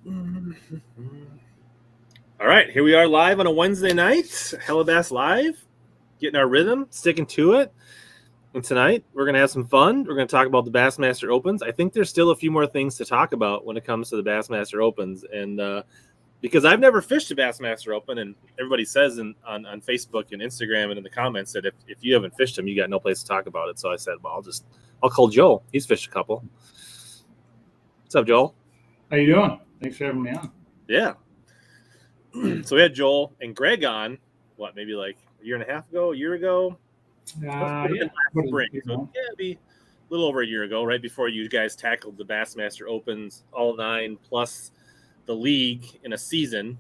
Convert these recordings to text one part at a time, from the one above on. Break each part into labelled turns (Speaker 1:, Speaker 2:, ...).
Speaker 1: All right, here we are live on a Wednesday night. HellaBass live, getting our rhythm, sticking to it. And tonight we're going to have some fun. We're going to talk about the Bassmaster Opens. I think there's still a few more things to talk about when it comes to the Bassmaster Opens. And because I've never fished a Bassmaster Open, and everybody says on Facebook and Instagram and in the comments that if you haven't fished them, you got no place to talk about it. So I said, well, I'll call Joel. He's fished a couple. What's up, Joel?
Speaker 2: How you doing? Thanks for having me on.
Speaker 1: Yeah. So we had Joel and Greg on, maybe like a year and a half ago, a year ago?
Speaker 2: Yeah.
Speaker 1: Spring. So, yeah, it'd be a little over a year ago, right before you guys tackled the Bassmaster Opens, all 9 plus the league in a season.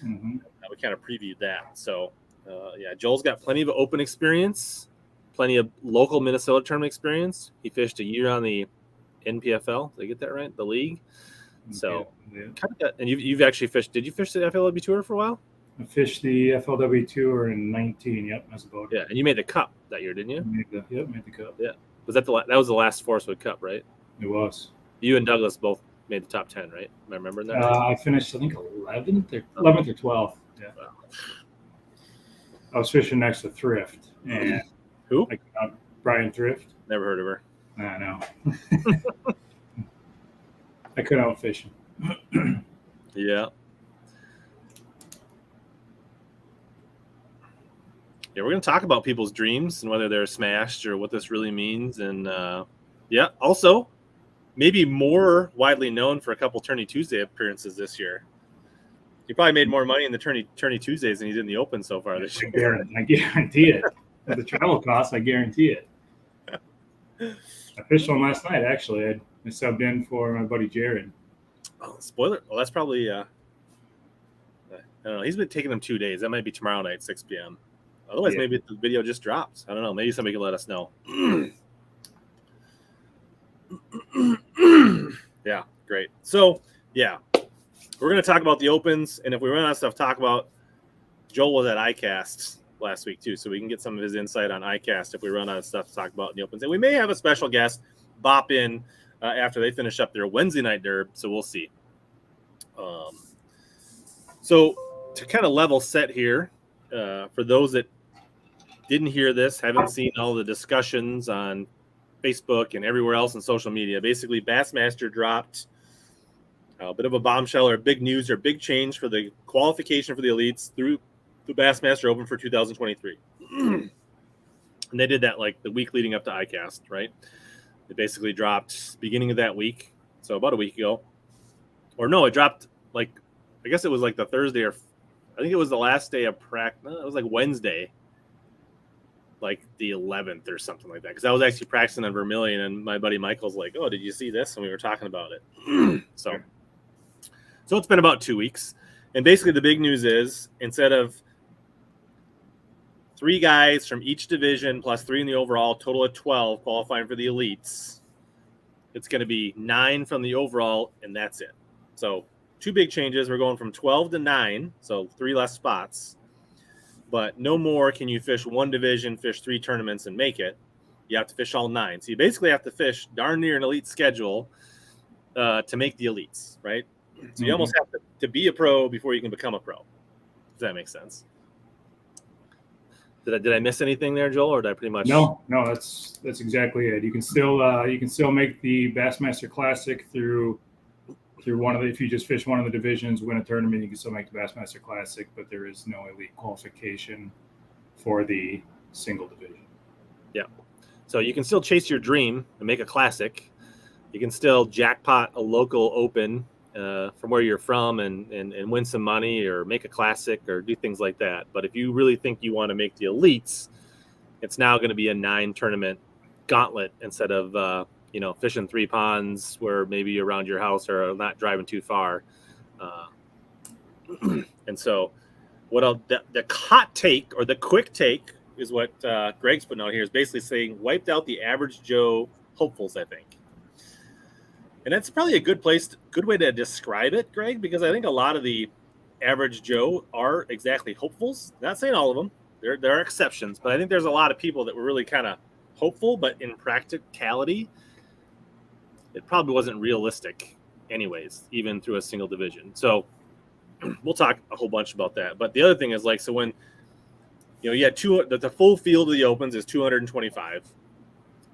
Speaker 2: Mm-hmm.
Speaker 1: We kind of previewed that. So, Joel's got plenty of open experience, plenty of local Minnesota tournament experience. He fished a year on the NPFL. Did I get that right? The league. So, yeah. And you've actually fished. Did you fish the FLW Tour for a while?
Speaker 2: I fished the FLW Tour in 19. Yep, that's about it.
Speaker 1: Yeah, and you made the Cup that year, didn't you?
Speaker 2: Made the Cup.
Speaker 1: Yeah. Was that that was the last Forestwood Cup, right?
Speaker 2: It was.
Speaker 1: You and Douglas both made the top 10, right? Am I remembering that?
Speaker 2: I finished, I think, 11th or 12th. Yeah. Wow. I was fishing next to Thrift. And
Speaker 1: who?
Speaker 2: Brian Thrift.
Speaker 1: Never heard of her.
Speaker 2: I know. I couldn't outfish him.
Speaker 1: Yeah. Yeah, we're going to talk about people's dreams and whether they're smashed or what this really means. And, also maybe more widely known for a couple Tourney Tuesday appearances this year. He probably made more money in the Tourney Tuesdays than he did in the Open so far this year.
Speaker 2: I guarantee it. With the travel costs, I guarantee it. I fished one last night, actually. I subbed in for my buddy Jared.
Speaker 1: Oh, spoiler. Well, that's probably, I don't know. He's been taking them 2 days. That might be tomorrow night, 6 p.m. Otherwise, maybe the video just drops. I don't know. Maybe somebody can let us know. Yeah, great. So, yeah, we're going to talk about the Opens. And if we run out of stuff to talk about, Joel was at ICAST last week, too. So we can get some of his insight on ICAST if we run out of stuff to talk about in the Opens. And we may have a special guest bop in after they finish up their Wednesday night derb. So we'll see. So to kind of level set here, for those that didn't hear this, haven't seen all the discussions on Facebook and everywhere else on social media, basically Bassmaster dropped a bit of a bombshell or big news or big change for the qualification for the elites through the Bassmaster Open for 2023. And they did that like the week leading up to ICAST, right? It basically dropped beginning of that week, so about a week ago. Or no, it dropped like, I guess it was like the Thursday, or I think it was the last day of practice. No, it was like Wednesday, like the 11th or something like that. Because I was actually practicing on Vermilion, and my buddy Michael's like, "Oh, did you see this?" And we were talking about it. So it's been about 2 weeks, and basically the big news is instead of 3 guys from each division plus 3 in the overall, total of 12 qualifying for the elites, it's going to be 9 from the overall, and that's it. So 2 big changes. We're going from 12 to 9, so 3 less spots. But no more can you fish 1 division, fish 3 tournaments, and make it. You have to fish all 9. So you basically have to fish darn near an elite schedule to make the elites, right? So you almost have to be a pro before you can become a pro. Does that make sense? Did I miss anything there, Joel, or did I pretty much?
Speaker 2: No, that's exactly it. You can still make the Bassmaster Classic through one of the, if you just fish one of the divisions, win a tournament, you can still make the Bassmaster Classic, but there is no elite qualification for the single division.
Speaker 1: Yeah. So you can still chase your dream and make a classic. You can still jackpot a local open from where you're from and win some money or make a classic or do things like that. But if you really think you want to make the elites, it's now going to be a 9 tournament gauntlet instead of fishing 3 ponds where maybe around your house or not driving too far. And so the hot take or the quick take is what Greg's putting out here, is basically saying wiped out the average Joe hopefuls, I think. And that's probably a good way to describe it, Greg, because I think a lot of the average Joe are exactly hopefuls. Not saying all of them. There are exceptions, but I think there's a lot of people that were really kind of hopeful, but in practicality, it probably wasn't realistic. anyways, even through a single division. So we'll talk a whole bunch about that. But the other thing is, like, so when you had the full field of the Opens is 225.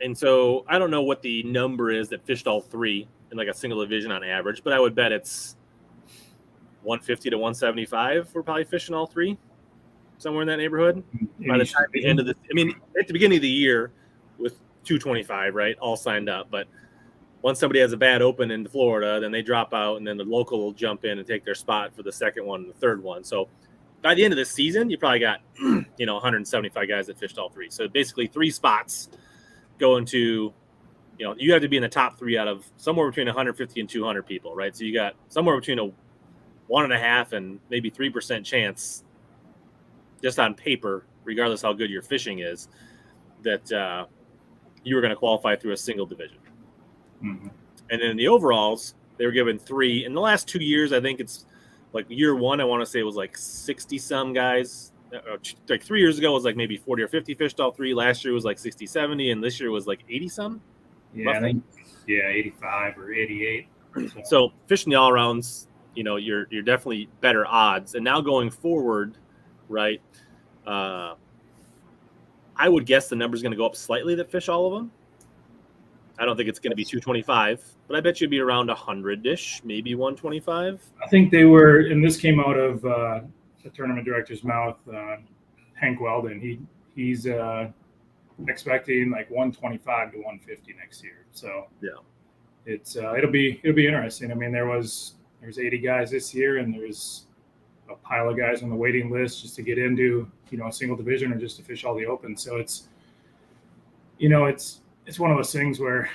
Speaker 1: And so I don't know what the number is that fished all three in like a single division on average, but I would bet it's 150 to 175. We're probably fishing all three, somewhere in that neighborhood. By the time the end of the, I mean, at the beginning of the year with 225, right, all signed up. But once somebody has a bad Open in Florida, then they drop out, and then the local will jump in and take their spot for the second one and the third one. So by the end of the season, you probably got 175 guys that fished all three. So basically 3 spots going to, you have to be in the top 3 out of somewhere between 150 and 200 people, right? So you got somewhere between a 1.5 and maybe 3% chance, just on paper, regardless how good your fishing is, that you were going to qualify through a single division.
Speaker 2: Mm-hmm.
Speaker 1: And then in the overalls, they were given 3. In the last 2 years, I think it's like year 1, I want to say it was like 60 some guys. Like 3 years ago, it was like maybe 40 or 50 fished all 3. Last year was like 60, 70, and this year was like 80 some.
Speaker 2: Yeah, I think 85 or 88.
Speaker 1: So fishing the all rounds, you're definitely better odds. And now going forward, right? I would guess the number's going to go up slightly that fish all of them. I don't think it's going to be 225, but I bet you'd be around 100-ish, maybe 125.
Speaker 2: I think they were, and this came out of the tournament director's mouth, Hank Weldon. He's expecting like 125 to 150 next year. So yeah, it's it'll be interesting. I mean, there's 80 guys this year, and there's a pile of guys on the waiting list just to get into a single division or just to fish all the Open. So it's one of those things where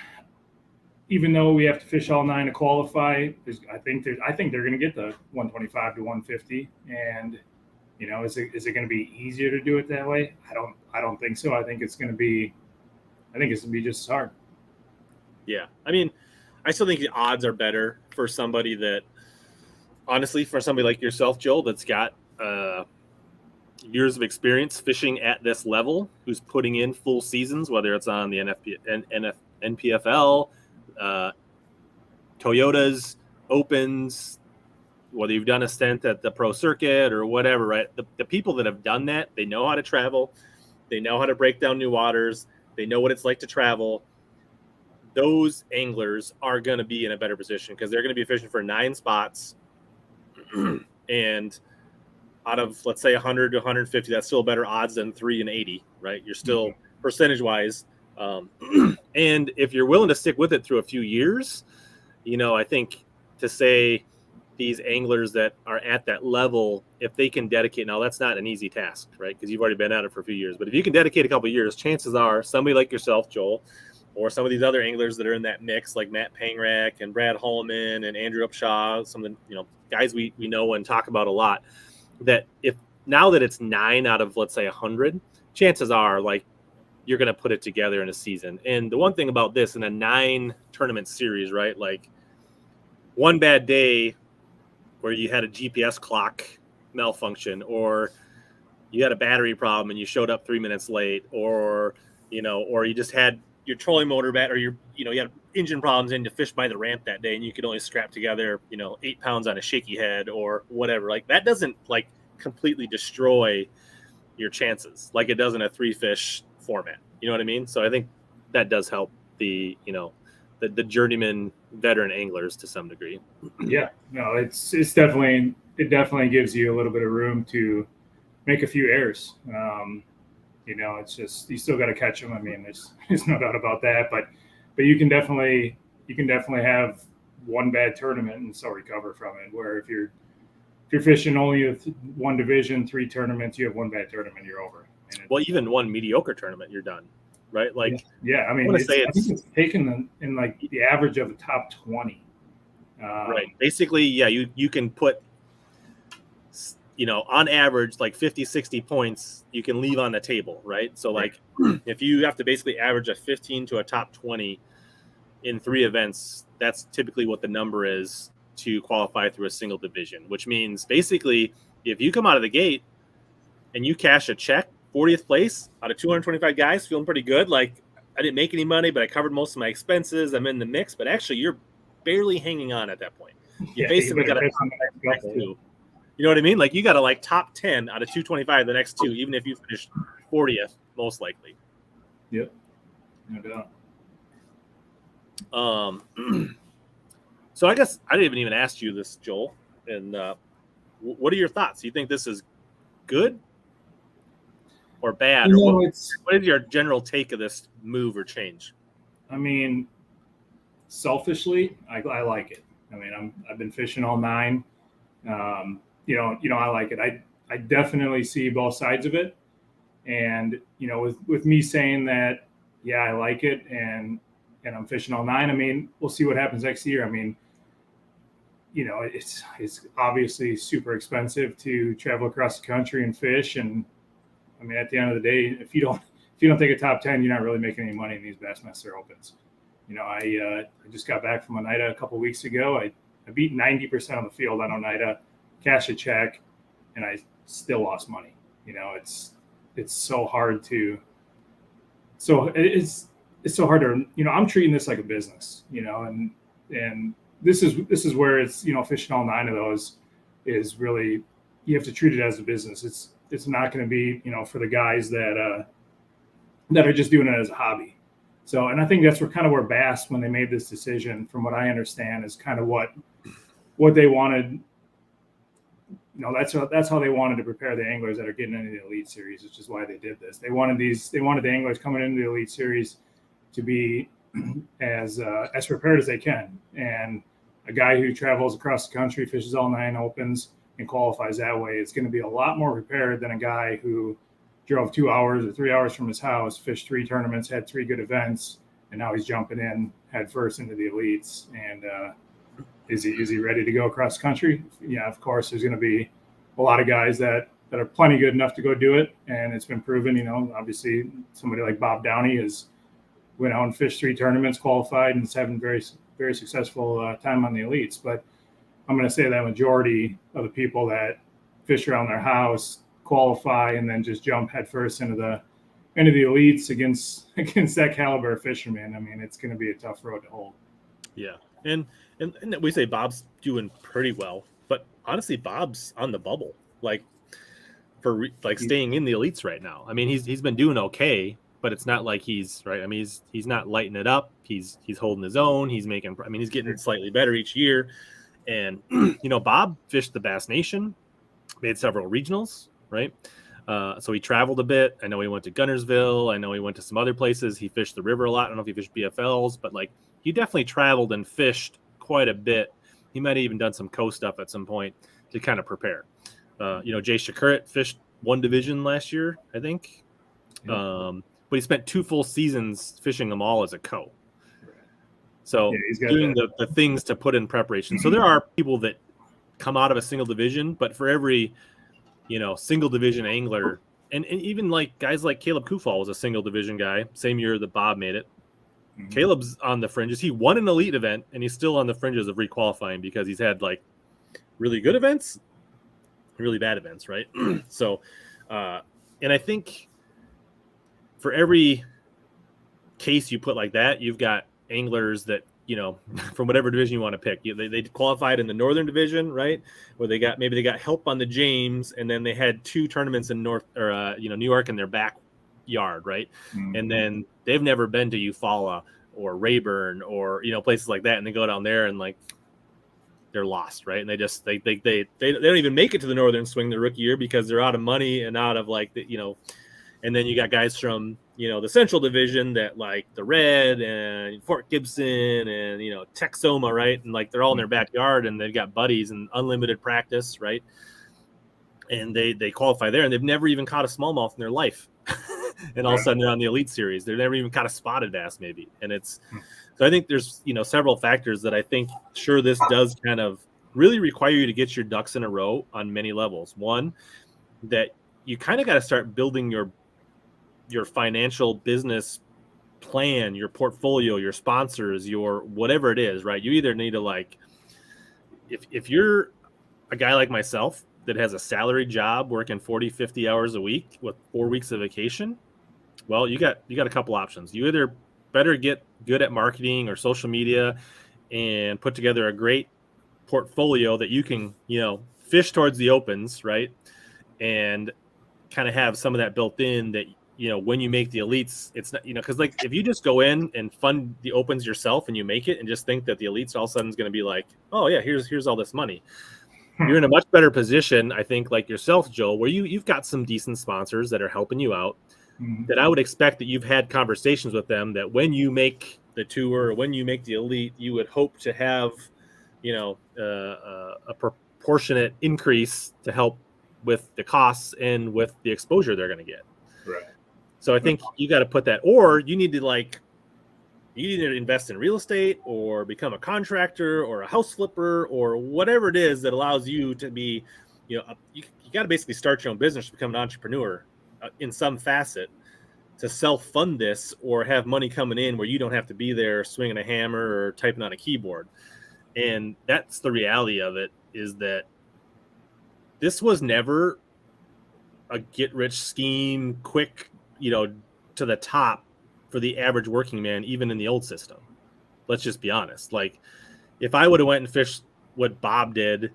Speaker 2: even though we have to fish all 9 to qualify, I think they're going to get the 125 to 150. And is it going to be easier to do it that way? I don't think so. I think it's going to be just as hard.
Speaker 1: Yeah, I mean, I still think the odds are better for somebody that, honestly, for somebody like yourself, Joel, that's got years of experience fishing at this level, who's putting in full seasons, whether it's on the NPFL, Toyotas, Opens, whether you've done a stint at the pro circuit or whatever, right? The people that have done that, they know how to travel. They know how to break down new waters. They know what it's like to travel. Those anglers are going to be in a better position because they're going to be fishing for 9 spots. And out of, let's say, 100 to 150, that's still better odds than 3 and 80, right? You're still percentage-wise. And if you're willing to stick with it through a few years, I think to say these anglers that are at that level, if they can dedicate, now that's not an easy task, right? Because you've already been at it for a few years. But if you can dedicate a couple of years, chances are somebody like yourself, Joel, or some of these other anglers that are in that mix, like Matt Pangrack and Brad Holman and Andrew Upshaw, some of the guys we know and talk about a lot, that if now that it's 9 out of, let's say, 100, chances are like you're going to put it together in a season. And the one thing about this in a 9 tournament series, right? Like one bad day where you had a GPS clock malfunction, or you had a battery problem and you showed up 3 minutes late, or you just had your trolling motor or you had engine problems and you fished by the ramp that day and you could only scrap together 8 pounds on a shaky head or whatever. Like that doesn't like completely destroy your chances like it does in a 3-fish format. You know what I mean? So I think that does help the the journeyman veteran anglers to some degree.
Speaker 2: Yeah, no, it definitely gives you a little bit of room to make a few errors. It's just, you still got to catch them. I mean, there's no doubt about that, but you can definitely have one bad tournament and still recover from it. Where if you're fishing only one division, 3 tournaments, you have one bad tournament, you're over.
Speaker 1: Well, even one mediocre tournament, you're done, right? Like,
Speaker 2: yeah. I mean, I think it's taken in like the average of the top 20.
Speaker 1: Right. Basically, yeah, you can put, on average, like 50, 60 points you can leave on the table, right? So like if you have to basically average a 15 to a top 20 in 3 events, that's typically what the number is to qualify through a single division, which means basically if you come out of the gate and you cash a check, 40th place out of 225 guys, feeling pretty good. Like I didn't make any money, but I covered most of my expenses. I'm in the mix, but actually you're barely hanging on at that point. You
Speaker 2: Yeah,
Speaker 1: basically got to
Speaker 2: that's
Speaker 1: top
Speaker 2: the
Speaker 1: the next
Speaker 2: couple.
Speaker 1: two. You know what I mean? Like you got to like top 10 out of 225 the next two, even if you finish 40th, most likely.
Speaker 2: Yep, no doubt.
Speaker 1: So I guess I didn't even ask you this, Joel. And what are your thoughts? Do you think this is good or bad?
Speaker 2: You
Speaker 1: Or
Speaker 2: know,
Speaker 1: what is your general take of this move or change?
Speaker 2: I mean, selfishly, I like it. I mean, I've been fishing all 9. I like it. I definitely see both sides of it. And, with me saying that, yeah, I like it and I'm fishing all 9, I mean, we'll see what happens next year. I mean, it's obviously super expensive to travel across the country and fish. And I mean, at the end of the day, if you don't take a top 10, you're not really making any money in these Bassmaster Opens. I just got back from Oneida a couple of weeks ago. I beat 90% of the field on Oneida, cashed a check, and I still lost money. It's so hard to. So it's so hard to. I'm treating this like a business. And this is where it's fishing all 9 of those is really you have to treat it as a business. It's not going to be for the guys that are just doing it as a hobby. So, and I think that's where Bass, when they made this decision, from what I understand, is kind of what they wanted. That's how they wanted to prepare the anglers that are getting into the Elite Series, which is why they did this. They wanted the anglers coming into the Elite Series to be as prepared as they can. And a guy who travels across the country, fishes all 9 opens, and qualifies that way, it's going to be a lot more prepared than a guy who drove 2 hours or 3 hours from his house, fished 3 tournaments, had 3 good events, and now he's jumping in head first into the elites. And is he ready to go across the country? Yeah, of course. There's going to be a lot of guys that are plenty good enough to go do it, and it's been proven. Obviously somebody like Bob Downey has went out and fished 3 tournaments, qualified, and is having very, very successful time on the elites. But I'm going to say that majority of the people that fish around their house, qualify, and then just jump headfirst into the elites against that caliber of fisherman. I mean, it's going to be a tough road to hold.
Speaker 1: Yeah, and we say Bob's doing pretty well, but honestly, Bob's on the bubble, like for staying in the elites right now. I mean, he's been doing okay, but it's not like he's right. I mean, he's not lighting it up. He's holding his own. He's making. I mean, he's getting slightly better each year. And Bob fished the Bass Nation, made several regionals, right? So he traveled a bit. I know he went to Gunnersville. I know he went to some other places. He fished the river a lot. I don't know if he fished BFLs, but like he definitely traveled and fished quite a bit. He might have even done some coast stuff at some point to kind of prepare. Jay Shakurit fished 1 division last year, I think. Yeah. But he spent 2 full seasons fishing them all as a co. So he's doing the things to put in preparation. So there are people that come out of a single division, but for every, single division angler, and even like guys like Caleb Kufal was a single division guy, same year that Bob made it. Mm-hmm. Caleb's on the fringes. He won an elite event, and he's still on the fringes of requalifying because he's had like really good events, really bad events, right? So, and I think for every case you put like that, you've got anglers that, from whatever division you want to pick. They qualified in the Northern Division, right? Where they got help on the James, and then they had 2 tournaments in New York in their backyard, right? Mm-hmm. And then they've never been to Eufaula or Rayburn or places like that, and they go down there and like they're lost, right? And they don't even make it to the Northern Swing their rookie year because they're out of money and out of like and then you got guys from the Central Division that like the Red and Fort Gibson and Texoma, right? And like they're all in their backyard and they've got buddies and unlimited practice, right? And they qualify there and they've never even caught a smallmouth in their life. And all of a sudden they're on the Elite Series. They've never even caught a spotted bass, maybe. And it's so I think there's several factors that I think this does kind of really require you to get your ducks in a row on many levels. One, that you kind of got to start building your financial business plan, your portfolio, your sponsors, your whatever it is, right? You either need to like, if you're a guy like myself that has a salary job working 40, 50 hours a week with 4 weeks of vacation, well, you got a couple options. You either better get good at marketing or social media and put together a great portfolio that you can, fish towards the opens, right? And kind of have some of that built in that, when you make the elites, it's not, because like if you just go in and fund the opens yourself and you make it and just think that the elites all of a sudden is going to be like, oh yeah, here's all this money. You're in a much better position, I think, like yourself, Joel, where you've got some decent sponsors that are helping you out. That I would expect that you've had conversations with them that when you make the tour or when you make the elite, you would hope to have, a proportionate increase to help with the costs and with the exposure they're going to get.
Speaker 2: Right.
Speaker 1: So I think you got to put that, or you need to invest in real estate or become a contractor or a house flipper or whatever it is that allows you to be, you got to basically start your own business to become an entrepreneur in some facet to self-fund this or have money coming in where you don't have to be there swinging a hammer or typing on a keyboard. And that's the reality of it, is that this was never a get-rich scheme, quick, to the top for the average working man, even in the old system. Let's just be honest. Like, if I would have went and fished what Bob did,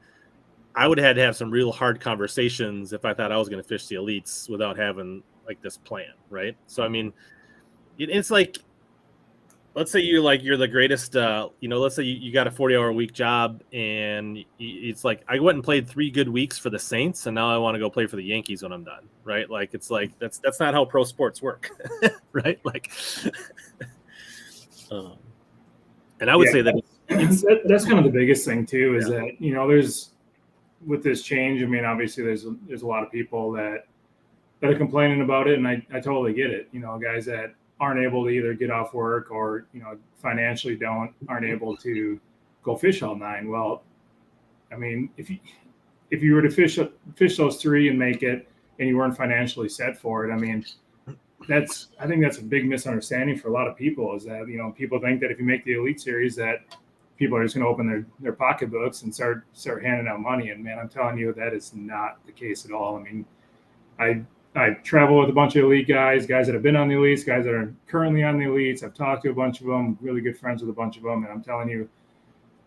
Speaker 1: I would have had to have some real hard conversations if I thought I was going to fish the elites without having like this plan, right? So, I mean, it's like, let's say you're the greatest, let's say you got a 40-hour a week job and it's like, I went and played 3 good weeks for the Saints and now I want to go play for the Yankees when I'm done, right? Like, it's like, that's not how pro sports work, right? Like, and I would say that
Speaker 2: that's kind of the biggest thing too, is that, there's, with this change, I mean, obviously there's a lot of people that are complaining about it, and I totally get it. Guys that aren't able to either get off work or, financially aren't able to go fish all 9. Well, I mean, if you were to fish those 3 and make it, and you weren't financially set for it, I mean, I think that's a big misunderstanding for a lot of people, is that, people think that if you make the Elite Series that people are just going to open their pocketbooks and start handing out money. And man, I'm telling you, that is not the case at all. I mean, I travel with a bunch of elite guys that have been on the elites, guys that are currently on the elites. I've talked to a bunch of them, really good friends with a bunch of them. And I'm telling you,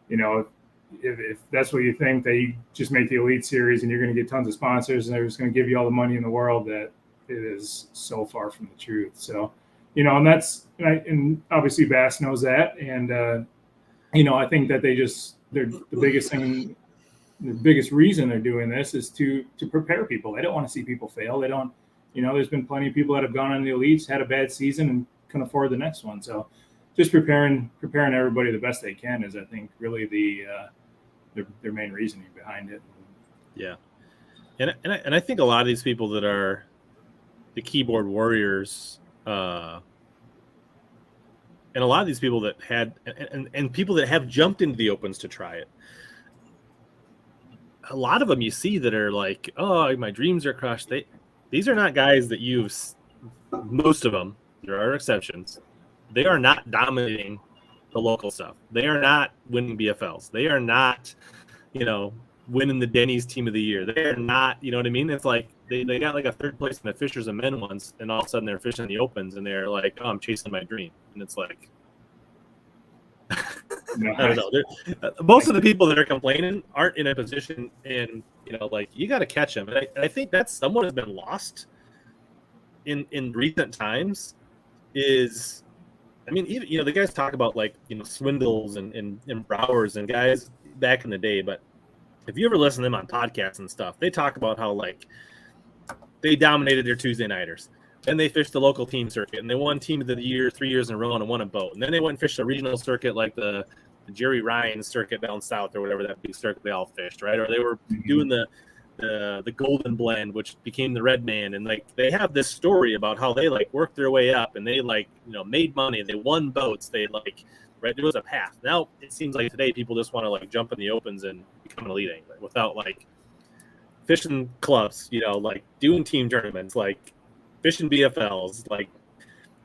Speaker 2: if that's what you think, that you just make the Elite Series and you're going to get tons of sponsors and they're just going to give you all the money in the world, that it is so far from the truth. So, and obviously Bass knows that. And, I think that the biggest reason they're doing this is to prepare people. They don't want to see people fail. They don't, there's been plenty of people that have gone on the elites, had a bad season, and can afford the next one. So just preparing everybody the best they can is, I think, really their main reasoning behind it. Yeah.
Speaker 1: And I think a lot of these people that are the keyboard warriors, and a lot of these people that had, and people that have jumped into the opens to try it, a lot of them you see that are like, oh, my dreams are crushed. These are not guys that most of them, there are exceptions, they are not dominating the local stuff. They are not winning BFLs. They are not, winning the Denny's Team of the Year. They are not, you know what I mean? It's like they got like a 3rd place in the Fishers and Men once, and all of a sudden they're fishing the opens and they're like, oh, I'm chasing my dream. And it's like, I don't know. Most of the people that are complaining aren't in a position, and you got to catch them. And I think that's somewhat has been lost in recent times. Is, I mean, even the guys talk about swindles and Browers and guys back in the day, but if you ever listen to them on podcasts and stuff, they talk about how they dominated their Tuesday nighters. Then they fished the local team circuit, and they won Team of the Year 3 years in a row and won a boat. And then they went and fished a regional circuit like the Jerry Ryan circuit down south, or whatever that big circuit they all fished, right? Or they were doing the Golden Blend, which became the Red Man. And they have this story about how they worked their way up, and they made money. They won boats. Right, there was a path. Now it seems like today people just want to jump in the opens and become an elite angler without fishing clubs, doing team tournaments, fishing BFLs.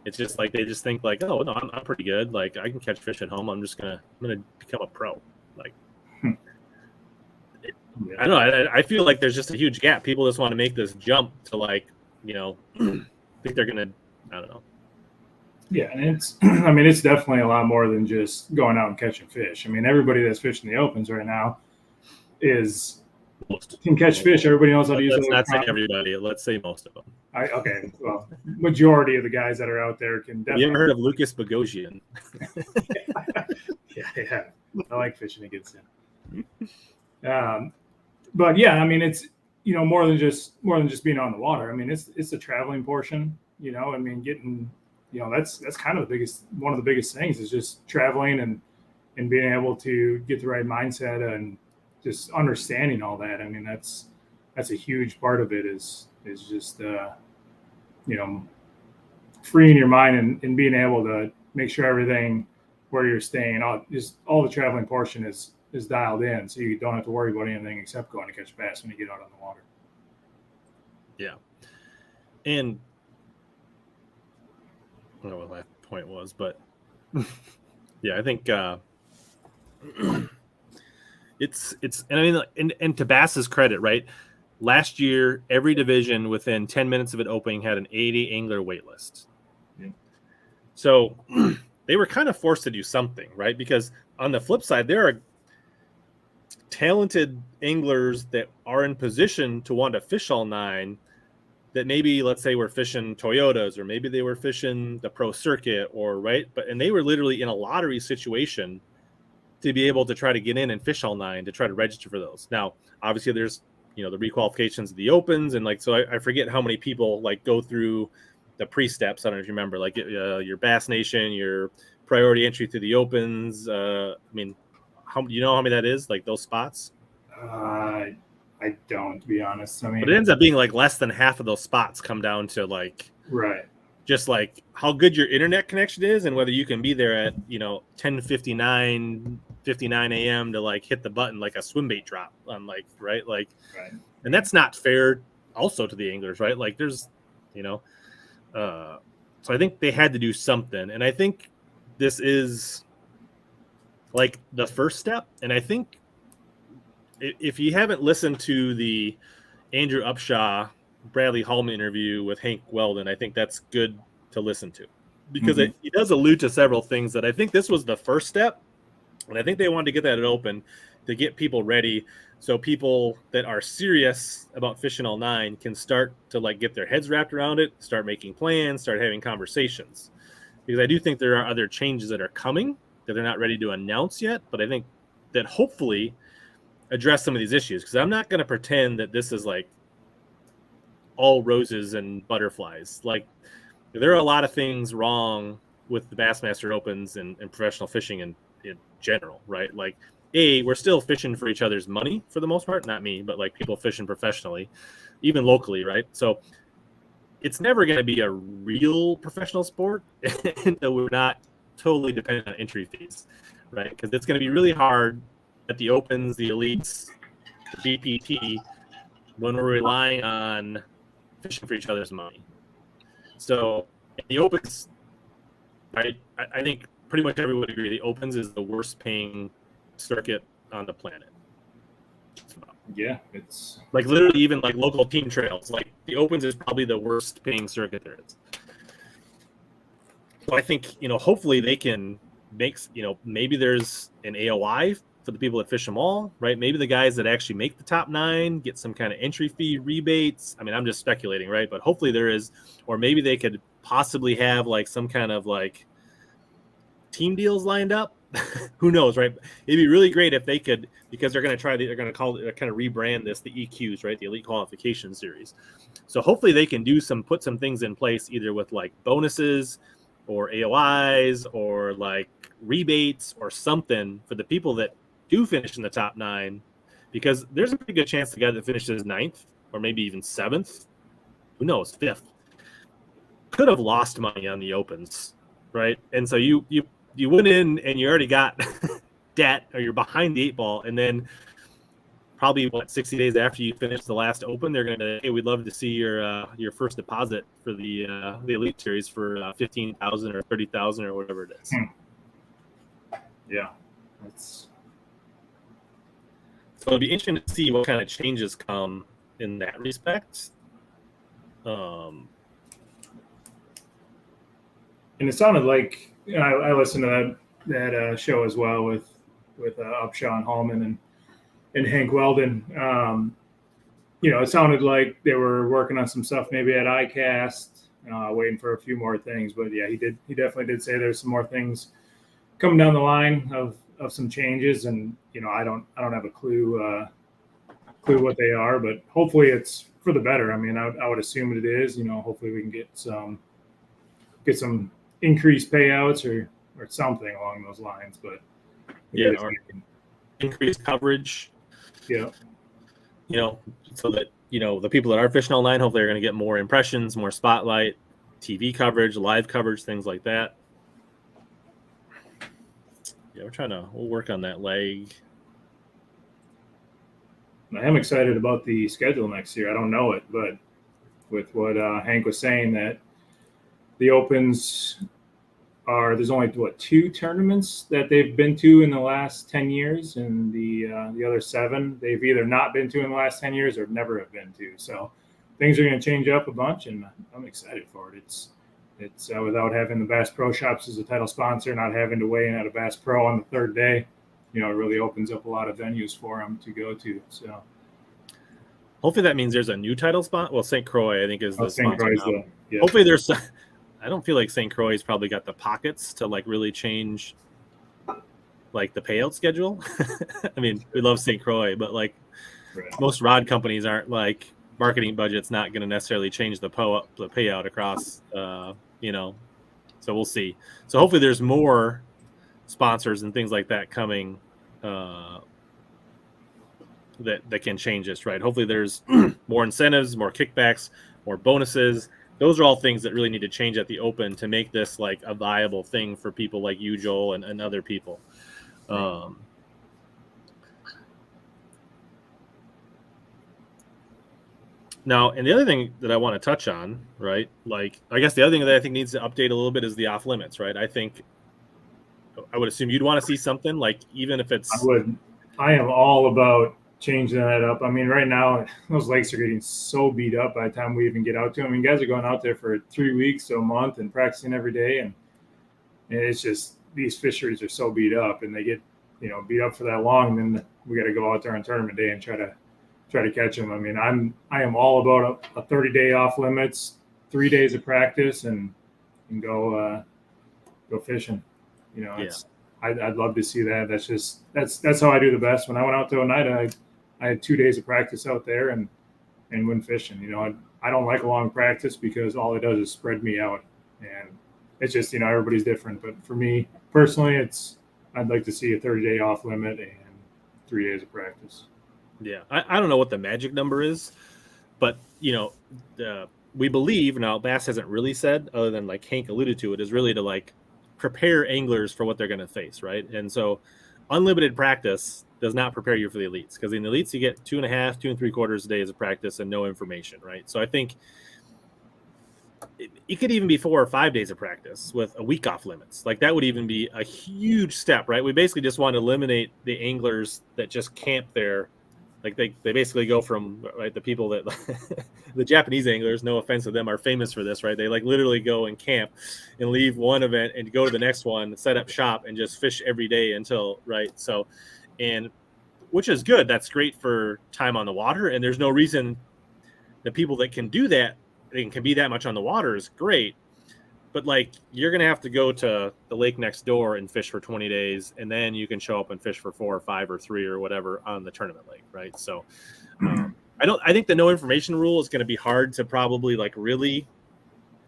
Speaker 1: It's just they just think oh no, I'm pretty good. I can catch fish at home. I'm gonna become a pro. I don't know. I feel like there's just a huge gap. People just want to make this jump to think they're gonna, I don't know,
Speaker 2: Yeah, and it's I mean it's definitely a lot more than just going out and catching fish. I mean everybody that's fishing the opens right now can catch fish. Everybody knows how to use
Speaker 1: Let's not say
Speaker 2: electronic.
Speaker 1: everybody. Let's say most of them.
Speaker 2: Okay, well, majority of the guys that are out there can definitely.
Speaker 1: You ever heard of Lucas Bogosian?
Speaker 2: Yeah, I like fishing against him. But yeah, I mean it's more than just being on the water. I mean it's the traveling portion. I mean getting that's kind of one of the biggest things is just traveling and being able to get the right mindset and just understanding all that. I mean that's a huge part of it is just freeing your mind and being able to make sure everything where you're staying, all the traveling portion is dialed in, so you don't have to worry about anything except going to catch bass when you get out on the water.
Speaker 1: Yeah, and I don't know what that point was, but yeah, I think it's and I mean, and to Bass's credit, right? Last year, every division within 10 minutes of it opening had an 80 angler wait list.
Speaker 2: Yeah.
Speaker 1: So they were kind of forced to do something, right? Because on the flip side, there are talented anglers that are in position to want to fish all 9 that maybe, let's say, were fishing Toyotas, or maybe they were fishing the pro circuit, or and they were literally in a lottery situation to be able to try to get in and fish all 9 to try to register for those. Now, obviously there's, the requalifications of the opens. And so I forget how many people go through the pre-steps. I don't know if you remember, your Bass Nation, your priority entry through the opens. I mean, how many that is, those spots?
Speaker 2: I don't, to be honest. I mean,
Speaker 1: but it ends up being less than half of those spots come down to
Speaker 2: right.
Speaker 1: Just how good your internet connection is and whether you can be there at 10:59 a.m. to hit the button like a swim bait drop on right. And that's not fair also to the anglers, right? There's so I think they had to do something, and I think this is the first step. And I think if you haven't listened to the Andrew Upshaw Bradley Hallman interview with Hank Weldon, I think that's good to listen to, because he does allude to several things that I think this was the first step, and I think they wanted to get that open to get people ready, so people that are serious about fishing all 9 can start to get their heads wrapped around it, start making plans, start having conversations, because I do think there are other changes that are coming that they're not ready to announce yet, but I think that hopefully address some of these issues, because I'm not going to pretend that this is all roses and butterflies. There are a lot of things wrong with the Bassmaster Opens and professional fishing in general, right? We're still fishing for each other's money for the most part, not me, but people fishing professionally, even locally, right? So it's never going to be a real professional sport until we're not totally dependent on entry fees, right? Because it's going to be really hard at the Opens, the Elites, the BPT, when we're relying on fishing for each other's money. So in the Opens, I think pretty much everyone would agree the Opens is the worst paying circuit on the planet.
Speaker 2: Yeah, it's
Speaker 1: literally even local team trails. The Opens is probably the worst paying circuit there is. So I think, hopefully they can make, maybe there's an AOI for the people that fish them all, right? Maybe the guys that actually make the top 9 get some kind of entry fee rebates. I mean, I'm just speculating, right? But hopefully there is, or maybe they could possibly have some kind of team deals lined up. Who knows, right? It'd be really great if they could, because they're going to call it, kind of rebrand this the EQs, right? The Elite Qualification Series. So hopefully they can put some things in place, either with bonuses or AOIs or rebates or something for the people that do finish in the top 9, because there's a pretty good chance the guy that finishes 9th or maybe even 7th, who knows, 5th, could have lost money on the Opens, right? And so you went in and you already got debt, or you're behind the 8 ball, and then probably 60 days after you finish the last Open, they're going to, hey, we'd love to see your first deposit for the Elite Series for $15,000 or $30,000 or whatever it is.
Speaker 2: Yeah, that's.
Speaker 1: So it'll be interesting to see what kind of changes come in that respect.
Speaker 2: and it sounded like, you know, I listened to that show as well with Upshaw and Hallman and Hank Weldon. You know, it sounded like they were working on some stuff maybe at ICAST, waiting for a few more things. But yeah, he definitely did say there's some more things coming down the line of some changes, and you know, I don't have a clue what they are, but hopefully it's for the better. I mean, I would assume it is. You know, hopefully we can get some increased payouts or something along those lines. But
Speaker 1: yeah, or increased coverage.
Speaker 2: Yeah.
Speaker 1: You know, so that, you know, the people that are fishing online, hopefully are going to get more impressions, more spotlight, TV coverage, live coverage, things like that. Yeah, we'll work on that leg.
Speaker 2: I am excited about the schedule next year. I don't know it, but with what Hank was saying, that the Opens there's only 2 tournaments that they've been to in the last 10 years, and the other 7 they've either not been to in the last 10 years or never have been to. So things are going to change up a bunch, and I'm excited for it. It's without having the Bass Pro Shops as a title sponsor, not having to weigh in at a Bass Pro on the 3rd day, you know, it really opens up a lot of venues for them to go to. So
Speaker 1: hopefully that means there's a new title spot. Well, St. Croix, I think, is the sponsor now.
Speaker 2: Yeah.
Speaker 1: Hopefully there's. I don't feel like St. Croix's probably got the pockets to like really change like the payout schedule. I mean, we love St. Croix, but like most rod companies aren't like marketing budget's not going to necessarily change the payout across, you know, so we'll see. So hopefully there's more sponsors and things like that coming that can change this, right? Hopefully there's more incentives, more kickbacks, more bonuses. Those are all things that really need to change at the Open to make this like a viable thing for people like you, Joel, and other people. Now, and the other thing that I want to touch on, right? Like, I guess the other thing that I think needs to update a little bit is the off limits, right? I would assume you'd want to see something like, even if it's.
Speaker 2: I am all about changing that up. I mean, right now those lakes are getting so beat up by the time we even get out to them. I mean, guys are going out there for 3 weeks to a month and practicing every day, and it's just these fisheries are so beat up, and they get, you know, beat up for that long, and then we got to go out there on tournament day and try to catch them. I mean, I am all about a 30-day off limits, 3 days of practice, and go fishing. You know, I'd love to see that. That's how I do the best. When I went out to Oneida, I had 2 days of practice out there and went fishing. You know, I don't like a long practice because all it does is spread me out, and it's just, you know, everybody's different. But for me personally, I'd like to see a 30-day off limit and 3 days of practice.
Speaker 1: Yeah, I don't know what the magic number is, but you know, we believe now. Bass hasn't really said, other than like Hank alluded to it, is really to like prepare anglers for what they're going to face, right? And so unlimited practice does not prepare you for the elites, because in the elites you get 2.5, 2 3/4 days of practice and no information, right? So I think it could even be 4 or 5 days of practice with a week off limits. Like that would even be a huge step, right? We basically just want to eliminate the anglers that just camp there. Like they basically go from, right, the people that the Japanese anglers, no offense to them, are famous for this, right? They like literally go and camp and leave one event and go to the next one, set up shop and just fish every day until, right? So, and which is good. That's great for time on the water. And there's no reason the people that can do that and can be that much on the water is great. But like, you're going to have to go to the lake next door and fish for 20 days. And then you can show up and fish for 4 or 5 or 3 or whatever on the tournament lake. Right. So I think the no information rule is going to be hard to probably like really,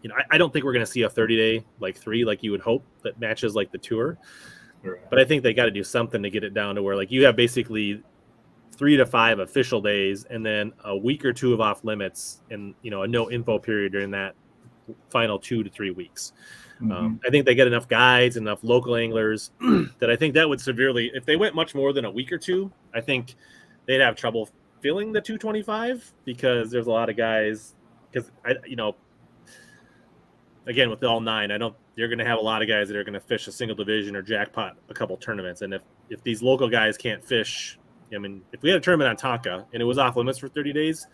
Speaker 1: you know, I don't think we're going to see a 30-day, like 3, like you would hope, that matches like the tour. Right. But I think they got to do something to get it down to where like you have basically 3 to 5 official days and then a week or 2 of off limits and, you know, a no info period during that final 2 to 3 weeks. I think they get enough guides, enough local anglers that I think that would severely, if they went much more than a week or 2, I think they'd have trouble filling the 225, because there's a lot of guys, because you know, again, with all 9, you're going to have a lot of guys that are going to fish a single division or jackpot a couple tournaments. And if these local guys can't fish, I mean, if we had a tournament on Tonka and it was off limits for 30 days,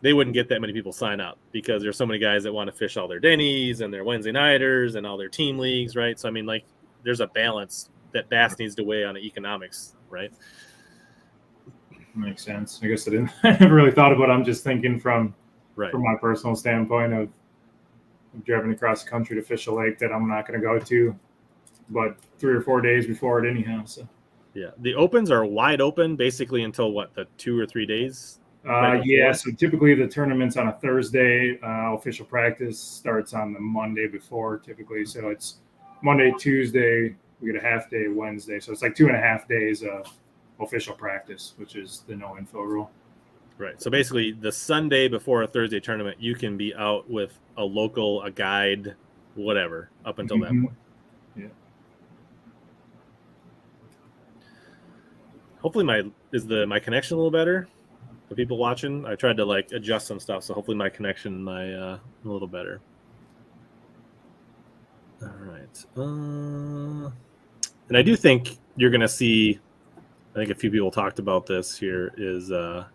Speaker 1: they wouldn't get that many people sign up because there's so many guys that want to fish all their Denny's and their Wednesday nighters and all their team leagues, right? So I mean, like, there's a balance that Bass needs to weigh on the economics, right?
Speaker 2: Makes sense. I guess I never really thought about it. I'm just thinking from
Speaker 1: Right.
Speaker 2: my personal standpoint of driving across the country to fish a lake that I'm not going to go to, but 3 or 4 days before it anyhow. So
Speaker 1: Yeah, the opens are wide open basically until what, the 2 or 3 days?
Speaker 2: Yeah, so typically the tournament's on a Thursday. Official practice starts on the Monday before, typically. So it's Monday, Tuesday. We get a half day Wednesday. So it's like 2.5 days of official practice, which is the no info rule.
Speaker 1: Right. So basically, the Sunday before a Thursday tournament, you can be out with a local, a guide, whatever, up until that point.
Speaker 2: Yeah.
Speaker 1: Hopefully, my connection a little better. For people watching, I tried to like adjust some stuff, so hopefully my connection a little better. All right. And I do think you're going to see. I think a few people talked about this here. Is I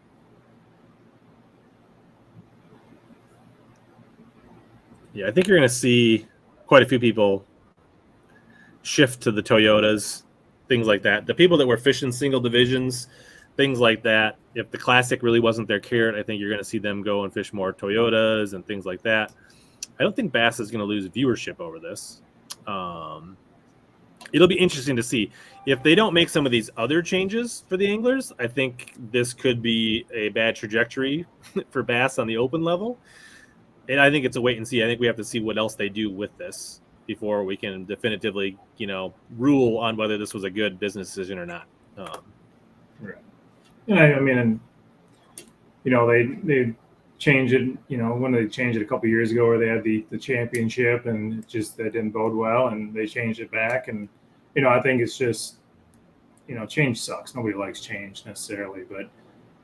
Speaker 1: think you're going to see quite a few people shift to the Toyotas, things like that. The people that were fishing single divisions, things like that. If the Classic really wasn't their carrot, I think you're going to see them go and fish more Toyotas and things like that. I don't think Bass is going to lose viewership over this. It'll be interesting to see. If they don't make some of these other changes for the anglers, I think this could be a bad trajectory for Bass on the open level. And I think it's a wait and see. I think we have to see what else they do with this before we can definitively, rule on whether this was a good business decision or not.
Speaker 2: Right. Yeah, I mean, they changed it. When they changed it a couple of years ago, where they had the championship, and it just that didn't bode well, and they changed it back. And I think it's just, change sucks. Nobody likes change necessarily, but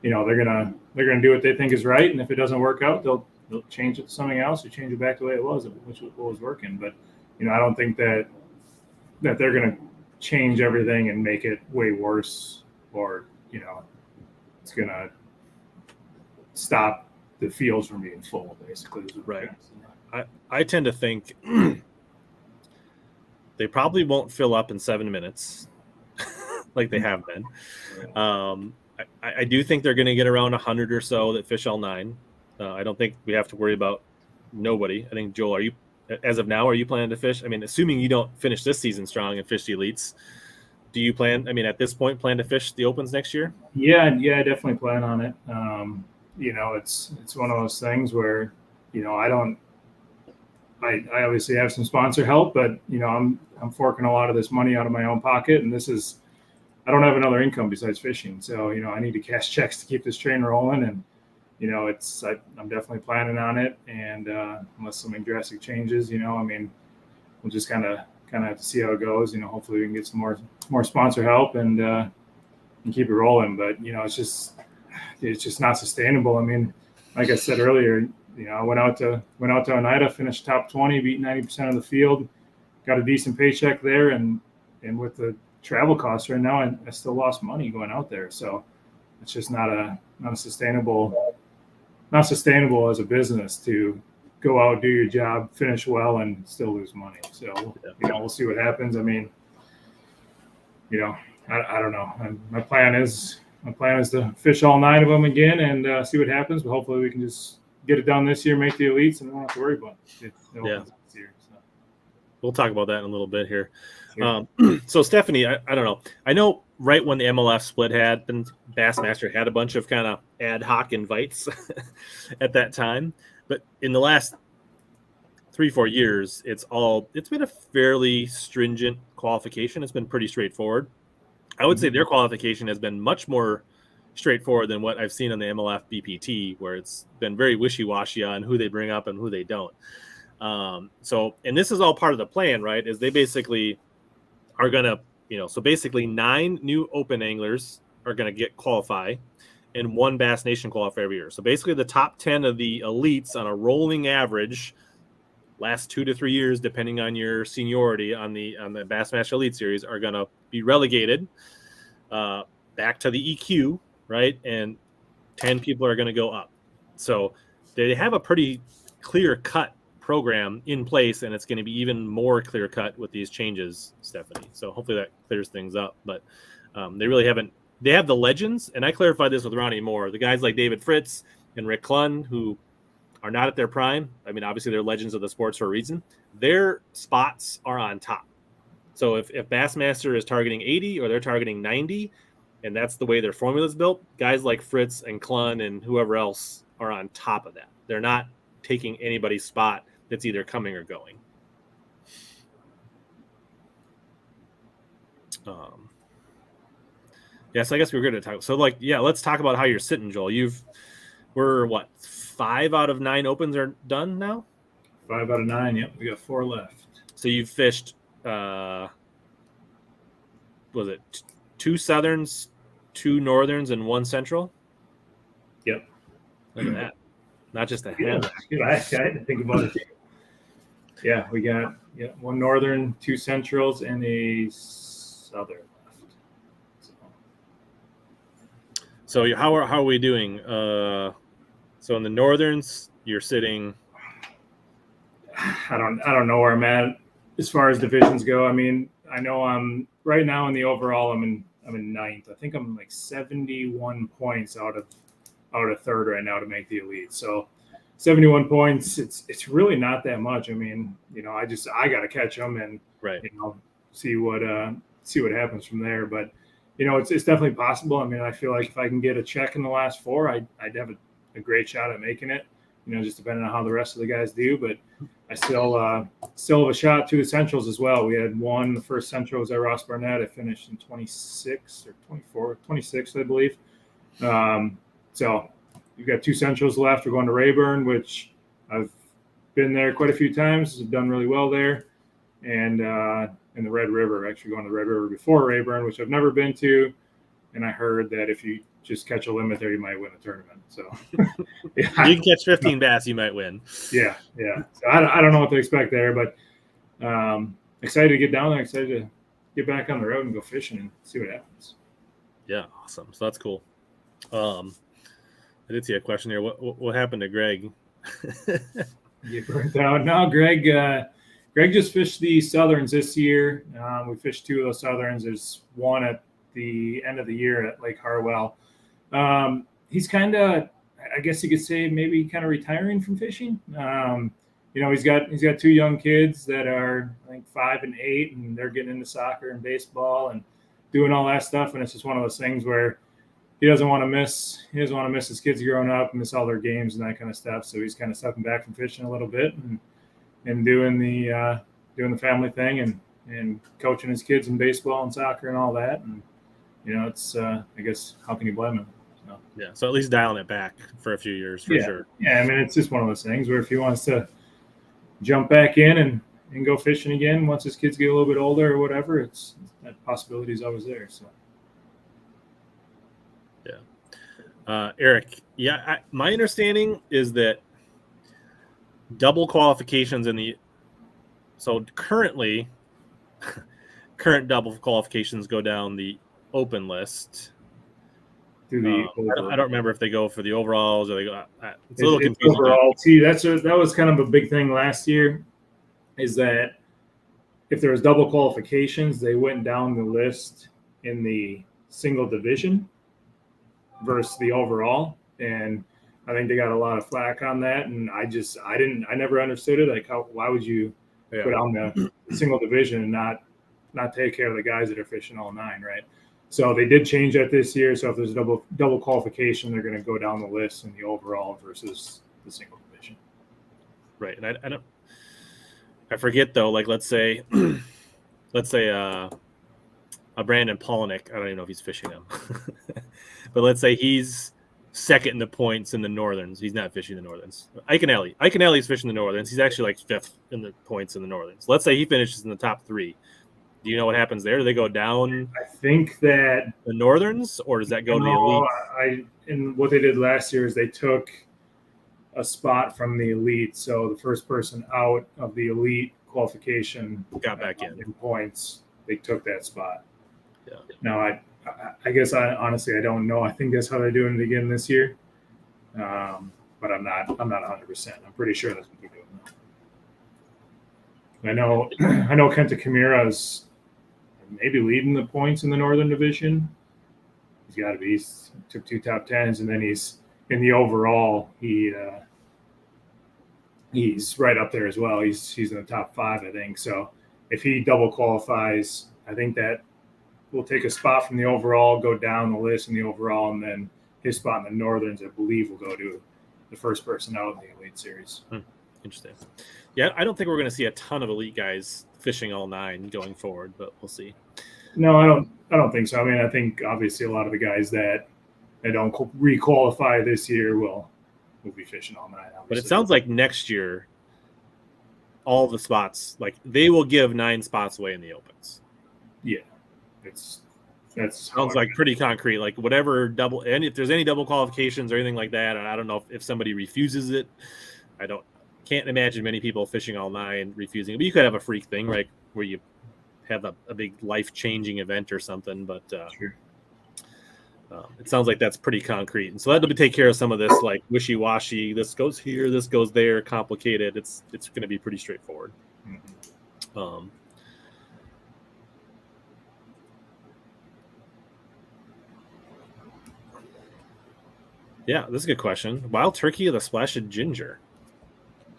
Speaker 2: they're gonna do what they think is right, and if it doesn't work out, they'll change it to something else or change it back the way it was, which was working. But I don't think that they're gonna change everything and make it way worse, or it's gonna stop the fields from being full, basically.
Speaker 1: Right. I tend to think they probably won't fill up in 7 minutes like they have been. I do think they're going to get around 100 or so that fish all 9. I don't think we have to worry about nobody. I think, Joel, as of now, are you planning to fish? I mean, assuming you don't finish this season strong and fish the elites, do you plan, at this point, plan to fish the opens next year?
Speaker 2: Yeah, I definitely plan on it. It's one of those things where, I obviously have some sponsor help, but I'm forking a lot of this money out of my own pocket, and I don't have another income besides fishing. So, I need to cash checks to keep this train rolling, and I'm definitely planning on it. And unless something drastic changes, we'll just kind of have to see how it goes. Hopefully we can get some more sponsor help and keep it rolling. But it's just not sustainable. I mean, like I said earlier, I went out to Oneida, finished top 20, beat 90% of the field, got a decent paycheck there, and with the travel costs right now, I still lost money going out there. So it's just not sustainable as a business to go out, do your job, finish well, and still lose money. So we'll see what happens. I mean, I don't know. My plan is to fish all 9 of them again and see what happens. But hopefully we can just get it done this year, make the elites, and we don't have to worry about it. This year, so.
Speaker 1: We'll talk about that in a little bit here.
Speaker 2: Sure.
Speaker 1: So Stephanie, I don't know. I know right when the MLF split happened, Bassmaster had a bunch of kind of ad hoc invites at that time. But in the last 3-4 years, it's been a fairly stringent qualification. It's been pretty straightforward. I would say their qualification has been much more straightforward than what I've seen on the MLF BPT, where it's been very wishy-washy on who they bring up and who they don't. And this is all part of the plan, right? Is they basically are going to, so basically 9 new open anglers are going to qualify and 1 Bass Nation qualify every year. So basically the top 10 of the elites on a rolling average last 2 to 3 years, depending on your seniority on the Bassmaster Elite Series, are going to be relegated back to the EQ, right? And 10 people are going to go up. So they have a pretty clear-cut program in place, and it's going to be even more clear-cut with these changes, Stephanie. So hopefully that clears things up. But they really haven't. They have the legends, and I clarified this with Ronnie Moore. The guys like David Fritz and Rick Klun, who are not at their prime. I mean, obviously they're legends of the sports for a reason. Their spots are on top. So if Bassmaster is targeting 80 or they're targeting 90, and that's the way their formula is built, guys like Fritz and Klun and whoever else are on top of that. They're not taking anybody's spot that's either coming or going. Yeah, so I guess we're going to talk. So, let's talk about how you're sitting, Joel. We're what, 5 out of 9 opens are done now?
Speaker 2: 5 out of 9. Yep, we got 4 left.
Speaker 1: So you've fished, was it 2 Southerns, 2 Northerns, and 1 Central?
Speaker 2: Yep.
Speaker 1: Look at that. Not just a
Speaker 2: hand. Yeah, I had to think about it. Yeah, we got 1 Northern, 2 Centrals, and a Southern.
Speaker 1: So how are we doing? So in the Northerns, you're sitting.
Speaker 2: I don't know where I'm at as far as divisions go. I mean, I know I'm right now in the overall. I'm in 9th. I think I'm like 71 points out of 3rd right now to make the elite. So 71 points. It's really not that much. I mean, I got to catch them and see what happens from there. But it's definitely possible. I mean, I feel like if I can get a check in the last 4, I'd have a great shot at making it, just depending on how the rest of the guys do. But I still have a shot to the Centrals as well. We had one, the first Central was at Ross Barnett. I finished in 26 or 24, 26, I believe. So you've got 2 Centrals left. We're going to Rayburn, which I've been there quite a few times. I've done really well there. And in the Red River, actually going to the Red River before Rayburn, which I've never been to. And I heard that if you just catch a limit there, you might win a tournament. So
Speaker 1: you can catch 15 bass, you might win.
Speaker 2: Yeah. So I don't know what to expect there, but excited to get down there, excited to get back on the road and go fishing and see what happens.
Speaker 1: Yeah, awesome. So that's cool. I did see a question here. What happened to Greg?
Speaker 2: Get burnt out. No, Greg just fished the Southerns this year. We fished 2 of those Southerns. There's one at the end of the year at Lake Harwell. He's kind of, I guess you could say, maybe kind of retiring from fishing. He's got 2 young kids that are, I think, 5 and 8, and they're getting into soccer and baseball and doing all that stuff. And it's just one of those things where he doesn't want to miss his kids growing up, miss all their games and that kind of stuff. So he's kind of stepping back from fishing a little bit and doing the family thing and coaching his kids in baseball and soccer and all that. And it's I guess, how can you blame him? So.
Speaker 1: Yeah, so at least dialing it back for a few years for sure.
Speaker 2: Yeah, I mean, it's just one of those things where if he wants to jump back in and go fishing again once his kids get a little bit older or whatever, that possibility is always there. So.
Speaker 1: Yeah. Eric, my understanding is that double qualifications current double qualifications go down the open list. I don't remember if they go for the overalls or they go. It's a little confusing.
Speaker 2: Overall, too. That was kind of a big thing last year, is that if there was double qualifications, they went down the list in the single division versus the overall, and I think they got a lot of flack on that. And I never understood it. Like, why would you put down the single division and not take care of the guys that are fishing all 9, right? So they did change that this year. So if there's a double qualification, they're going to go down the list in the overall versus the single division.
Speaker 1: Right. And I forget though, like let's say a Brandon Polnick, I don't even know if he's fishing him, but let's say he's second in the points in the Northerns. He's not fishing the Northerns. Ike Alley's fishing the Northerns. He's actually like 5th in the points in the Northerns. Let's say he finishes in the top 3. Do you know what happens there? Do they go down?
Speaker 2: I think that
Speaker 1: the Northerns, or does that go to the elite?
Speaker 2: And what they did last year is they took a spot from the elite. So the first person out of the elite qualification
Speaker 1: got back in
Speaker 2: points. They took that spot.
Speaker 1: Yeah.
Speaker 2: Now I guess honestly I don't know. I think that's how they're doing it again this year. but I'm not 100%. I'm pretty sure that's what they're doing. I know Kenta Kimura is maybe leading the points in the Northern Division. He's got to be. He took 2 top 10s, and then he's in the overall. He's right up there as well. He's in the top 5, I think. So if he double qualifies, I think that will take a spot from the overall, go down the list in the overall, and then his spot in the Northerns, I believe, will go to the first person out in the Elite Series.
Speaker 1: Interesting. Yeah, I don't think we're going to see a ton of elite guys fishing all 9 going forward, but we'll see.
Speaker 2: No, I don't think so. I mean, I think obviously a lot of the guys that don't re-qualify this year will be fishing all 9. Obviously.
Speaker 1: But it sounds like next year, all the spots, like they will give 9 spots away in the Opens.
Speaker 2: Yeah, that
Speaker 1: sounds like pretty concrete. Like whatever double, and if there's any double qualifications or anything like that, and I don't know if somebody refuses it, can't imagine many people fishing all 9 refusing. But you could have a freak thing, right, where you have a big life-changing event or something. But
Speaker 2: sure.
Speaker 1: It sounds like that's pretty concrete, and so that'll take care of some of this like wishy-washy. This goes here, this goes there, complicated. It's going to be pretty straightforward. Mm-hmm. Yeah, this is a good question. Wild turkey with a splash of ginger.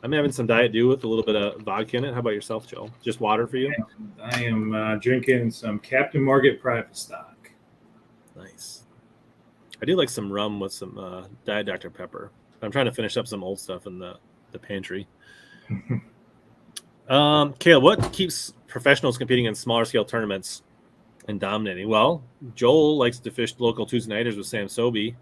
Speaker 1: I'm having some Diet Dew with a little bit of vodka in it. How about yourself, Joe? Just water for you?
Speaker 2: I am drinking some Captain Morgan Private Stock.
Speaker 1: Nice. I do like some rum with some Diet Dr. Pepper. I'm trying to finish up some old stuff in the pantry. Kale, what keeps professionals competing in smaller scale tournaments and dominating? Well, Joel likes to fish local Tuesday nighters with Sam Sobey.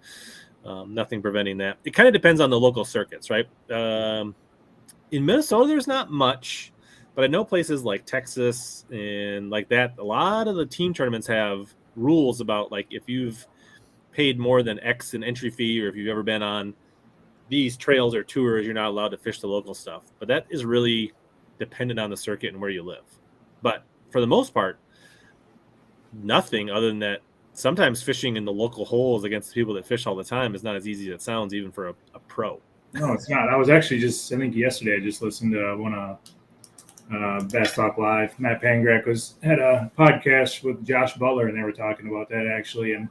Speaker 1: Nothing preventing that. It kind of depends on the local circuits, right? In Minnesota, there's not much, but I know places like Texas and like that, a lot of the team tournaments have rules about like if you've paid more than X in entry fee or if you've ever been on these trails or tours, you're not allowed to fish the local stuff. But that is really dependent on the circuit and where you live. But for the most part, nothing other than that. Sometimes fishing in the local holes against the people that fish all the time is not as easy as it sounds, even for a pro.
Speaker 2: No, it's not. I was actually I think yesterday I just listened to one of Bass Talk Live. Matt Pangrack had a podcast with Josh Butler, and they were talking about that actually. And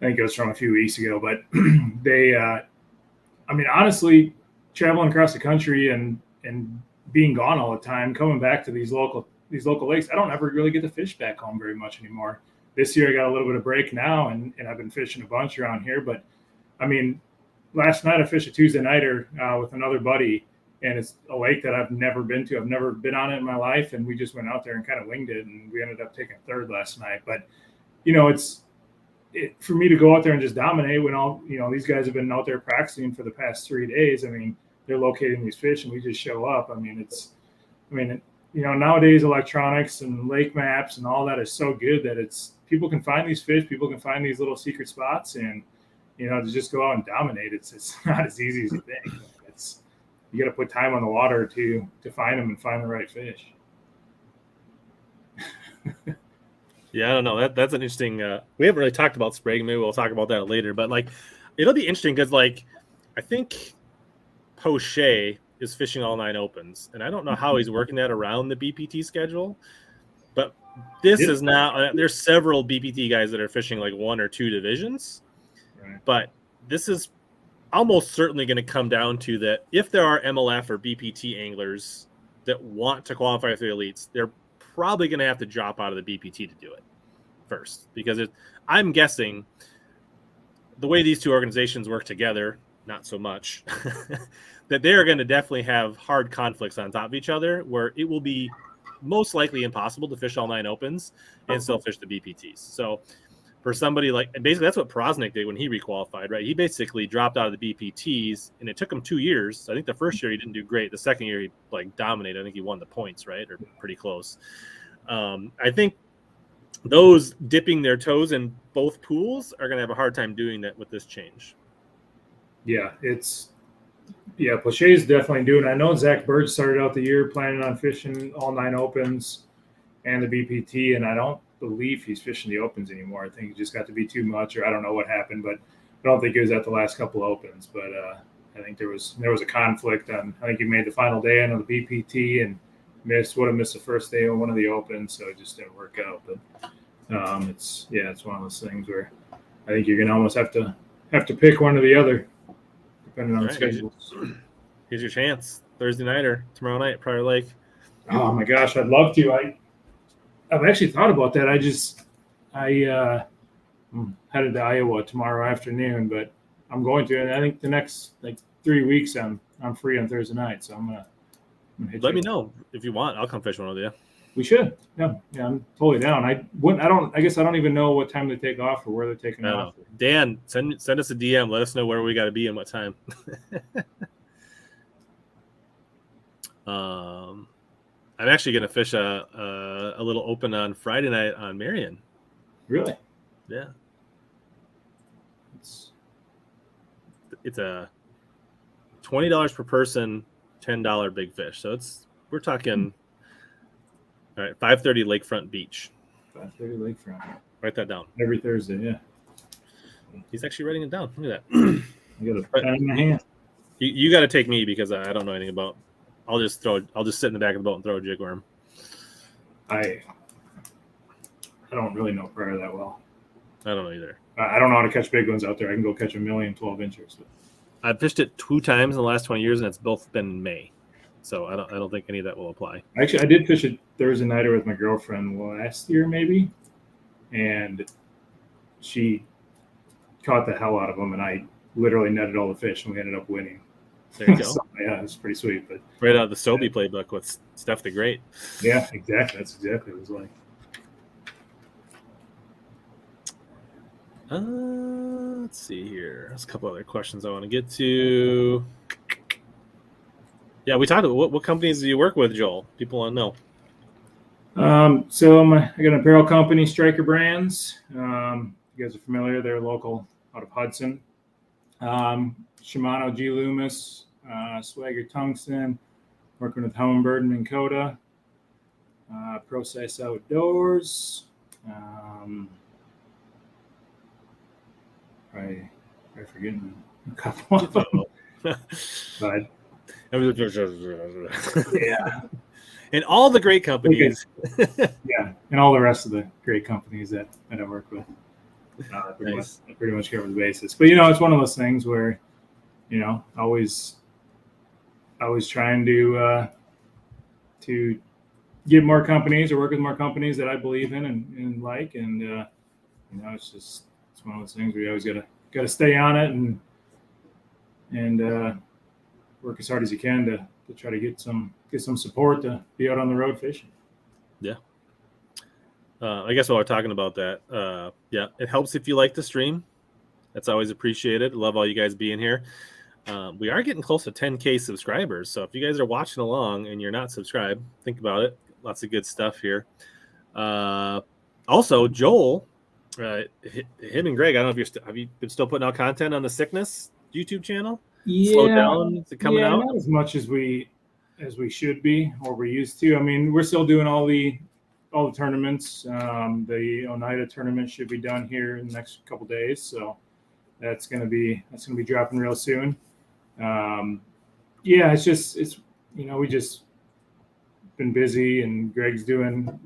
Speaker 2: I think it was from a few weeks ago. But they, I mean, honestly, traveling across the country and being gone all the time, coming back to these local lakes, I don't ever really get to fish back home very much anymore. This year I got a little bit of break now, and I've been fishing a bunch around here. But, I mean, last night I fished a Tuesday nighter with another buddy, and it's a lake that I've never been to. I've never been on it in my life, and we just went out there and kind of winged it, and we ended up taking third last night. But, you know, for me to go out there and just dominate when these guys have been out there practicing for the past 3 days. I mean, they're locating these fish, and we just show up. Nowadays electronics and lake maps and all that is so good that people can find these fish, people can find these little secret spots, and to just go out and dominate. It's not as easy as you think. You got to put time on the water to find them and find the right fish.
Speaker 1: Yeah, I don't know. That's an interesting. We haven't really talked about Sprague. Maybe we'll talk about that later. But it'll be interesting because I think Poche is fishing all 9 opens, and I don't know how he's working that around the BPT schedule. But this is now. There's several BPT guys that are fishing 1 or 2 divisions, right. But this is almost certainly going to come down to that if there are MLF or BPT anglers that want to qualify for the elites, they're probably going to have to drop out of the BPT to do it first, because I'm guessing the way these two organizations work together, not so much, that they're going to definitely have hard conflicts on top of each other where it will be most likely impossible to fish all 9 opens and still fish the BPTs. So for somebody basically that's what Prosnick did when he requalified, right? He basically dropped out of the BPTs, and it took him 2 years. I think the first year he didn't do great. The second year he dominated. I think he won the points, right? Or pretty close. I think those dipping their toes in both pools are going to have a hard time doing that with this change.
Speaker 2: Yeah, Poche is definitely doing it. I know Zach Bird started out the year planning on fishing all 9 opens and the BPT, and I don't believe he's fishing the opens anymore. I think it just got to be too much, or I don't know what happened, but I don't think it was at the last couple opens. But I think there was a conflict on. I think he made the final day on the BPT and would have missed the first day on one of the Opens, so it just didn't work out. But it's one of those things where I think you're gonna almost have to pick one or the other, depending on the schedules.
Speaker 1: Here's your chance, Thursday night or tomorrow night at Prior Lake.
Speaker 2: Oh my gosh, I'd love to. I've actually thought about that. I'm headed to Iowa tomorrow afternoon, but I'm going to, and I think the next 3 weeks I'm free on Thursday night, so I'm gonna hit
Speaker 1: Let me know if you want. I'll come fish one with you.
Speaker 2: We should. Yeah, I'm totally down. I guess I don't even know what time they take off or where they're taking off.
Speaker 1: Dan, send us a DM. Let us know where we got to be and what time. I'm actually going to fish a little open on Friday night on Marion.
Speaker 2: Really?
Speaker 1: Yeah. It's a $20 per person, $10 big fish. So we're talking. All right, 5:30 Lakefront Beach.
Speaker 2: 5:30 Lakefront.
Speaker 1: Write that down.
Speaker 2: Every Thursday, yeah.
Speaker 1: He's actually writing it down. Look at that.
Speaker 2: I got a pen in my hand.
Speaker 1: You got to take me because I don't know anything about. I'll just sit in the back of the boat and throw a jig worm.
Speaker 2: I don't really know Prior that well.
Speaker 1: I don't know either.
Speaker 2: I don't know how to catch big ones out there. I can go catch a million 12 inchers. But
Speaker 1: I've fished it 2 times in the last 20 years, and it's both been in May. So I don't think any of that will apply.
Speaker 2: Actually, I did fish it Thursday nighter with my girlfriend last year, maybe, and she caught the hell out of them, and I literally netted all the fish, and we ended up winning.
Speaker 1: There you go.
Speaker 2: So, yeah, it was pretty sweet. But
Speaker 1: right out of the Sobey playbook with Steph the Great.
Speaker 2: Yeah, exactly. That's exactly what it was like.
Speaker 1: Let's see here. There's a couple other questions I want to get to. Yeah, we talked about what companies do you work with, Joel? People want to
Speaker 2: know. So I got an apparel company, Striker Brands. You guys are familiar. They're local out of Hudson. Shimano G. Loomis, Swagger Tungsten, working with Humminbird and Minn Kota. Process Outdoors. Probably forgetting a couple of them. But yeah,
Speaker 1: and all the great companies.
Speaker 2: Yeah, and all the rest of the great companies that I work with. Pretty much cover the basis. But it's one of those things where, always trying to get more companies or work with more companies that I believe in and like, and it's one of those things where you always gotta stay on it and work as hard as you can to try to get some support to be out on the road fishing.
Speaker 1: Yeah. I guess while we're talking about that, it helps if you like the stream. That's always appreciated. Love all you guys being here. We are getting close to 10K subscribers. So if you guys are watching along and you're not subscribed, think about it. Lots of good stuff here. Also, Joel, him and Greg, I don't know if have you been still putting out content on the Sickness YouTube channel?
Speaker 2: Yeah,
Speaker 1: Slow down. Is it coming out?
Speaker 2: Not as much as we should be or we're used to. I mean, we're still doing all the tournaments. The Oneida tournament should be done here in the next couple days, so that's gonna be dropping real soon. It's we just been busy, and Greg's doing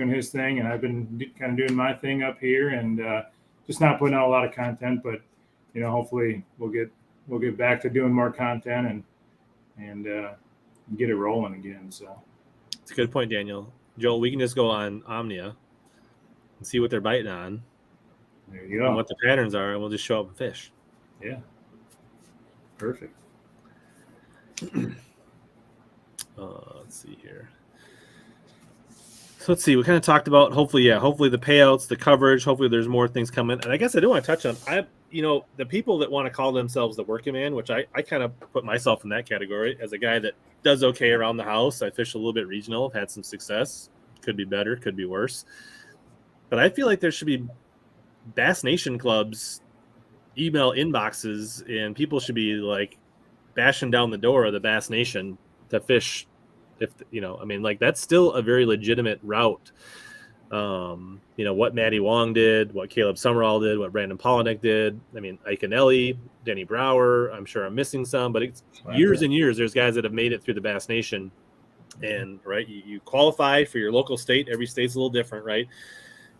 Speaker 2: his thing, and I've been kind of doing my thing up here, and just not putting out a lot of content. But hopefully we'll get back to doing more content and get it rolling again. So
Speaker 1: it's a good point, Daniel. Joel, we can just go on Omnia and see what they're biting on.
Speaker 2: There you go.
Speaker 1: And what the patterns are, and we'll just show up and fish.
Speaker 2: Yeah. Perfect.
Speaker 1: Let's see here. So let's see. We kind of talked about hopefully the payouts, the coverage. Hopefully there's more things coming. And I guess I do want to touch on the people that want to call themselves the working man, which I kind of put myself in that category as a guy that does okay around the house. I fish a little bit regional, I've had some success. Could be better, could be worse. But I feel like there should be Bass Nation clubs, email inboxes, and people should be like bashing down the door of the Bass Nation to fish. If that's still a very legitimate route. You know, what Matty Wong did, what Caleb Summerall did, what Brandon Polinick did. I mean, Iconelli, Denny Brower. I'm sure I'm missing some, but it's years and years. There's guys that have made it through the Bass Nation. And right, you qualify for your local state. Every state's a little different, right?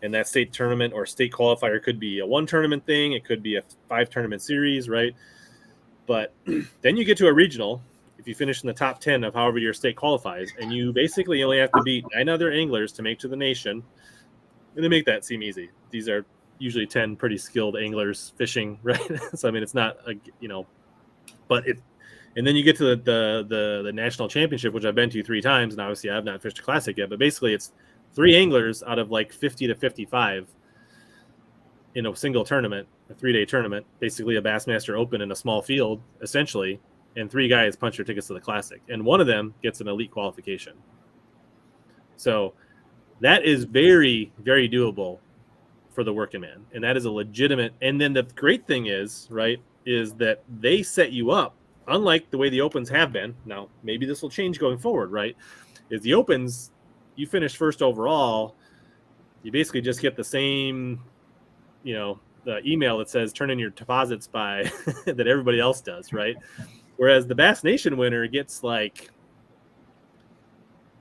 Speaker 1: And that state tournament or state qualifier could be a 1 tournament thing. It could be a 5 tournament series, right? But then you get to a regional. If you finish in the top 10 of however your state qualifies, and you basically only have to beat 9 other anglers to make to the nation, and they make that seem easy. These are usually 10 pretty skilled anglers fishing, right? So I mean, it's not a, you know, but it. And then you get to the national championship, which I've been to 3 times, and obviously I have not fished a classic yet. But basically, it's 3 anglers out of like 50 to 55 in a single tournament, a 3-day tournament, basically a Bassmaster Open in a small field, essentially, and 3 guys punch their tickets to the classic, and one of them gets an elite qualification. So that is very, very doable for the working man, and that is a legitimate. And then the great thing is, right, is that they set you up, unlike the way the Opens have been. Now, maybe this will change going forward, right? Is the Opens, you finish first overall, you basically just get the same, you know, the email that says turn in your deposits by that everybody else does, right? Whereas the Bass Nation winner gets like,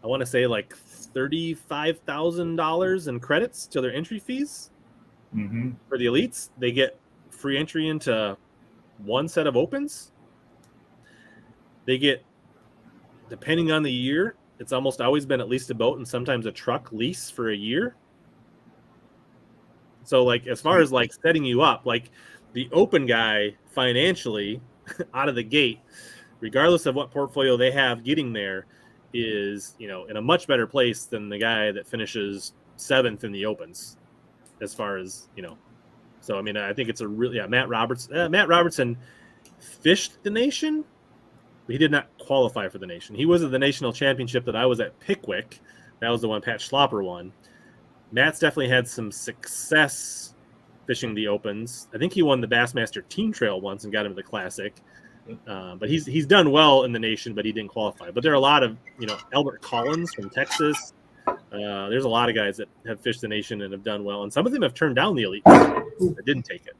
Speaker 1: I want to say like $35,000 in credits to their entry fees. For the elites, they get free entry into 1 set of Opens. They get, depending on the year, it's almost always been at least a boat and sometimes a truck lease for a year. So like, as far as like setting you up, like the Open guy financially out of the gate, regardless of what portfolio they have getting there, is, you know, in a much better place than the guy that finishes 7th in the Opens, as far as, you know. So I mean, I think it's a really, Matt Robertson fished the nation, but he did not qualify for the nation. He was at the national championship that I was at Pickwick. That was the one Pat Schlopper won. Matt's definitely had some success fishing the Opens. I think he won the Bassmaster Team Trail once and got him to the Classic. But he's done well in the nation, but he didn't qualify. But there are a lot of, you know, Albert Collins from Texas. There's a lot of guys that have fished the nation and have done well, and some of them have turned down the elite that didn't take it.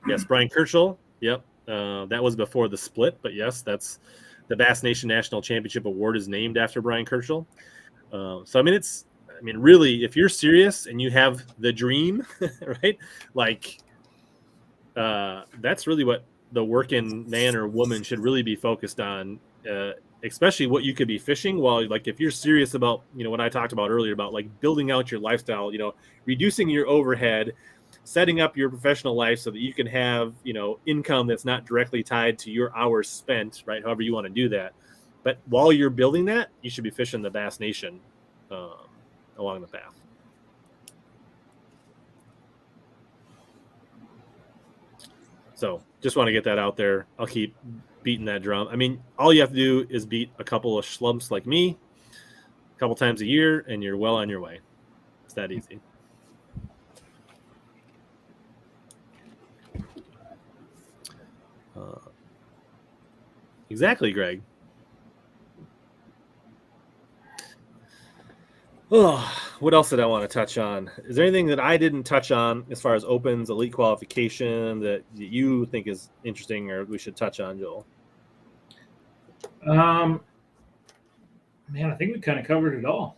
Speaker 1: Yes, Brian Kirschel. Yep, that was before the split, but yes, that's the Bass Nation National Championship Award is named after Brian Kirschel. So I mean, really, if you're serious and you have the dream, right? Like, that's really what the working man or woman should really be focused on, especially what you could be fishing. Well, like if you're serious about, you know, what I talked about earlier about like building out your lifestyle, you know, reducing your overhead, setting up your professional life so that you can have, you know, income that's not directly tied to your hours spent, right? However you want to do that. But while you're building that, you should be fishing the Bass Nation along the path. So just want to get that out there. I'll keep beating that drum. I mean, all you have to do is beat a couple of schlumps like me a couple times a year, and you're well on your way. It's that easy. Exactly, Greg. Oh, what else did I want to touch on? Is there anything that I didn't touch on as far as Opens, elite qualification that you think is interesting or we should touch on, Joel?
Speaker 2: Man, I think we kind of covered it all.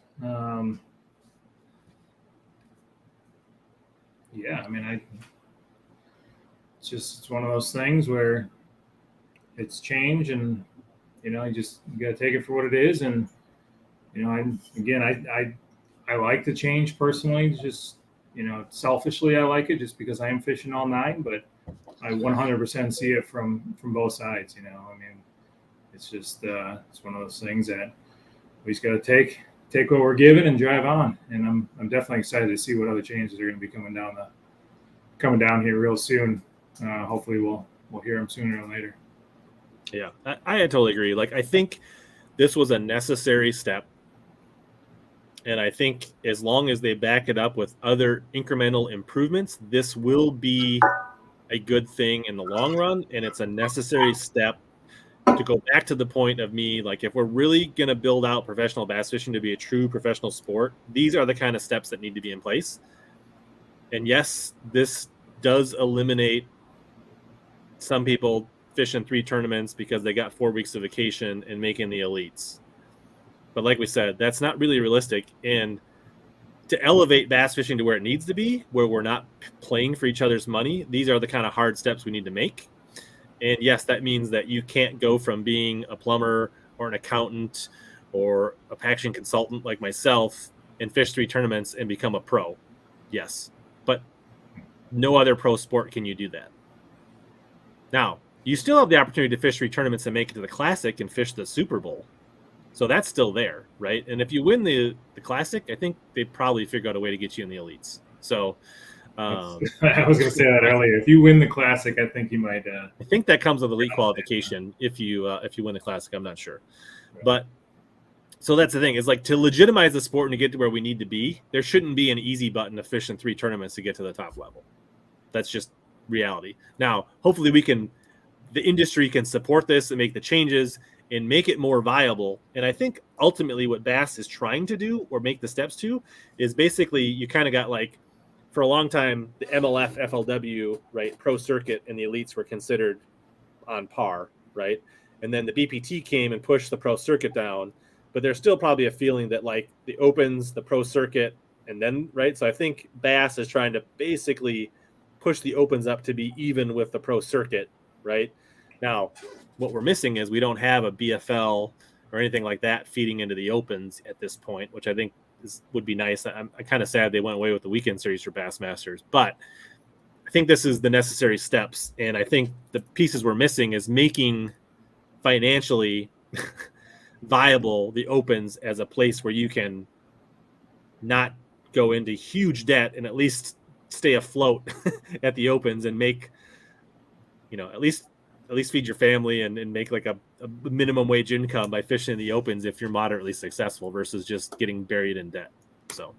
Speaker 2: Yeah, I mean, it's one of those things where it's change, and you know, you got to take it for what it is. And you know, I like the change personally. Just, you know, selfishly, I like it just because I am fishing all 9. But I 100% see it from both sides. You know, I mean, it's just it's one of those things that we just got to take what we're given and drive on. And I'm definitely excited to see what other changes are going to be coming down here real soon. Hopefully, we'll hear them sooner or later.
Speaker 1: Yeah, I totally agree. Like, I think this was a necessary step. And I think as long as they back it up with other incremental improvements, this will be a good thing in the long run. And it's a necessary step to go back to the point of me, like if we're really going to build out professional bass fishing to be a true professional sport, these are the kind of steps that need to be in place. And yes, this does eliminate some people fishing 3 tournaments because they got 4 weeks of vacation and making the elites. But like we said, that's not really realistic. And to elevate bass fishing to where it needs to be, where we're not playing for each other's money, these are the kind of hard steps we need to make. And yes, that means that you can't go from being a plumber or an accountant or a packaging consultant like myself and fish 3 tournaments and become a pro. Yes, but no other pro sport can you do that. Now, you still have the opportunity to fish 3 tournaments and make it to the Classic and fish the Super Bowl. So that's still there, right? And if you win the Classic, I think they probably figure out a way to get you in the elites. So
Speaker 2: I was going to say that earlier. If you win the Classic, I think you might.
Speaker 1: I think that comes with elite qualification if you win the Classic. I'm not sure, but so that's the thing. Is like to legitimize the sport and to get to where we need to be. There shouldn't be an easy button to fish in 3 tournaments to get to the top level. That's just reality. Now, hopefully, the industry can support this and make the changes and make it more viable. And I think ultimately what Bass is trying to do or make the steps to is basically you kind of got like for a long time, the MLF, FLW, right, pro circuit and the elites were considered on par, right? And then the BPT came and pushed the pro circuit down, but there's still probably a feeling that like the opens, the pro circuit, and then, right? So I think Bass is trying to basically push the opens up to be even with the pro circuit, right? Now, what we're missing is we don't have a BFL or anything like that feeding into the opens at this point, which I think would be nice. I'm kind of sad they went away with the weekend series for Bassmasters, but I think this is the necessary steps. And I think the pieces we're missing is making financially viable the opens as a place where you can not go into huge debt and at least stay afloat at the opens and make, at least feed your family and make like a minimum wage income by fishing in the opens if you're moderately successful versus just getting buried in debt. So,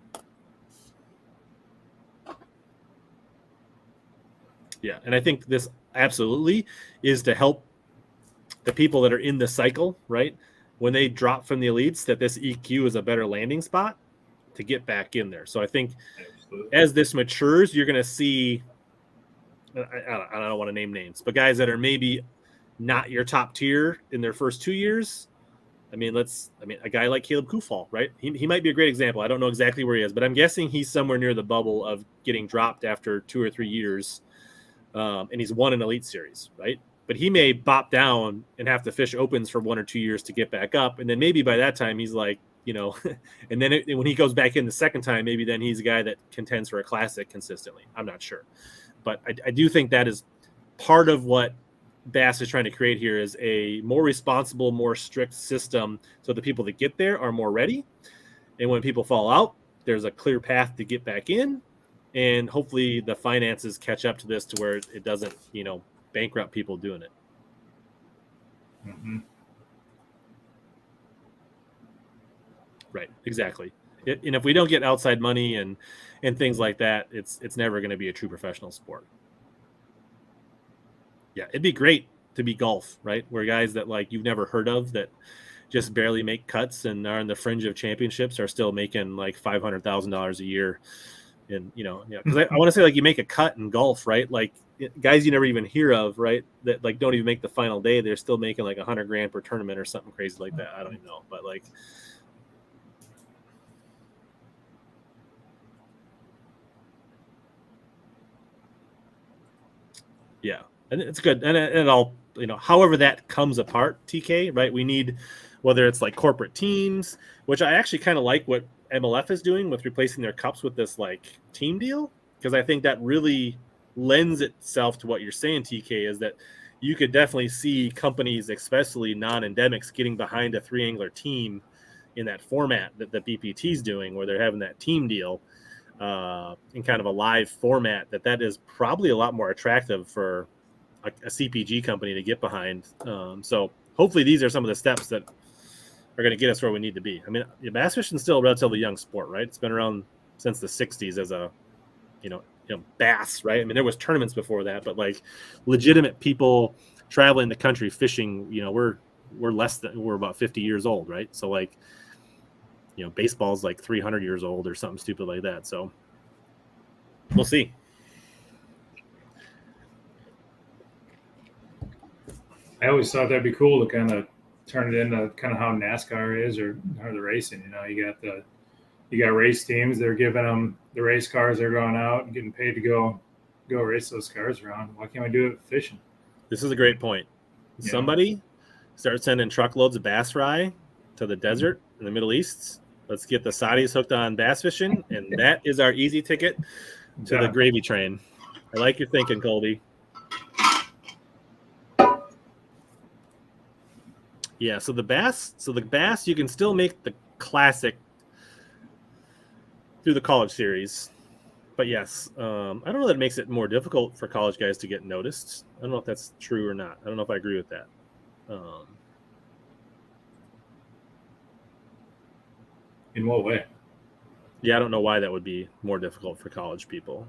Speaker 1: yeah. And I think this absolutely is to help the people that are in the cycle, right? When they drop from the elites, that this EQ is a better landing spot to get back in there. So I think as this matures, you're going to see, I don't want to name names, but guys that are maybe not your top tier in their first 2 years. I mean, a guy like Caleb Kufal, right? He might be a great example. I don't know exactly where he is, but I'm guessing he's somewhere near the bubble of getting dropped after 2 or 3 years. And he's won an elite series, right? But he may bop down and have to fish opens for 1 or 2 years to get back up. And then maybe by that time he's like, and then when he goes back in the second time, maybe then he's a guy that contends for a Classic consistently. I'm not sure. But I do think that is part of what Bass is trying to create here is a more responsible, more strict system so the people that get there are more ready. And when people fall out, there's a clear path to get back in. And hopefully the finances catch up to this to where it doesn't, bankrupt people doing it.
Speaker 2: Mm-hmm.
Speaker 1: Right, exactly. And if we don't get outside money and things like that, it's never going to be a true professional sport. Yeah, it'd be great to be golf, right? Where guys that like you've never heard of that just barely make cuts and are on the fringe of championships are still making like $500,000 a year. And because I want to say like you make a cut in golf, right? Like guys you never even hear of, right? That like don't even make the final day. They're still making like $100,000 per tournament or something crazy like that. I don't even know, but like. Yeah, and it's good. And it all, however that comes apart, TK, right? We need, whether it's like corporate teams, which I actually kind of like what MLF is doing with replacing their cups with this like team deal, because I think that really lends itself to what you're saying, TK, is that you could definitely see companies, especially non-endemics, getting behind a 3-angler team in that format that the BPT is doing, where they're having that team deal. In kind of a live format, that is probably a lot more attractive for a CPG company to get behind. So hopefully these are some of the steps that are going to get us where we need to be. I mean, bass fishing is still a relatively young sport, right? It's been around since the 60s as a, bass, right? I mean, there was tournaments before that, but like legitimate people traveling the country fishing, we're about 50 years old, right? So like, baseball's like 300 years old or something stupid like that. So we'll see.
Speaker 2: I always thought that'd be cool to kind of turn it into kind of how NASCAR is or the racing. You got race teams. They're giving them the race cars. They're going out and getting paid to go race those cars around. Why can't we do it with fishing?
Speaker 1: This is a great point.
Speaker 2: Yeah.
Speaker 1: Somebody start sending truckloads of bass fry to the desert in the Middle East. Let's get the Saudis hooked on bass fishing, and that is our easy ticket to the gravy train. I like your thinking, Colby. Yeah, so the bass, you can still make the classic through the college series. But yes, I don't know that it makes it more difficult for college guys to get noticed. I don't know if that's true or not. I don't know if I agree with that.
Speaker 2: In what way?
Speaker 1: Yeah, I don't know why that would be more difficult for college people.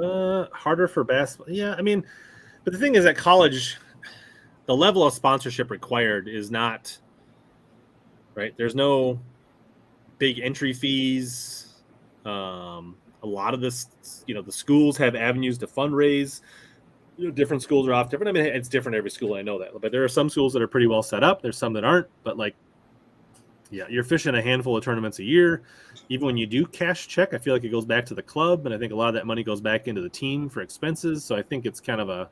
Speaker 1: Harder for basketball. Yeah, I mean, but the thing is, at college, the level of sponsorship required is not right. There's no big entry fees. A lot of this, the schools have avenues to fundraise. Different schools are off different. I mean, it's different every school. I know that, but there are some schools that are pretty well set up. There's some that aren't. But like, yeah, you're fishing a handful of tournaments a year. Even when you do cash check, I feel like it goes back to the club, and I think a lot of that money goes back into the team for expenses. So I think it's kind of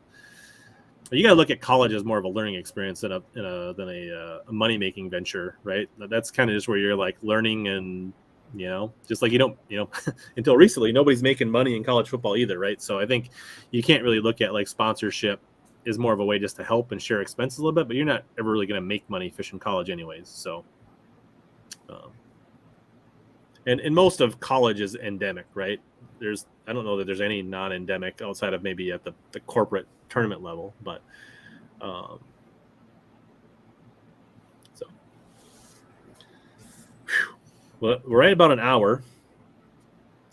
Speaker 1: you got to look at college as more of a learning experience than a money making venture, right? That's kind of just where you're like learning, and just like until recently, nobody's making money in college football either, right? So I think you can't really look at like sponsorship is more of a way just to help and share expenses a little bit, but you're not ever really going to make money fishing college anyways. So. And most of college is endemic, right? I don't know that there's any non-endemic outside of maybe at the corporate tournament level, but so well, we're right about an hour.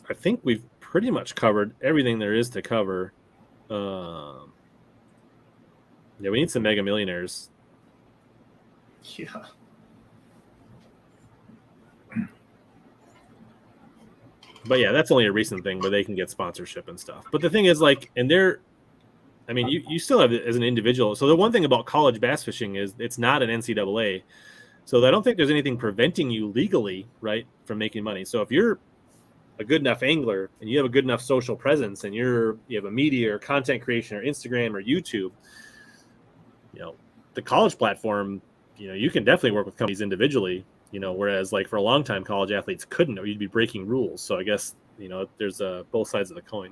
Speaker 1: I think we've pretty much covered everything there is to cover. Yeah, we need some Mega Millionaires.
Speaker 2: Yeah.
Speaker 1: But yeah, that's only a recent thing where they can get sponsorship and stuff. But the thing is, like, you still have it as an individual. So the one thing about college bass fishing is it's not an NCAA. So I don't think there's anything preventing you legally, right, from making money. So if you're a good enough angler and you have a good enough social presence and you have a media or content creation or Instagram or YouTube, the college platform, you can definitely work with companies individually. Whereas like for a long time, college athletes couldn't, or you'd be breaking rules. So I guess, there's both sides of the coin.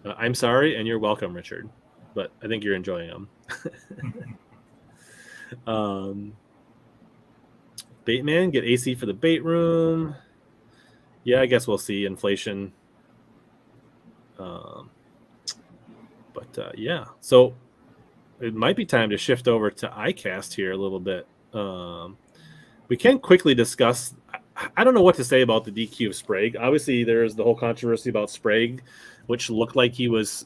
Speaker 1: I'm sorry, and you're welcome, Richard, but I think you're enjoying them. Baitman, get AC for the bait room. Yeah, I guess we'll see inflation. Yeah, so it might be time to shift over to ICAST here a little bit. We can quickly discuss. I don't know what to say about the DQ of Sprague. Obviously, there's the whole controversy about Sprague, which looked like he was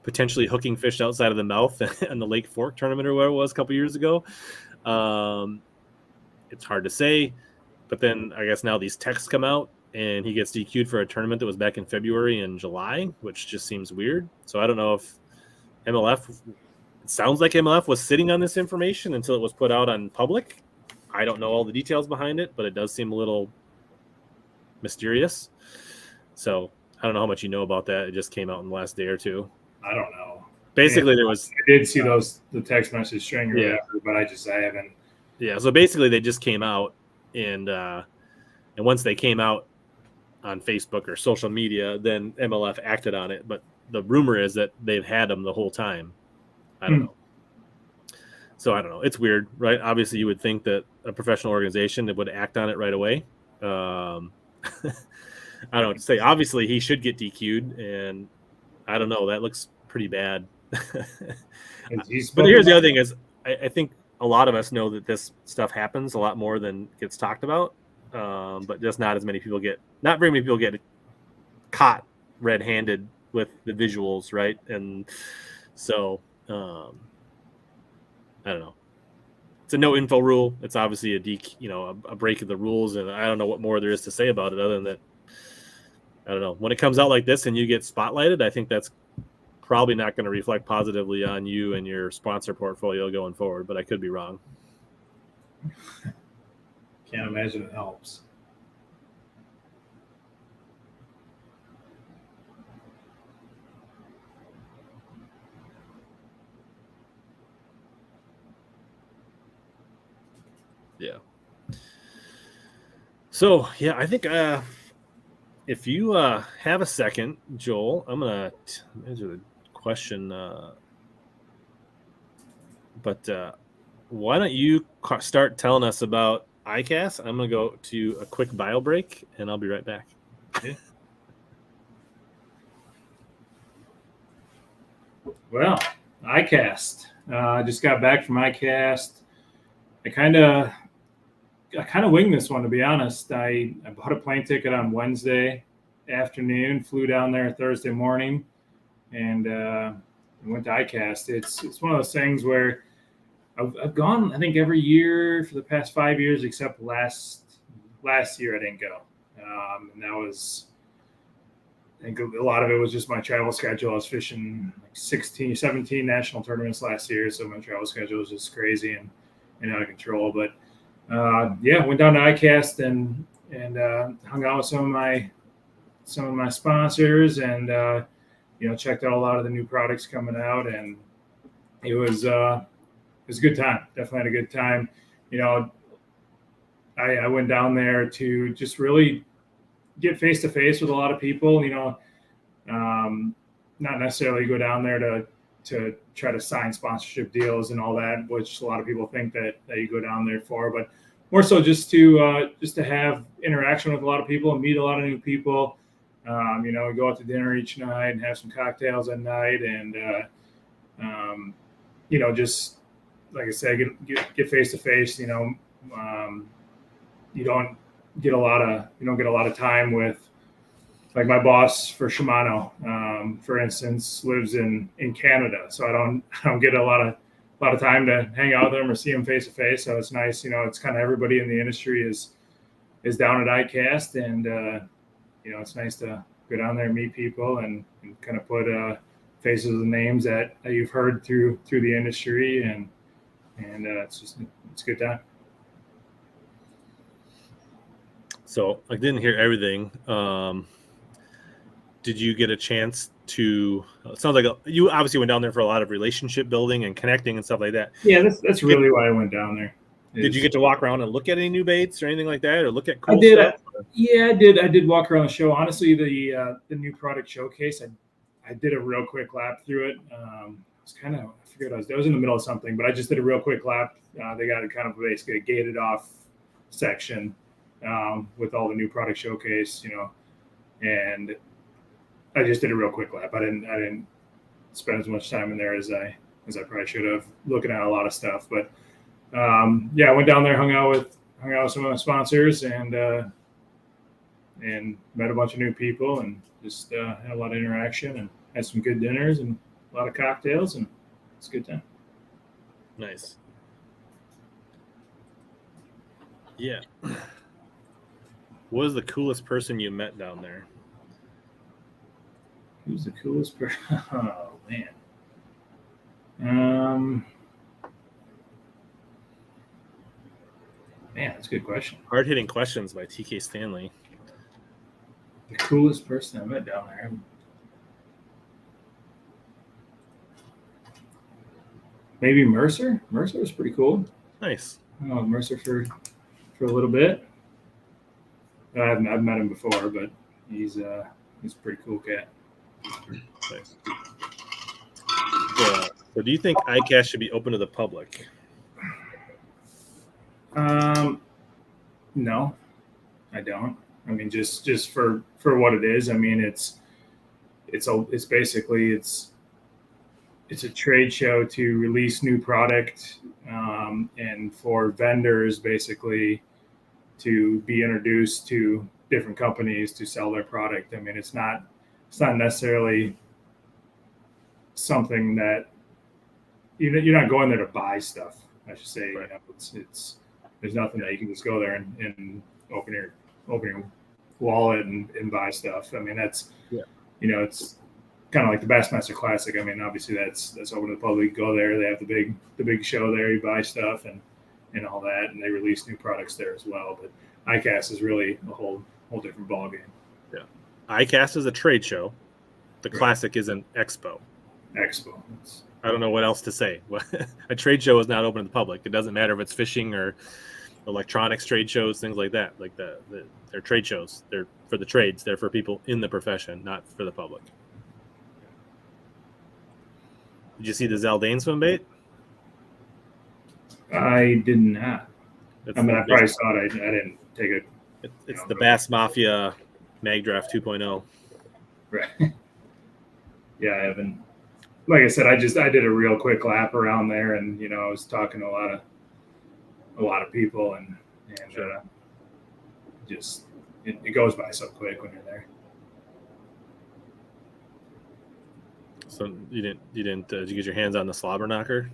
Speaker 1: potentially hooking fish outside of the mouth in the Lake Fork tournament or whatever it was a couple years ago. It's hard to say, but then I guess now these texts come out and he gets DQ'd for a tournament that was back in February and July, which just seems weird. So I don't know if it sounds like MLF was sitting on this information until it was put out on public. I don't know all the details behind it, but it does seem a little mysterious. So I don't know how much you know about that. It just came out in the last day or two.
Speaker 2: I don't know.
Speaker 1: Basically,
Speaker 2: I did see the text message string or whatever, but I haven't.
Speaker 1: Yeah, so basically they just came out, and once they came out on Facebook or social media, then MLF acted on it. But the rumor is that they've had them the whole time. I don't know. So I don't know. It's weird, right? Obviously, you would think that a professional organization that would act on it right away. I don't know what to say. Obviously, he should get DQ'd, and I don't know. That looks pretty bad. But here's the other thing is, I think a lot of us know that this stuff happens a lot more than gets talked about, but just not very many people get caught red-handed with the visuals, right? And so I don't know. It's a no info rule. It's obviously a break of the rules, and I don't know what more there is to say about it other than that. I don't know. When it comes out like this and you get spotlighted, I think that's probably not going to reflect positively on you and your sponsor portfolio going forward, but I could be wrong.
Speaker 2: Can't imagine it helps.
Speaker 1: Yeah. So, yeah, I think if you have a second, Joel, I'm going to answer the question. But why don't you start telling us about ICAST? I'm going to go to a quick bio break, and I'll be right back.
Speaker 2: Okay. Well, ICAST. I just got back from ICAST. I kind of winged this one, to be honest. I bought a plane ticket on Wednesday afternoon, flew down there Thursday morning, and went to ICAST. It's one of those things where I've gone, I think, every year for the past 5 years, except last year I didn't go. And that was, I think a lot of it was just my travel schedule. I was fishing like 17 national tournaments last year, so my travel schedule was just crazy and out of control. But yeah, went down to ICAST and hung out with some of my sponsors, and checked out a lot of the new products coming out, and it was a good time. Definitely had a good time. I went down there to just really get face to face with a lot of people. Not necessarily go down there to try to sign sponsorship deals and all that, which a lot of people think that you go down there for, but more so just to have interaction with a lot of people and meet a lot of new people. We go out to dinner each night and have some cocktails at night, and just like I said, get face to face. You don't get a lot of time with, like, my boss for Shimano, for instance, lives in Canada, so I don't get a lot of time to hang out with him or see him face to face. So it's nice, it's kind of everybody in the industry is down at ICAST, and it's nice to go down there and meet people and kind of put faces and names that you've heard through the industry, and it's a good time.
Speaker 1: So I didn't hear everything. Did you get a chance to? It sounds like you obviously went down there for a lot of relationship building and connecting and stuff like that.
Speaker 2: Yeah, that's really why I went down there.
Speaker 1: Did you get to walk around and look at any new baits or anything like that, or look at cool
Speaker 2: stuff?
Speaker 1: I
Speaker 2: did walk around the show. Honestly, the new product showcase, I did a real quick lap through it. I forget I was in the middle of something, but I just did a real quick lap. They got kind of basically a gated off section with all the new product showcase, and I just did a real quick lap. I didn't spend as much time in there as I probably should have, looking at a lot of stuff. But yeah, I went down there, hung out with some of my sponsors, and met a bunch of new people, and just had a lot of interaction, and had some good dinners and a lot of cocktails, and it's a good time.
Speaker 1: Nice. Yeah. What was the coolest person you met down there?
Speaker 2: Who's the coolest person? Oh, man. Man, that's a good question.
Speaker 1: Hard-hitting questions by TK Stanley.
Speaker 2: The coolest person I met down there. Maybe Mercer. Mercer was pretty cool.
Speaker 1: Nice.
Speaker 2: I know Mercer for a little bit. I've met him before, but he's a pretty cool cat.
Speaker 1: Nice. So do you think ICAST should be open to the public?
Speaker 2: No, I don't. I mean, just for what it is. I mean, it's it's a trade show to release new product, and for vendors basically to be introduced to different companies to sell their product. I mean, it's not necessarily something that you're not going there to buy stuff, I should say.
Speaker 1: Right.
Speaker 2: You know, it's there's nothing that you can just go there and open your wallet and buy stuff. I mean, that's it's kind of like the Bassmaster Classic. I mean, obviously that's open to the public. You go there, they have the big show there. You buy stuff and all that, and they release new products there as well. But ICAST is really a whole different ballgame.
Speaker 1: Yeah, ICAST is a trade show. The Classic is an expo. I don't know what else to say. A trade show is not open to the public. It doesn't matter if it's fishing or electronics trade shows, things like that. Like they're trade shows. They're for the trades. They're for people in the profession, not for the public. Did you see the Zaldane swim bait?
Speaker 2: I did not. I mean, I probably saw it. I didn't take it.
Speaker 1: It's the Bass Mafia Mag Draft 2.0.
Speaker 2: Right. Yeah, I haven't. Like I said, I did a real quick lap around there, and I was talking to a lot of people, and just it goes by so quick when you're there.
Speaker 1: So you didn't did you get your hands on the slobber knocker?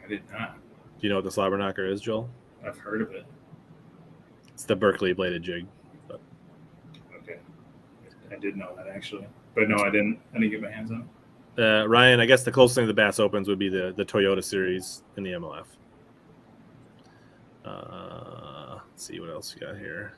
Speaker 2: I did not.
Speaker 1: Do you know what the slobber knocker is, Joel?
Speaker 2: I've heard of it.
Speaker 1: It's the Berkeley bladed jig. But.
Speaker 2: Okay, I did know that actually, but no, I didn't get my hands on it.
Speaker 1: Ryan, I guess the closest thing to the Bass Opens would be the Toyota series in the MLF. Let's see what else we got here.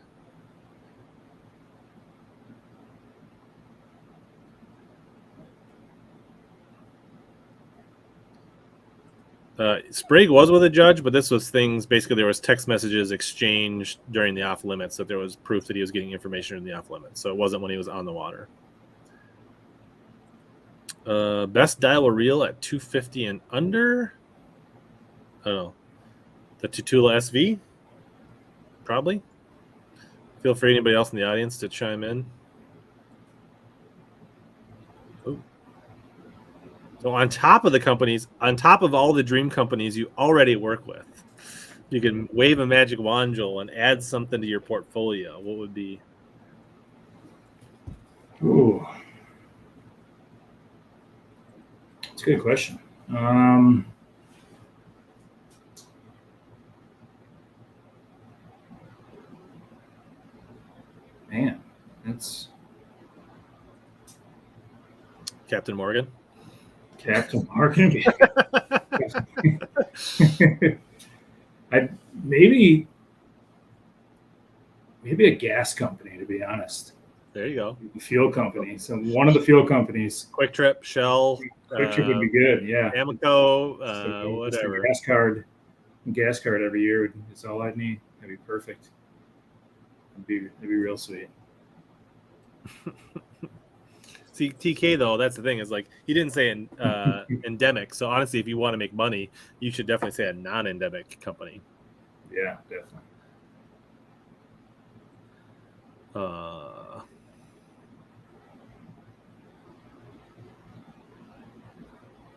Speaker 1: Sprague was with a judge, but this was things, basically there was text messages exchanged during the off limits that there was proof that he was getting information in the off limits. So it wasn't when he was on the water. Best dial a reel at 250 and under. I don't know. The Tutula SV? Probably. Feel free, anybody else in the audience, to chime in. Ooh. So on top of the companies, on top of all the dream companies you already work with, you can wave a magic wand, Joel, and add something to your portfolio. What would be?
Speaker 2: Ooh. That's a good question. Man, that's
Speaker 1: Captain Morgan.
Speaker 2: Captain Morgan. Maybe a gas company, to be honest.
Speaker 1: There you go.
Speaker 2: Fuel company. So one of the fuel companies.
Speaker 1: Quick Trip, Shell.
Speaker 2: Quick Trip would be good. Yeah.
Speaker 1: Amoco, whatever.
Speaker 2: Gas card every year is all I'd need. That'd be perfect. It'd be real sweet.
Speaker 1: See, TK though, that's the thing, is like he didn't say endemic. So honestly, if you want to make money, you should definitely say a non-endemic company.
Speaker 2: Yeah, definitely.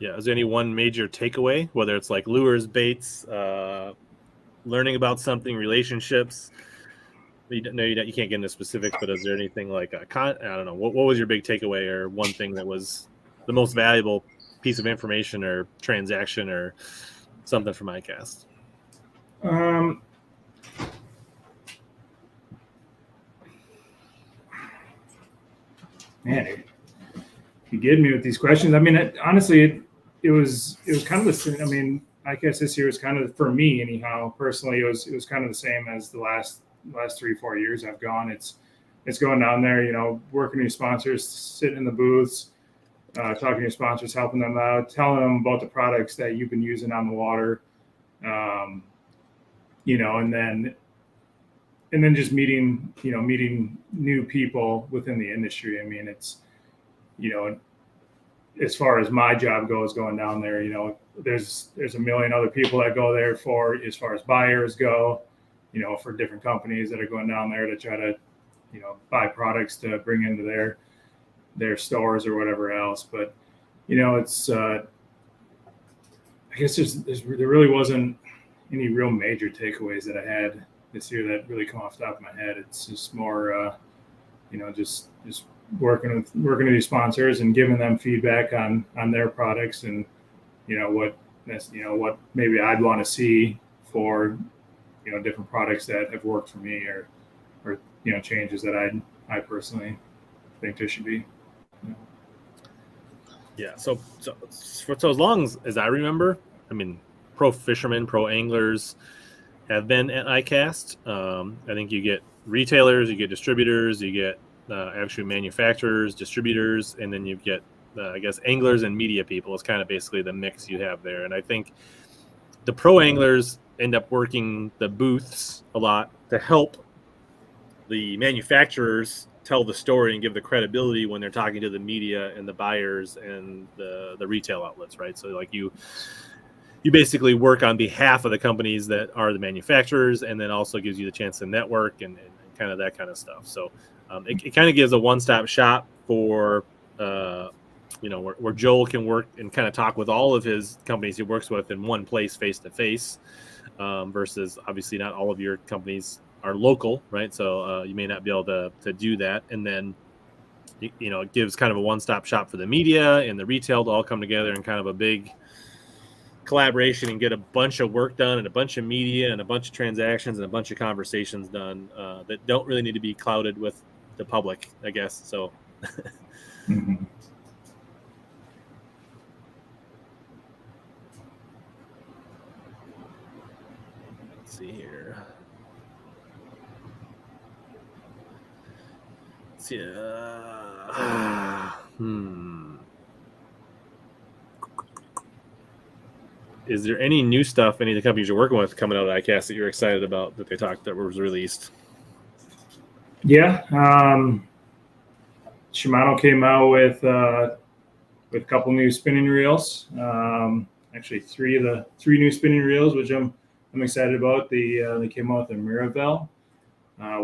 Speaker 1: Yeah, is there any one major takeaway, whether it's like lures, baits, learning about something, relationships? You can't get into specifics, but is there anything like I don't know, what was your big takeaway, or one thing that was the most valuable piece of information or transaction or something from ICAST?
Speaker 2: Man, you get me with these questions. I mean, honestly, it was kind of the same. I mean, ICAST this year was kind of, for me anyhow, personally, it was kind of the same as the last 3-4 years I've gone. It's going down there, working with your sponsors, sitting in the booths, talking to your sponsors, helping them out, telling them about the products that you've been using on the water, and then just meeting new people within the industry. I mean, it's, as far as my job goes, going down there, there's a million other people that go there for, as far as buyers go, for different companies that are going down there to try to, buy products to bring into their stores or whatever else. But, it's I guess there really wasn't any real major takeaways that I had this year that really come off the top of my head. It's just more, just working with these sponsors and giving them feedback on their products and what maybe I'd want to see for different products that have worked for me or changes that I personally think there should be.
Speaker 1: Yeah. So as long as I remember, I mean, pro fishermen, pro anglers have been at ICAST. I think you get retailers, you get distributors, you get actually manufacturers, distributors, and then you get I guess anglers and media people is kind of basically the mix you have there. And I think the pro anglers end up working the booths a lot to help the manufacturers tell the story and give the credibility when they're talking to the media and the buyers and the retail outlets, right? So like you basically work on behalf of the companies that are the manufacturers, and then also gives you the chance to network and kind of that kind of stuff. So it kind of gives a one-stop shop for where Joel can work and kind of talk with all of his companies he works with in one place, face to face, versus obviously not all of your companies are local, right? So you may not be able to do that. And then it gives kind of a one-stop shop for the media and the retail to all come together in kind of a big collaboration and get a bunch of work done and a bunch of media and a bunch of transactions and a bunch of conversations done that don't really need to be clouded with the public, I guess. So
Speaker 2: Mm-hmm.
Speaker 1: Let's see here. Let's see. Is there any new stuff any of the companies you're working with coming out of ICAST that you're excited about that that was released?
Speaker 2: Yeah, Shimano came out with a couple new spinning reels. Actually, three new spinning reels, which I'm excited about. They came out with a Miravel,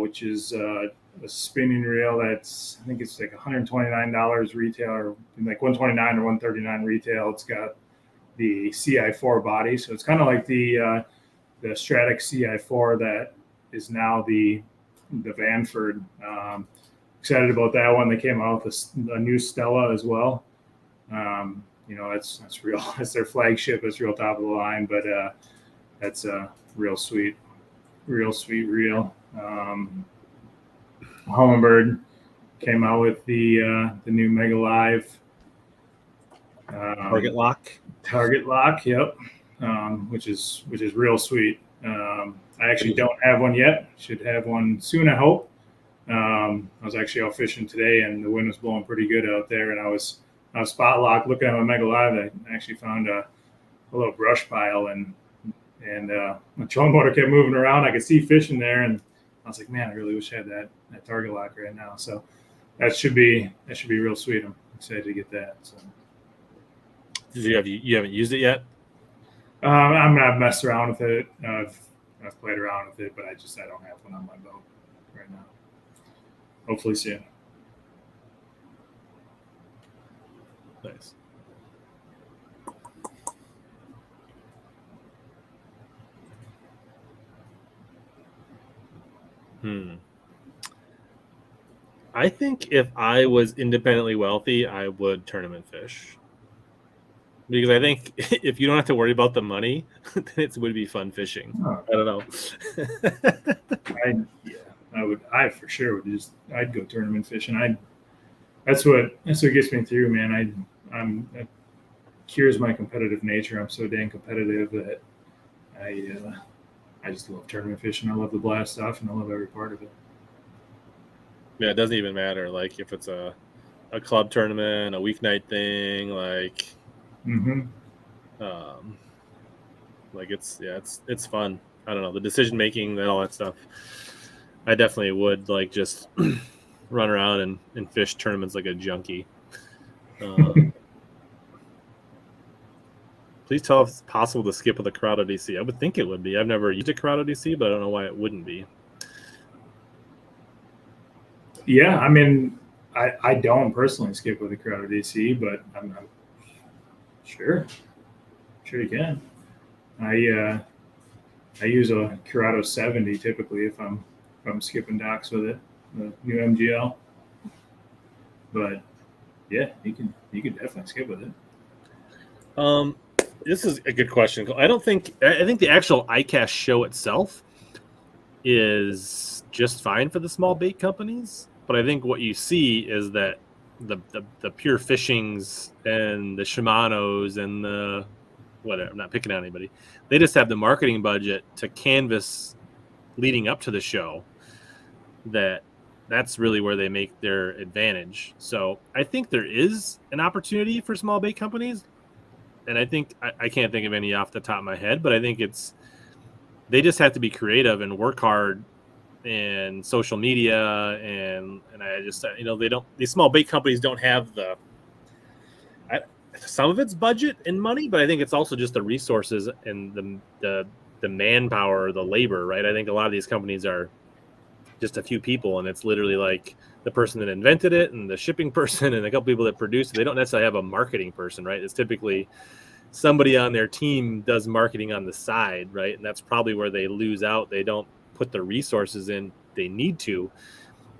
Speaker 2: which is a spinning reel that's, I think it's like $129 retail, or like $129 or $139 retail. It's got the CI4 body, so it's kind of like the Stratic CI4 that is now the Vanford. Excited about that one. They came out with a new Stella as well. That's real. That's their flagship. It's real top of the line, but that's a real sweet reel. Humminbird came out with the new Mega Live
Speaker 1: Target lock.
Speaker 2: Yep, which is real sweet. I actually don't have one yet. Should have one soon, I hope. I was actually out fishing today, and the wind was blowing pretty good out there, and I was spot locked looking at my Mega Live. I actually found a little brush pile, and my trolling motor kept moving around. I could see fish in there, and I was like, man, I really wish I had that target lock right now. So that should be real sweet. I'm excited to get that. So
Speaker 1: you haven't used it yet?
Speaker 2: I've messed around with it. I've played around with it, but I don't have one on my boat right now. Hopefully soon.
Speaker 1: Nice. I think if I was independently wealthy, I would tournament fish. Because I think if you don't have to worry about the money, then it would be fun fishing.
Speaker 2: Oh.
Speaker 1: I don't know.
Speaker 2: I would. I for sure would I'd go tournament fishing. That's what gets me through, man. That cures my competitive nature. I'm so dang competitive that I just love tournament fishing. I love the blast off, and I love every part of it.
Speaker 1: Yeah, it doesn't even matter. Like if it's a club tournament, a weeknight thing, like, like it's fun. I don't know, the decision making and all that stuff. I definitely would like just run around and fish tournaments like a junkie. Please tell if it's possible to skip with a Corrado DC. I would think it would be. I've never used a Corrado DC, but I don't know why it wouldn't be.
Speaker 2: Yeah, I mean, I don't personally skip with a Corrado DC, but I'm sure Sure you can. I use a Curado 70 typically if I'm skipping docks with it, the new MGL. But yeah, you can definitely skip with it.
Speaker 1: This is a good question. I think the actual ICAST show itself is just fine for the small bait companies, but I think what you see is that the pure fishings and the Shimanos and the whatever, I'm not picking on anybody, they just have the marketing budget to canvas leading up to the show. That's really where they make their advantage. So I think there is an opportunity for small bait companies, and I think I can't think of any off the top of my head, but I think they just have to be creative and work hard and social media and I just these small bait companies don't have some of it's budget and money, but I think it's also just the resources and the manpower, the labor, right? I think a lot of these companies are just a few people, and it's literally like the person that invented it and the shipping person and a couple people that produce it. They don't necessarily have a marketing person, right? It's typically somebody on their team does marketing on the side, right? And that's probably where they lose out. They don't put the resources in they need to.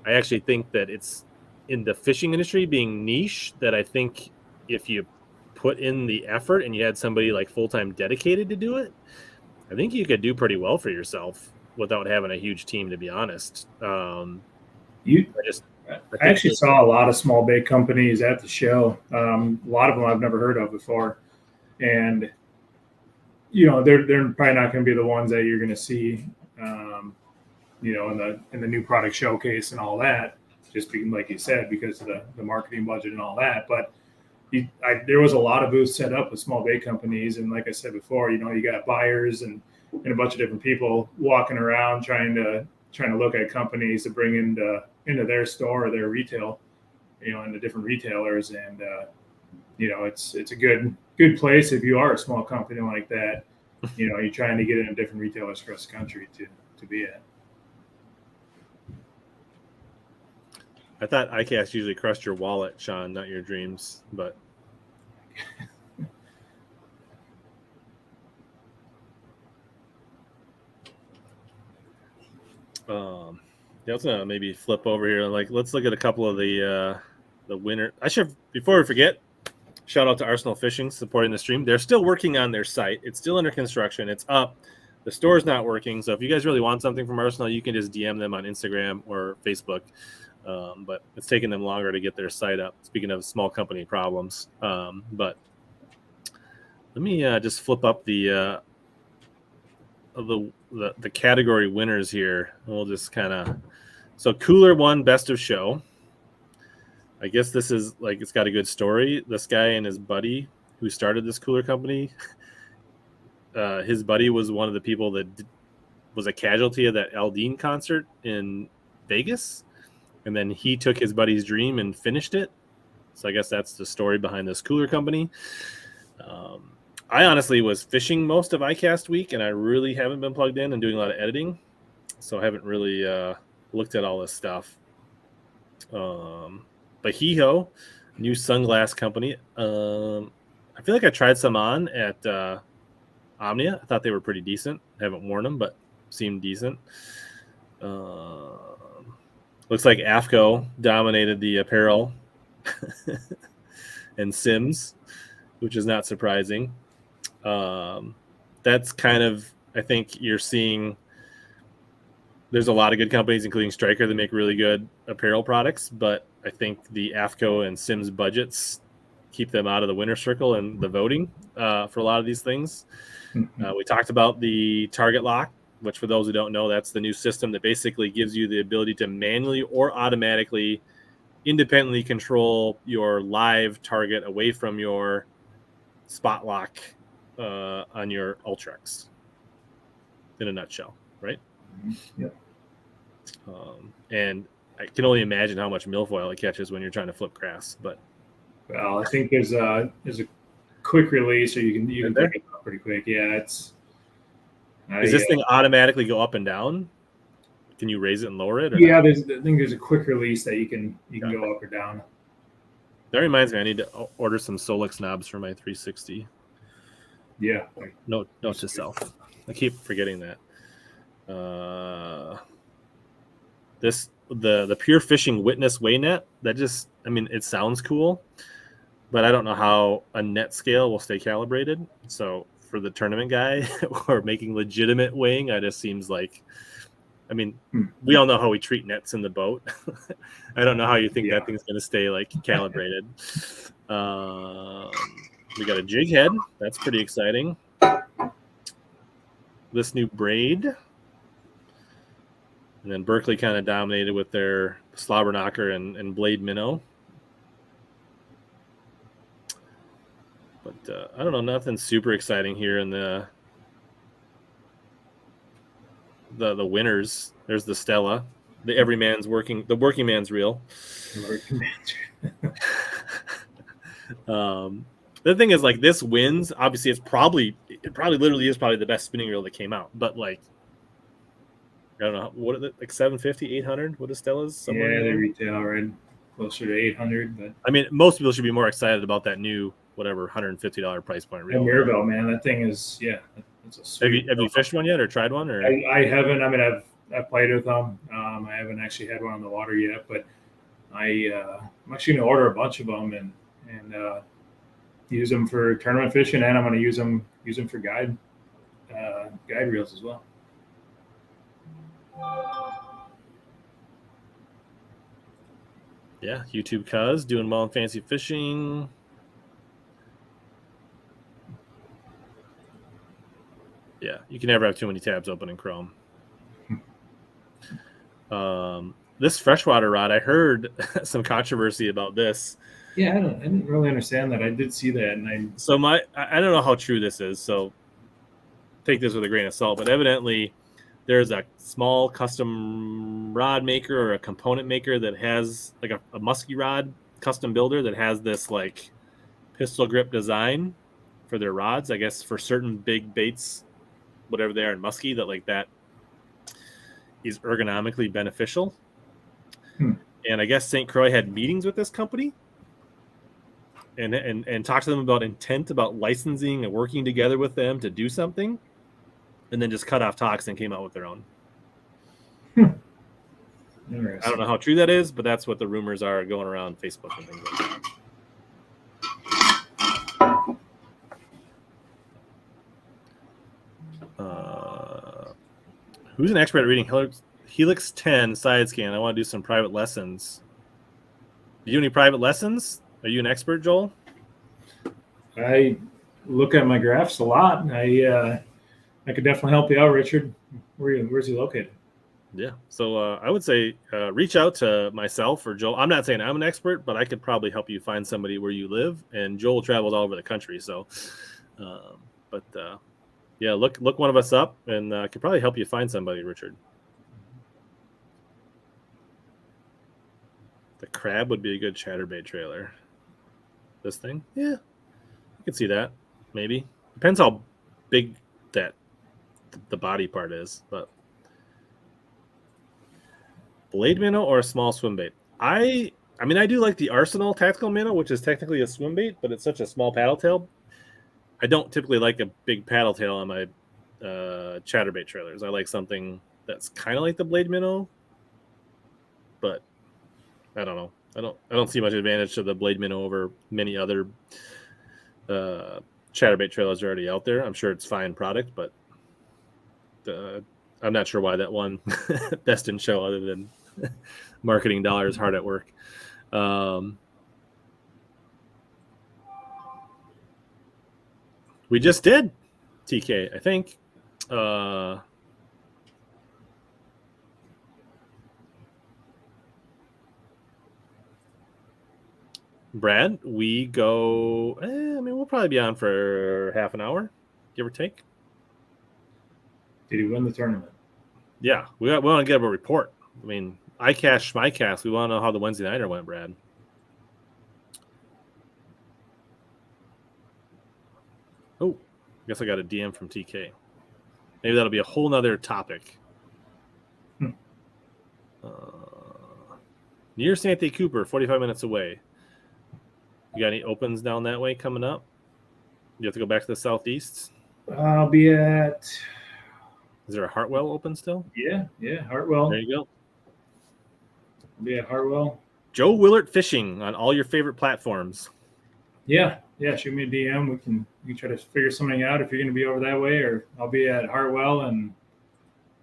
Speaker 1: I actually think that it's in the fishing industry being niche that I think if you put in the effort and you had somebody like full-time dedicated to do it, I think you could do pretty well for yourself without having a huge team, to be honest. I
Speaker 2: actually saw a lot of small bait companies at the show. A lot of them I've never heard of before. And, they're probably not going to be the ones that you're going to see, in the new product showcase and all that, just like you said, because of the marketing budget and all that. But there was a lot of booths set up with small bait companies. And like I said before, you got buyers and a bunch of different people walking around trying to look at companies to bring into their store or their retail, into different retailers. And, it's a good place if you are a small company like that. You're trying to get into different retailers across the country to be at.
Speaker 1: I thought ICAST usually crushed your wallet, Sean, not your dreams, but let's maybe flip over here. Let's look at a couple of the winner. I should, before we forget, shout out to Arsenal Fishing supporting the stream. They're still working on their site. It's still under construction. It's up. The store's not working. So if you guys really want something from Arsenal, you can just DM them on Instagram or Facebook. But it's taking them longer to get their site up. Speaking of small company problems, but let me just flip up the category winners here. We'll just so Cooler won Best of Show. I guess this is it's got a good story. This guy and his buddy who started this cooler company, his buddy was one of the people that was a casualty of that Aldine concert in Vegas. And then he took his buddy's dream and finished it. So I guess that's the story behind this cooler company. I honestly was fishing most of ICAST week, and I really haven't been plugged in and doing a lot of editing. So I haven't really looked at all this stuff. But Heho, new sunglass company. I feel like I tried some on at Omnia. I thought they were pretty decent. I haven't worn them, but seemed decent. Looks like AFCO dominated the apparel and Sims, which is not surprising. That's I think you're seeing there's a lot of good companies, including Stryker, that make really good apparel products, but I think the AFCO and Sims budgets keep them out of the winner circle and the voting for a lot of these things. We talked about the target lock, which for those who don't know, that's the new system that basically gives you the ability to manually or automatically independently control your live target away from your spot lock on your Ultrex in a nutshell, right?
Speaker 2: Yep.
Speaker 1: And I can only imagine how much milfoil it catches when you're trying to flip grass. But
Speaker 2: I think there's a quick release, or you can pick it up pretty quick. Yeah,
Speaker 1: does this thing automatically go up and down? Can you raise it and lower it?
Speaker 2: Yeah, I think there's a quick release that you can go up or down.
Speaker 1: That reminds me, I need to order some Solix knobs for my 360.
Speaker 2: Yeah.
Speaker 1: Note to self. I keep forgetting that. The pure fishing witness weigh net, that just, I mean, it sounds cool, but I don't know how a net scale will stay calibrated. So for the tournament guy or making legitimate weighing, it just seems like, I mean, we all know how we treat nets in the boat. I don't know how you think that thing's going to stay like calibrated. We got a jig head. That's pretty exciting. This new braid. And then Berkeley kind of dominated with their slobber knocker and blade minnow. But I don't know, nothing super exciting here in the winners. There's the Stella. The working man's reel. The thing is, like, this wins. Obviously, it probably literally is probably the best spinning reel that came out. But like, I don't know, what is it, like 750, 800? What is Stella's? Somewhere
Speaker 2: yeah, they retail right closer to 800. But
Speaker 1: I mean, most people should be more excited about that new whatever $150 price point reel.
Speaker 2: Mirabelle, man, that thing is That's a sweet.
Speaker 1: Have you fished one yet or tried one? Or
Speaker 2: I haven't. I mean, I've played with them. I haven't actually had one on the water yet, but I'm actually going to order a bunch of them and use them for tournament fishing, and I'm going to use them for guide reels as well.
Speaker 1: Yeah, YouTube Cuz doing well in fancy fishing. Yeah, you can never have too many tabs open in Chrome. This freshwater rod, I heard some controversy about this.
Speaker 2: Yeah, I didn't really understand that. I did see that, and
Speaker 1: I don't know how true this is, so take this with a grain of salt. But evidently, there's a small custom rod maker or a component maker that has like a musky rod custom builder that has this like pistol grip design for their rods. I guess for certain big baits, whatever they are in musky, that is ergonomically beneficial. And I guess St. Croix had meetings with this company and talked to them about intent about licensing and working together with them to do something, and then just cut off talks and came out with their own. I don't know how true that is, but that's what the rumors are going around Facebook and things like that. Who's an expert at reading Helix 10 side scan? I want to do some private lessons. Do you do any private lessons? Are you an expert, Joel?
Speaker 2: I look at my graphs a lot. I could definitely help you out, Richard. Where's he located?
Speaker 1: Yeah. So I would say reach out to myself or Joel. I'm not saying I'm an expert, but I could probably help you find somebody where you live. And Joel travels all over the country. So, yeah, look one of us up, and I could probably help you find somebody, Richard. The crab would be a good chatterbait trailer. This thing? Yeah. I could see that. Maybe. Depends how big that the body part is, but blade minnow or a small swim bait? I mean, I do like the Arsenal tactical minnow, which is technically a swim bait, but it's such a small paddle tail. I don't typically like a big paddle tail on my chatterbait trailers. I like something that's kind of like the blade minnow, but I don't know. I don't see much advantage to the blade minnow over many other chatterbait trailers already out there. I'm sure it's fine product, but I'm not sure why that one best in show other than marketing dollars hard at work. We just did TK, I think. Brad, we go. I mean, we'll probably be on for half an hour, give or take.
Speaker 2: Did he win the tournament?
Speaker 1: Yeah, we want to get a report. I mean, ICAST, SMICAST. We want to know how the Wednesday nighter went, Brad. Oh, I guess I got a DM from TK. Maybe that'll be a whole nother topic. Near Santee Cooper, 45 minutes away. You got any opens down that way coming up? You have to go back to the Southeast.
Speaker 2: I'll be at.
Speaker 1: Is there a Hartwell open still?
Speaker 2: Yeah, Hartwell.
Speaker 1: There you go.
Speaker 2: I'll be at Hartwell.
Speaker 1: Joe Willert Fishing on all your favorite platforms.
Speaker 2: Yeah. Shoot me a DM. We can try to figure something out if you're going to be over that way, or I'll be at Hartwell, and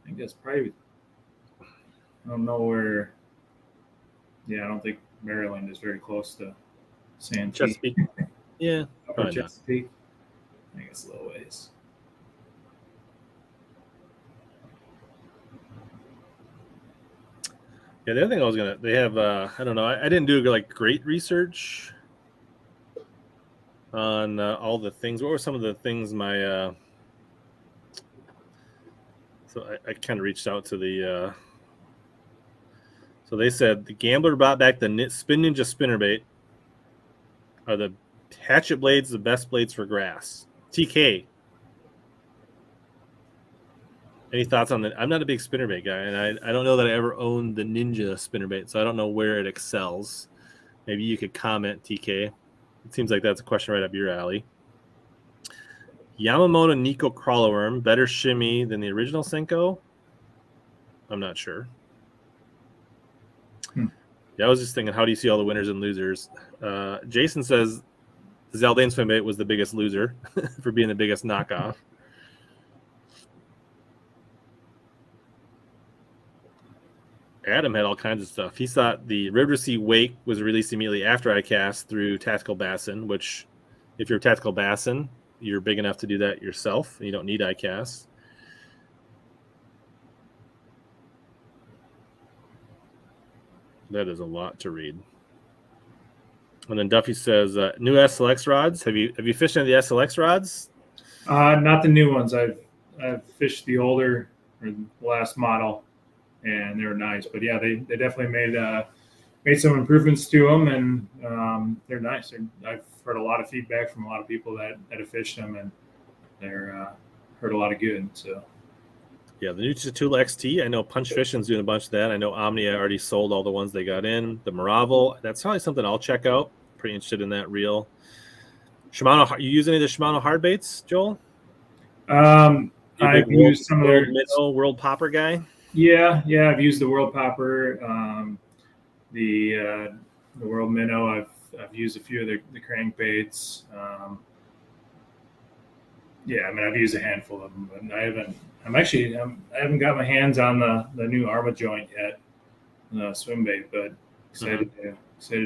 Speaker 2: I think that's probably. I don't know where. Yeah, I don't think Maryland is very close to Santee.
Speaker 1: Chesapeake. Yeah,
Speaker 2: Upper Chesapeake. I think it's a little ways.
Speaker 1: Yeah, the other thing they have, I don't know, I didn't do like great research on all the things. What were some of the things so I kind of reached out to the, so they said the Gambler brought back the Spin Ninja spinnerbait. Are the hatchet blades the best blades for grass? TK. Any thoughts on that? I'm not a big spinnerbait guy, and I don't know that I ever owned the Ninja spinnerbait, so I don't know where it excels. Maybe you could comment, TK. It seems like that's a question right up your alley. Yamamoto Nico crawler worm, better shimmy than the original Senko? I'm not sure. Yeah, I was just thinking, how do you see all the winners and losers? Jason says the Zaldane spinbait was the biggest loser for being the biggest knockoff. Adam had all kinds of stuff. He thought the River Sea Wake was released immediately after ICAST through Tactical Bassin, which if you're Tactical Bassin, you're big enough to do that yourself. You don't need ICAST. That is a lot to read. And then Duffy says, new SLX rods. Have you fished any of the SLX rods?
Speaker 2: Not the new ones. I've fished the older or the last model, and they were nice. But yeah, they definitely made some improvements to them, and they're nice. I've heard a lot of feedback from a lot of people that have fished them, and they're heard a lot of good. So
Speaker 1: yeah, the new Tool XT. I know Punch Fishing's doing a bunch of that. I know Omnia already sold all the ones they got in. The Maravel, that's probably something I'll check out. Pretty interested in that reel. Shimano, you use any of the Shimano hard baits, Joel?
Speaker 2: I've used some of their
Speaker 1: World Popper guy.
Speaker 2: Yeah, I've used the World Popper, the World Minnow. I've used a few of the crankbaits. Yeah, I mean, I've used a handful of them, but I haven't got my hands on the new Arma joint yet, the swim bait, but excited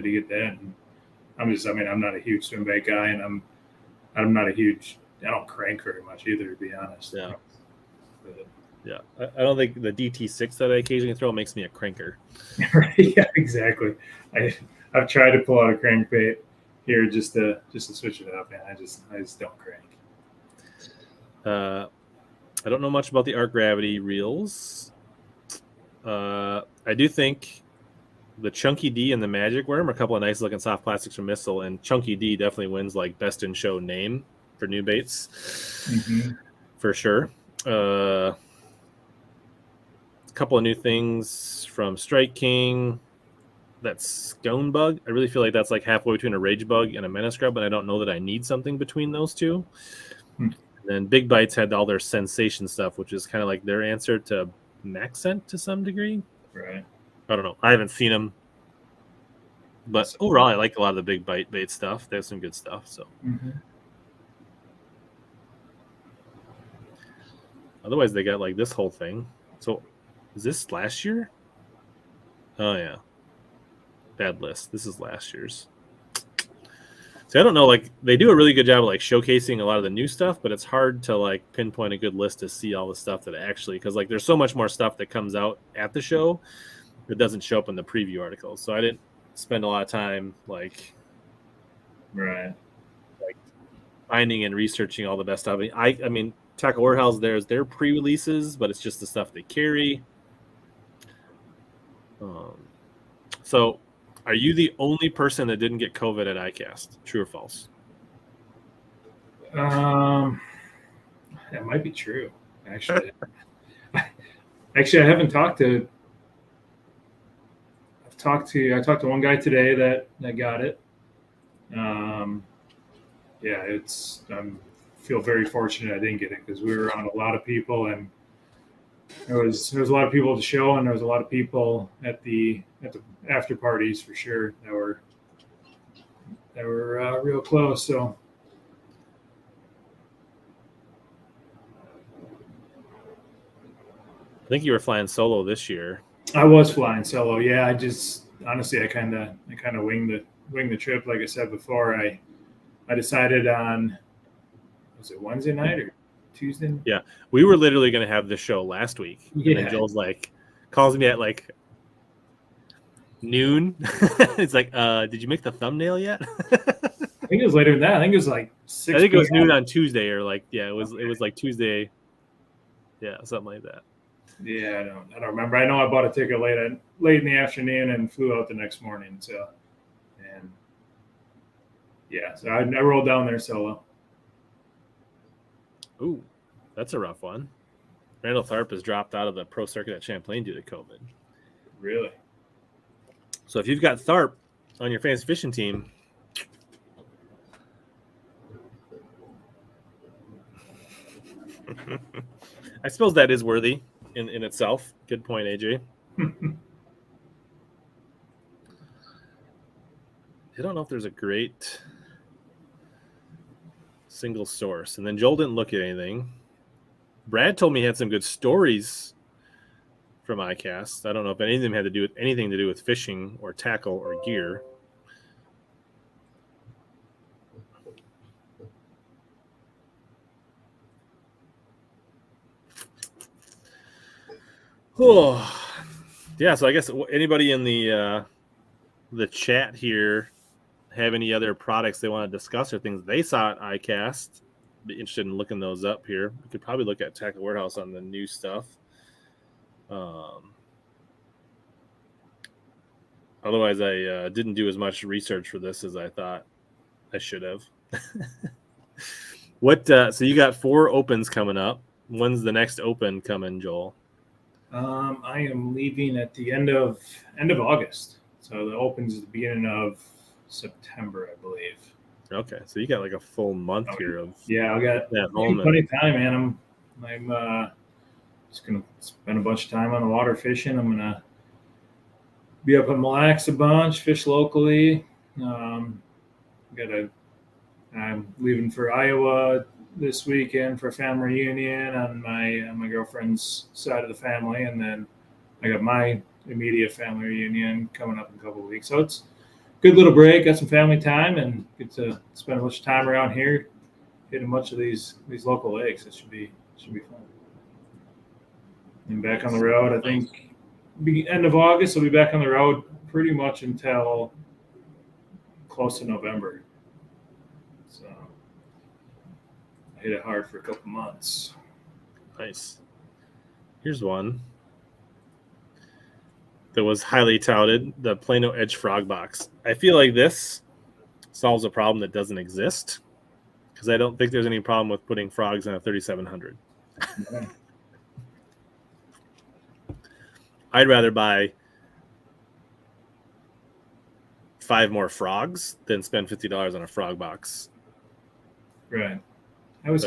Speaker 2: to get that. And I'm not a huge swim bait guy, and I don't crank very much either, to be honest.
Speaker 1: Yeah. Yeah, I don't think the DT6 that I occasionally throw makes me a cranker.
Speaker 2: Right? Yeah, exactly. I've tried to pull out a crankbait here just to switch it up, and I just don't crank.
Speaker 1: I don't know much about the Arc Gravity reels. I do think the Chunky D and the Magic Worm are a couple of nice looking soft plastics from Missile, and Chunky D definitely wins like best in show name for new baits, for sure. A couple of new things from Strike King. That Scone Bug, I really feel like that's like halfway between a Rage Bug and a Menace Scrub, but I don't know that I need something between those two. And then Big Bites had all their sensation stuff, which is kind of like their answer to Maxent to some degree.
Speaker 2: Right.
Speaker 1: I don't know. I haven't seen them. But overall, I like a lot of the Big Bait stuff. They have some good stuff. So. Otherwise, they got like this whole thing. So, is this last year? Oh, yeah. Bad list. This is last year's. So, I don't know. Like, they do a really good job of like showcasing a lot of the new stuff, but it's hard to like pinpoint a good list to see all the stuff that actually, because like there's so much more stuff that comes out at the show that doesn't show up in the preview articles. So, I didn't spend a lot of time like finding and researching all the best stuff. I mean, Tackle Warehouse, there's their pre-releases, but it's just the stuff they carry. So, are you the only person that didn't get COVID at ICAST? True or false?
Speaker 2: That might be true. Actually, I haven't talked to. I talked to one guy today that got it. yeah, feel very fortunate I didn't get it because we were around a lot of people, and there was a lot of people at the show, and there was a lot of people at the after parties for sure that were real close. So
Speaker 1: I think you were flying solo this year.
Speaker 2: I was flying solo. Yeah, I just honestly I kind of winged the trip. Like I said before, I decided on, was it Wednesday night or Tuesday?
Speaker 1: Yeah, we were literally going to have the show last week, and then
Speaker 2: Yeah.
Speaker 1: Joel's like calls me at like noon. It's like, did you make the thumbnail yet?
Speaker 2: I think it was later than that. I think it was like 6
Speaker 1: I think it was
Speaker 2: p.m.
Speaker 1: noon on Tuesday, or like, yeah, it was like Tuesday. Yeah, something like that.
Speaker 2: Yeah, I don't remember. I know I bought a ticket late in the afternoon and flew out the next morning. So, and yeah, so I rolled down there solo.
Speaker 1: Ooh, that's a rough one. Randall Tharp has dropped out of the pro circuit at Champlain due to COVID.
Speaker 2: Really?
Speaker 1: So if you've got Tharp on your fantasy fishing team, I suppose that is worthy in itself. Good point, AJ. I don't know if there's a great single source. And then Joel didn't look at anything. Brad told me he had some good stories from ICAST. I don't know if any of them had anything to do with fishing or tackle or gear. Oh, yeah. So I guess anybody in the chat here have any other products they want to discuss or things they saw at ICAST? Be interested in looking those up here. We could probably look at Tackle Warehouse on the new stuff. Otherwise, I didn't do as much research for this as I thought I should have. So you got 4 opens coming up. When's the next open coming, Joel?
Speaker 2: I am leaving at the end of August. So the opens at the beginning of September, I believe.
Speaker 1: Okay, so you got like a full month here of
Speaker 2: I got plenty of time, man. I'm just gonna spend a bunch of time on the water fishing. I'm gonna be up in Mille Lacs a bunch, fish locally. I'm leaving for Iowa this weekend for a family reunion on my girlfriend's side of the family, and then I got my immediate family reunion coming up in a couple of weeks. So it's a good little break, got some family time, and get to spend a bunch of time around here, hitting a bunch of these local lakes. It should be fun. And back on the road, I think end of August we'll be back on the road pretty much until close to November. So I hit it hard for a couple months.
Speaker 1: Nice. Here's one that was highly touted, the Plano Edge Frog Box. I feel like this solves a problem that doesn't exist, because I don't think there's any problem with putting frogs in a 3700.
Speaker 2: Yeah.
Speaker 1: I'd rather buy 5 more frogs than spend $50 on a frog box.
Speaker 2: Right. I always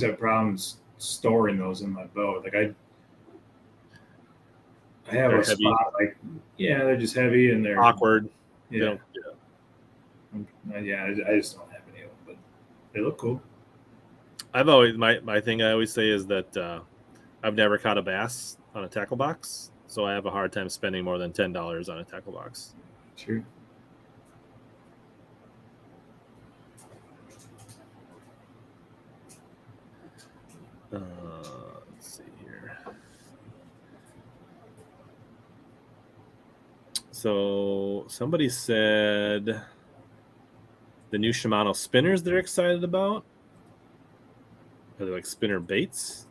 Speaker 2: have problems storing those in my boat. Like I have
Speaker 1: They're
Speaker 2: a
Speaker 1: heavy.
Speaker 2: spot like they're just heavy and they're
Speaker 1: Awkward.
Speaker 2: Yeah. I just don't have any of them, but they look cool.
Speaker 1: I've always my thing I always say is that I've never caught a bass on a tackle box, so I have a hard time spending more than $10 on a tackle box.
Speaker 2: Sure.
Speaker 1: Let's see here. So somebody said the new Shimano spinners they're excited about. Are they like spinner baits?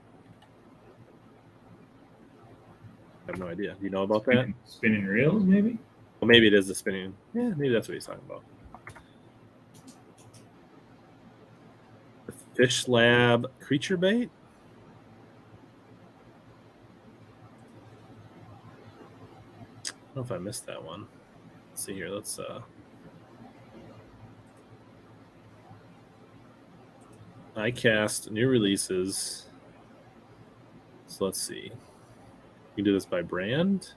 Speaker 1: I have no idea. Do you know about that?
Speaker 2: Spinning reels, maybe?
Speaker 1: Well, maybe it is the spinning. Yeah, maybe that's what he's talking about. The Fish Lab creature bait? I don't know if I missed that one. Let's see here. Let's ICAST new releases. So let's see. You can do this by brand.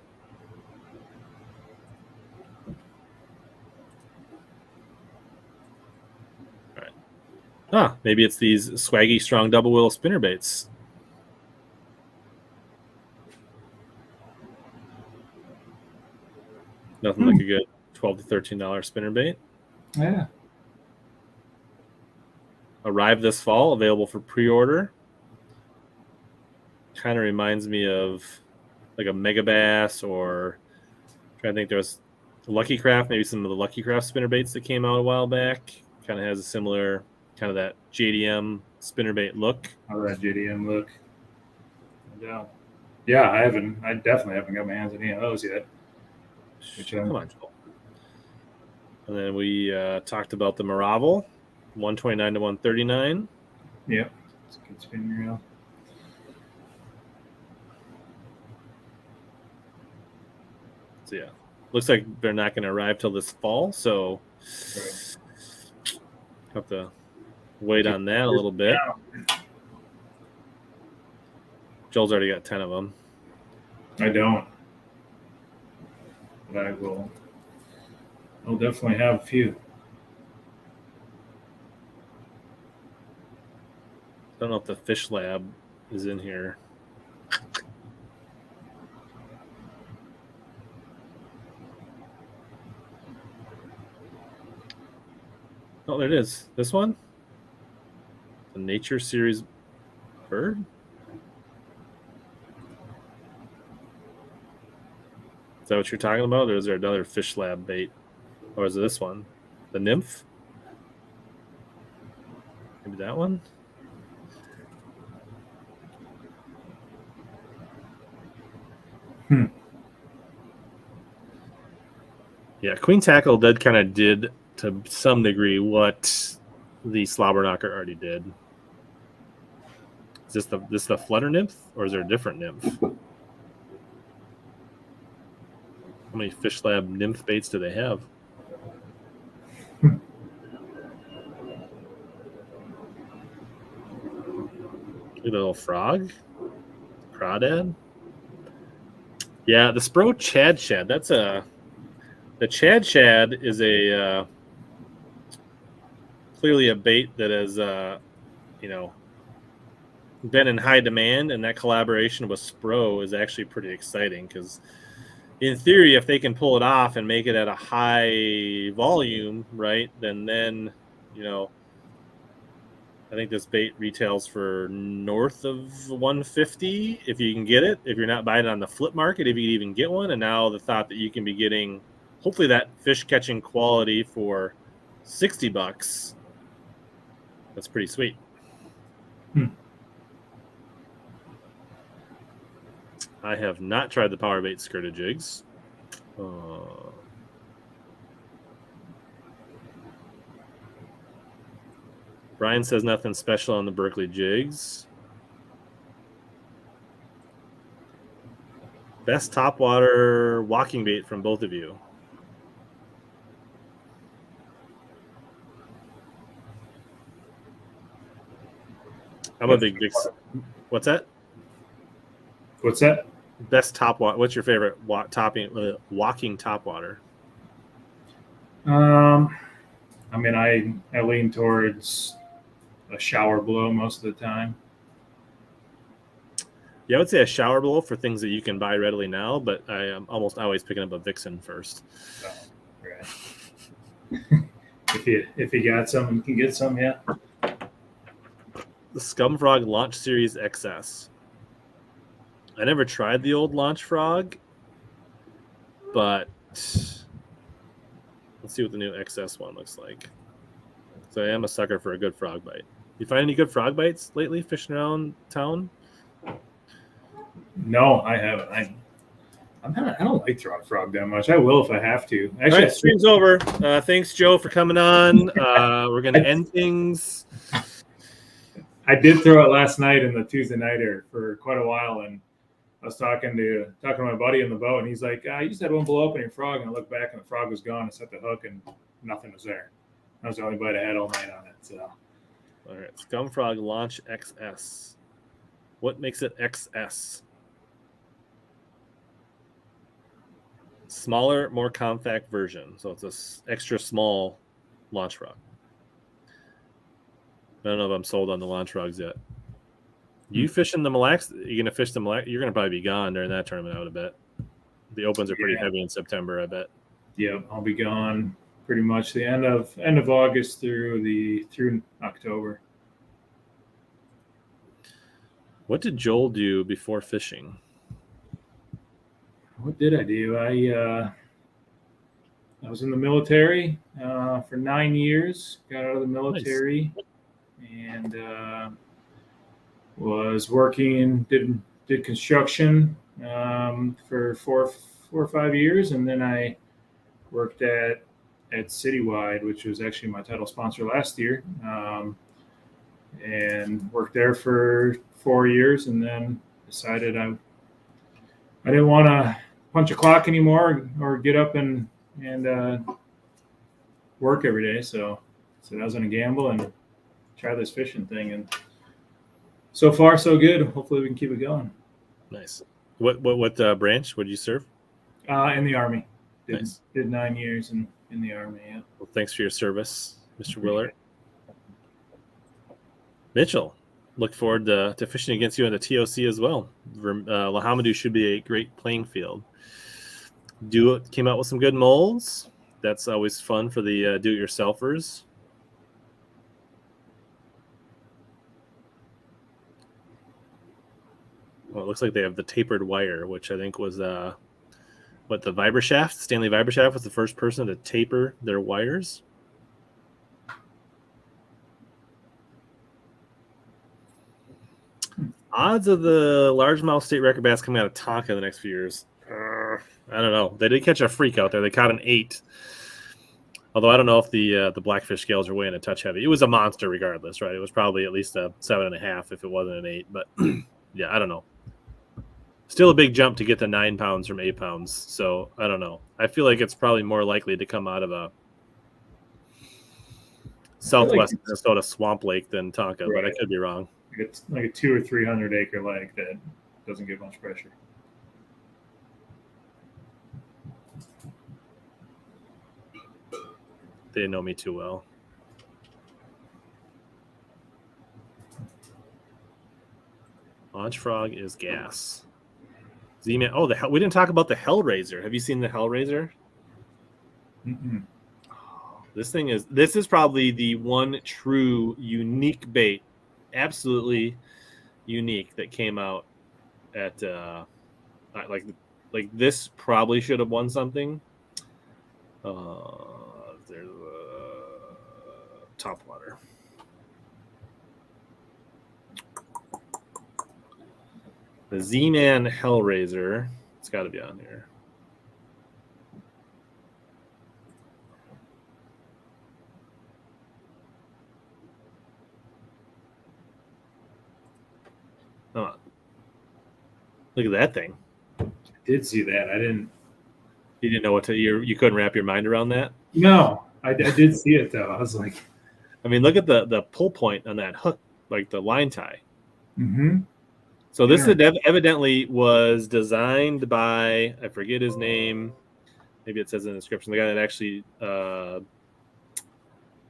Speaker 1: All right. Maybe it's these swaggy strong double wheel spinnerbaits. Nothing like a good $12 to $13 spinnerbait.
Speaker 2: Yeah.
Speaker 1: Arrived this fall, available for pre-order. Kind of reminds me of like a Megabass, or I'm trying to think, there was Lucky Craft, maybe some of the Lucky Craft spinnerbaits that came out a while back. Kind of has a similar kind of that JDM spinnerbait look.
Speaker 2: Oh, that JDM look. Yeah. Yeah, I definitely haven't got my hands on any of those yet.
Speaker 1: Come on, Joel. And then we talked about the Maravel, 129 to 139.
Speaker 2: Yep, it's a good spin reel.
Speaker 1: So yeah, looks like they're not going to arrive till this fall, so have to wait on that a little bit. Joel's already got 10 of them.
Speaker 2: I don't, but I'll definitely have a few.
Speaker 1: I don't know if the Fish Lab is in here. Oh, there it is. This one? The Nature Series bird? Is that what you're talking about? Or is there another Fish Lab bait? Or is it this one? The Nymph? Maybe that one? Yeah, Queen Tackle kind of did to some degree what the Slobber Knocker already did. Is this the Flutter Nymph, or is there a different nymph? How many Fish Lab nymph baits do they have? Look at the little frog. Crawdad. Yeah, the Spro Chad Shad. The Chad Shad is a clearly a bait that has been in high demand, and that collaboration with Spro is actually pretty exciting because, in theory, if they can pull it off and make it at a high volume, right, then I think this bait retails for north of $150 if you can get it. If you're not buying it on the flip market, if you can even get one. And now the thought that you can be getting, hopefully, that fish catching quality for $60, that's pretty sweet. I have not tried the power bait skirted jigs. Brian says nothing special on the Berkeley jigs. Best topwater walking bait from both of you. I'm a big. What's that?
Speaker 2: What's that?
Speaker 1: Best topwater. What's your favorite walking topwater?
Speaker 2: I mean, I lean towards a shower blow most of the time.
Speaker 1: Yeah, I would say a shower blow for things that you can buy readily now, but I am almost always picking up a Vixen first.
Speaker 2: Oh, right. if you got some, you can get some, yeah.
Speaker 1: The Scum Frog Launch Series XS. I never tried the old Launch Frog, but let's see what the new XS one looks like. So I am a sucker for a good frog bite. You find any good frog bites lately fishing around town?
Speaker 2: No, I haven't. I don't like throwing frog that much. I will if I have to. Actually,
Speaker 1: all right, stream's over. Thanks, Joe, for coming on. We're going to end things.
Speaker 2: I did throw it last night in the Tuesday nighter for quite a while, and I was talking to my buddy in the boat, and he's like, "You just had one blow up on your frog," and I looked back, and the frog was gone. I set the hook, and nothing was there. That was the only bite I had all night on it. So
Speaker 1: All right, Scumfrog Launch XS. What makes it XS? Smaller, more compact version. So it's a extra small launch frog. I don't know if I'm sold on the launch frogs yet. You fishing the Mille Lacs? You're gonna fish the Mille Lacs? You're gonna probably be gone during that tournament, I would bet. The opens are pretty heavy in September, I bet.
Speaker 2: Yeah, I'll be gone pretty much the end of August through October.
Speaker 1: What did Joel do before fishing?
Speaker 2: What did I do? I was in the military for 9 years. Got out of the military, and was working. Did construction for four or 5 years, and then I worked at Citywide, which was actually my title sponsor last year, and worked there for 4 years, and then decided I didn't want to punch a clock anymore or get up and work every day. So I was going to gamble and try this fishing thing, and so far so good. Hopefully we can keep it going.
Speaker 1: Nice. What branch would you serve?
Speaker 2: In the Army.
Speaker 1: Nice.
Speaker 2: Did 9 years in the Army. Yeah.
Speaker 1: Well, thanks for your service, Mr. Willert. Mitchell, look forward to fishing against you in the TOC as well. Lahamadou should be a great playing field. Came out with some good molds. That's always fun for the do-it-yourselfers. Well, it looks like they have the tapered wire, which I think was the Vibrashaft. Stanley Vibrashaft was the first person to taper their wires. Odds of the largemouth state record bass coming out of Tonka in the next few years. I don't know. They did catch a freak out there. They caught an 8. Although I don't know if the blackfish scales are weighing a touch heavy. It was a monster regardless, right? It was probably at least a 7.5 if it wasn't an 8. But yeah, I don't know. Still a big jump to get to 9 pounds from 8 pounds. So I don't know. I feel like it's probably more likely to come out of a southwest Minnesota swamp lake than Tonka, right. But I could be wrong.
Speaker 2: It's like a 200 or 300 acre lake that doesn't get much pressure.
Speaker 1: They know me too well. Launch frog is gas. Z-Man. Oh, we didn't talk about the Hellraiser. Have you seen the Hellraiser?
Speaker 2: Mm-mm.
Speaker 1: This is probably the one true unique bait, absolutely unique, that came out at like this probably should have won something. There's top water. The Z-Man Hellraiser. It's got to be on here. Come on. Look at that thing.
Speaker 2: I did see that.
Speaker 1: You didn't know what to. You couldn't wrap your mind around that.
Speaker 2: No, I did see it though. I was like,
Speaker 1: I mean, look at the pull point on that hook, like the line tie.
Speaker 2: Mm-hmm.
Speaker 1: So this evidently was designed by, I forget his name. Maybe it says in the description. The guy that actually was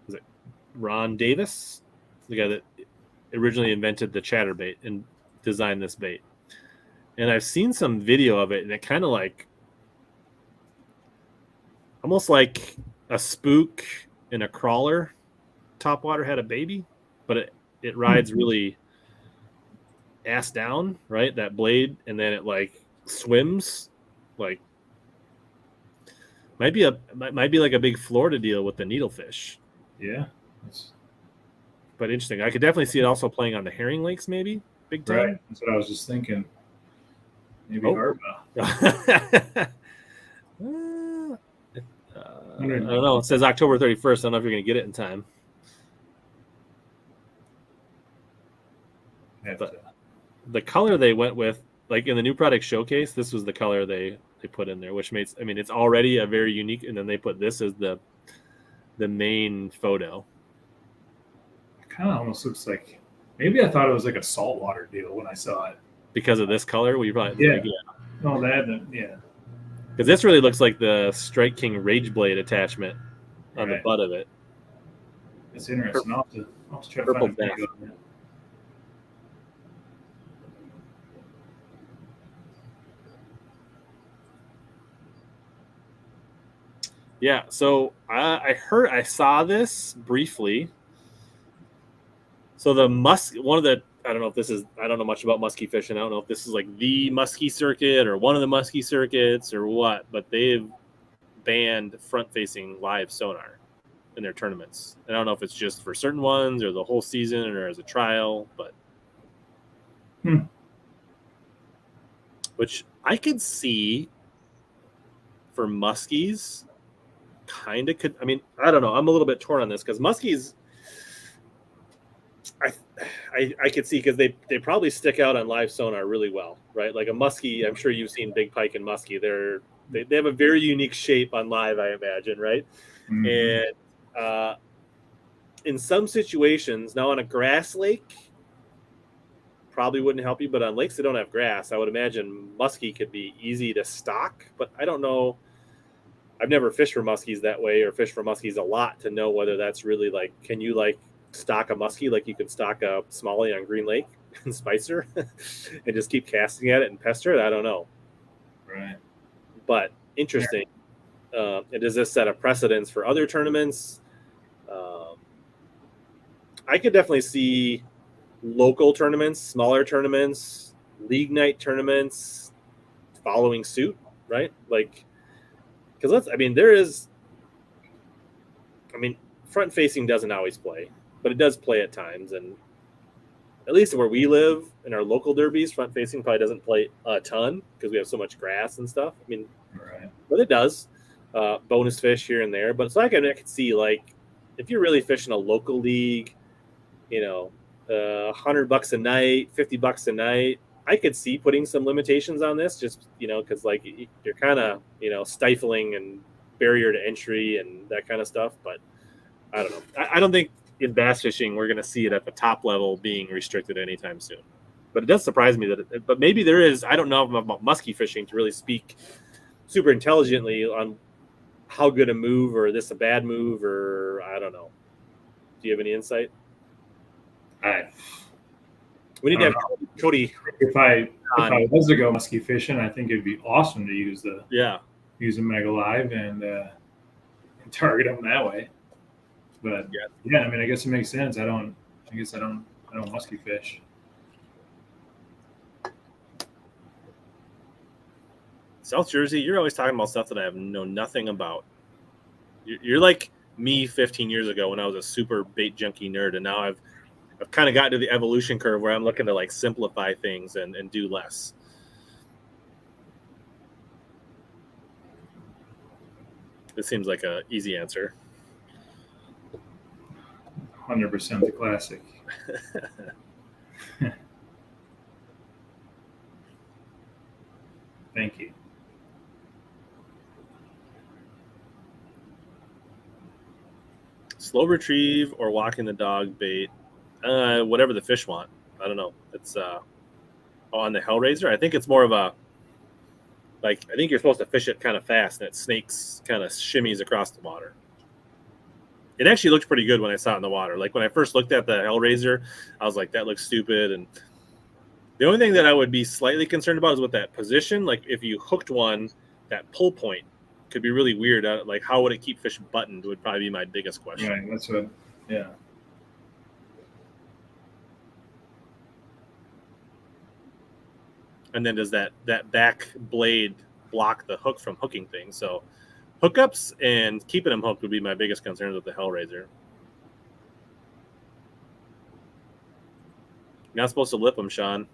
Speaker 1: it Ron Davis, the guy that originally invented the chatterbait and designed this bait. And I've seen some video of it, and it kind of like almost like a spook in a crawler. Topwater had a baby, but it rides really ass down, right? That blade, and then it like swims, like might be like a big Florida deal with the needlefish.
Speaker 2: Yeah,
Speaker 1: but interesting. I could definitely see it also playing on the herring lakes, maybe big time.
Speaker 2: Right, that's what I was just thinking. Maybe harbor.
Speaker 1: I don't know. It says October 31st. I don't know if you're going to get it in time. But the color they went with, like in the new product showcase, this was the color they put in there, which makes, I mean, it's already a very unique, and then they put this as the main photo.
Speaker 2: kind of almost looks like, maybe I thought it was like a saltwater deal when I saw it.
Speaker 1: Because of this color, we probably
Speaker 2: Yeah. Oh, yeah.
Speaker 1: Because this really looks like the Strike King Rage Blade attachment on the butt of it.
Speaker 2: It's interesting. I'll have to try to
Speaker 1: Purple
Speaker 2: find a video on that.
Speaker 1: Yeah, so I saw this briefly. So I don't know much about muskie fishing. I don't know if this is like the muskie circuit or one of the muskie circuits or what, but they've banned front-facing live sonar in their tournaments. And I don't know if it's just for certain ones or the whole season or as a trial, but which I could see for muskies. Kind of could. I mean, I don't know. I'm a little bit torn on this because muskies, I could see because they probably stick out on live sonar really well, right? Like a muskie, I'm sure you've seen big pike and muskie. They have a very unique shape on live, I imagine, right? Mm-hmm. And in some situations, now on a grass lake, probably wouldn't help you, but on lakes that don't have grass, I would imagine muskie could be easy to stock, but I don't know. I've never fished for muskies that way or fished for muskies a lot to know whether that's really like, can you like stock a muskie like you can stock a smallie on Green Lake and Spicer and just keep casting at it and pester it? I don't know.
Speaker 2: Right.
Speaker 1: But interesting. Yeah. And does this set a precedence for other tournaments? I could definitely see local tournaments, smaller tournaments, league night tournaments following suit, right? Like, because front facing doesn't always play, but it does play at times. And at least where we live in our local derbies, front facing probably doesn't play a ton because we have so much grass and stuff. I mean, right. But it does. Bonus fish here and there. But so I could see, like, if you're really fishing a local league, $100 a night, $50 a night, I could see putting some limitations on this just, because like you're kind of, stifling and barrier to entry and that kind of stuff. But I don't know. I don't think in bass fishing we're going to see it at the top level being restricted anytime soon. But it does surprise me but maybe there is. I don't know about muskie fishing to really speak super intelligently on how good a move or this a bad move or I don't know. Do you have any insight? We need to have Cody.
Speaker 2: If I was to go muskie fishing, I think it'd be awesome to use a Mega Live and target them that way. But yeah, I mean, I guess it makes sense. I don't muskie fish.
Speaker 1: South Jersey, you're always talking about stuff that I know nothing about. You're like me 15 years ago when I was a super bait junkie nerd, and now I've kind of gotten to the evolution curve where I'm looking to like simplify things and do less. This seems like an easy answer.
Speaker 2: 100% the classic. Thank you.
Speaker 1: Slow retrieve or walking the dog bait. Whatever the fish want. I don't know. It's on the Hellraiser. I think it's more of a I think you're supposed to fish it kind of fast and it snakes kind of shimmies across the water. It actually looked pretty good when I saw it in the water. Like when I first looked at the Hellraiser, I was like, that looks stupid. And the only thing that I would be slightly concerned about is with that position. Like if you hooked one, that pull point could be really weird. Like how would it keep fish buttoned would probably be my biggest question.
Speaker 2: Right. That's what. Yeah.
Speaker 1: And then does that back blade block the hook from hooking things? So hookups and keeping them hooked would be my biggest concerns with the Hellraiser. You're not supposed to lip them, Sean.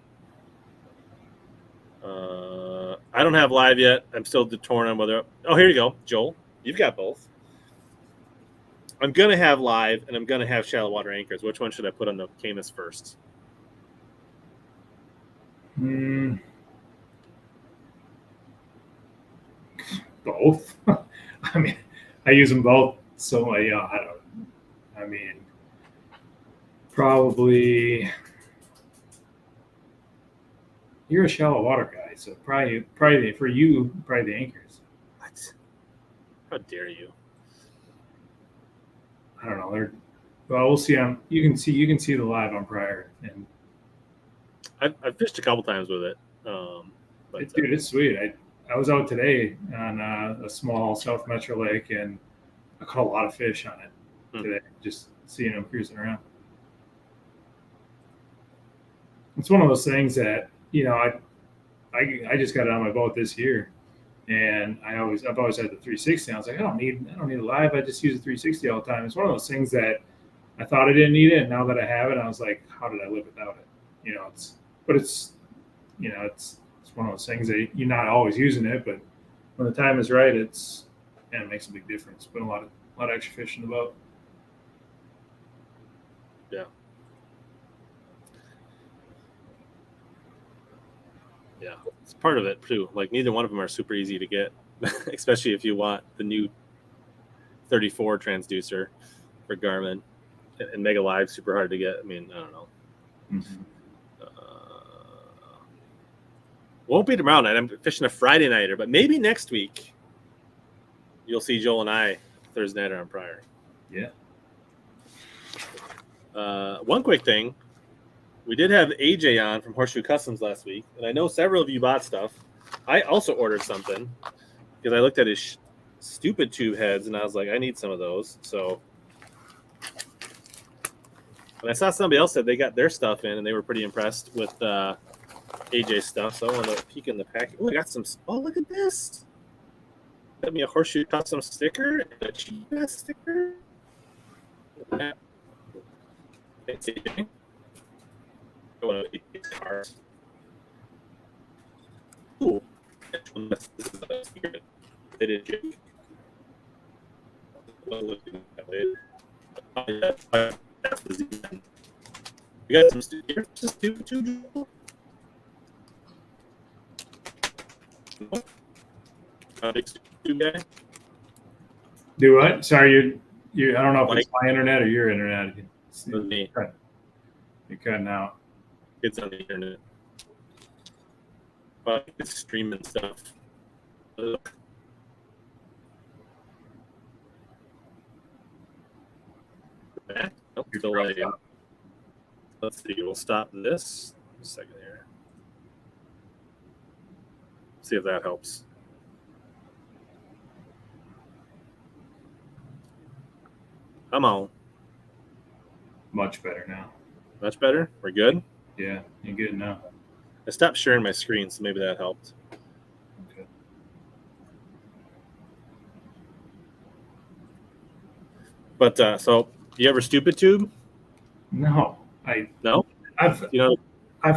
Speaker 1: I don't have live yet. I'm still torn on whether. Oh, here you go, Joel. You've got both. I'm going to have live, and I'm going to have shallow water anchors. Which one should I put on the Camus first?
Speaker 2: Both. I mean, I use them both. So, Probably. You're a shallow water guy, so probably for you, probably the anchors.
Speaker 1: What? How dare you?
Speaker 2: I don't know. Well, we'll see. You can see the live on Prior, and
Speaker 1: I've fished a couple times with it.
Speaker 2: dude, it's sweet. I was out today on a small South Metro lake, and I caught a lot of fish on it today. Just seeing them cruising around. It's one of those things that I just got it on my boat this year, and I've always had the 360. I was like, I don't need a live. I just use a 360 all the time. It's one of those things that I thought I didn't need it, and now that I have it, I was like, how did I live without it? It's one of those things that you're not always using it, but when the time is right, it makes a big difference. Put a lot of extra fish in the boat.
Speaker 1: Yeah. Yeah, it's part of it too. Like neither one of them are super easy to get, especially if you want the new 34 transducer for Garmin, and Mega Live super hard to get. I mean, I don't know.
Speaker 2: Mm-hmm.
Speaker 1: Won't be tomorrow night. I'm fishing a Friday nighter, but maybe next week you'll see Joel and I Thursday nighter on Prior.
Speaker 2: Yeah.
Speaker 1: One quick thing. We did have AJ on from Horseshoe Customs last week, and I know several of you bought stuff. I also ordered something because I looked at his stupid tube heads, and I was like, I need some of those. So, and I saw somebody else said they got their stuff in, and they were pretty impressed with AJ's stuff. So I want to peek in the pack. Oh, I got some. Oh, look at this! Got me a Horseshoe Customs sticker and a cheap ass sticker. Yeah. Thanks, AJ. One of these cars. Ooh. This is a secret. They did Jake. That's the Z. You got some stupid tube. Big tube guy.
Speaker 2: Do what? Sorry, you. I don't know if it's my internet or your internet.
Speaker 1: It's me.
Speaker 2: You're cutting out.
Speaker 1: It's on the internet. But it's streaming stuff. Ugh. Nope, still lighting. Let's see. We'll stop this. A second here. See if that helps. Come on.
Speaker 2: Much better now.
Speaker 1: Much better? We're good?
Speaker 2: Yeah, you're good now.
Speaker 1: I stopped sharing my screen, so maybe that helped.
Speaker 2: Okay.
Speaker 1: But so you ever stupid tube?
Speaker 2: No,
Speaker 1: No.
Speaker 2: I've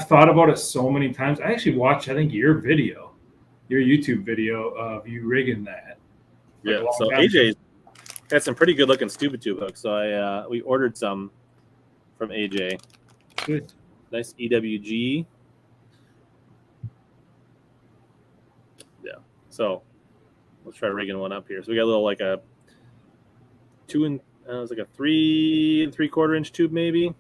Speaker 2: thought about it so many times. I actually watched, I think, your YouTube video of you rigging that.
Speaker 1: Yeah. So AJ had some pretty good looking stupid tube hooks. So we ordered some from AJ.
Speaker 2: Good.
Speaker 1: Nice EWG. Yeah. So let's try rigging one up here. So we got a little like a 3 3/4 inch tube maybe.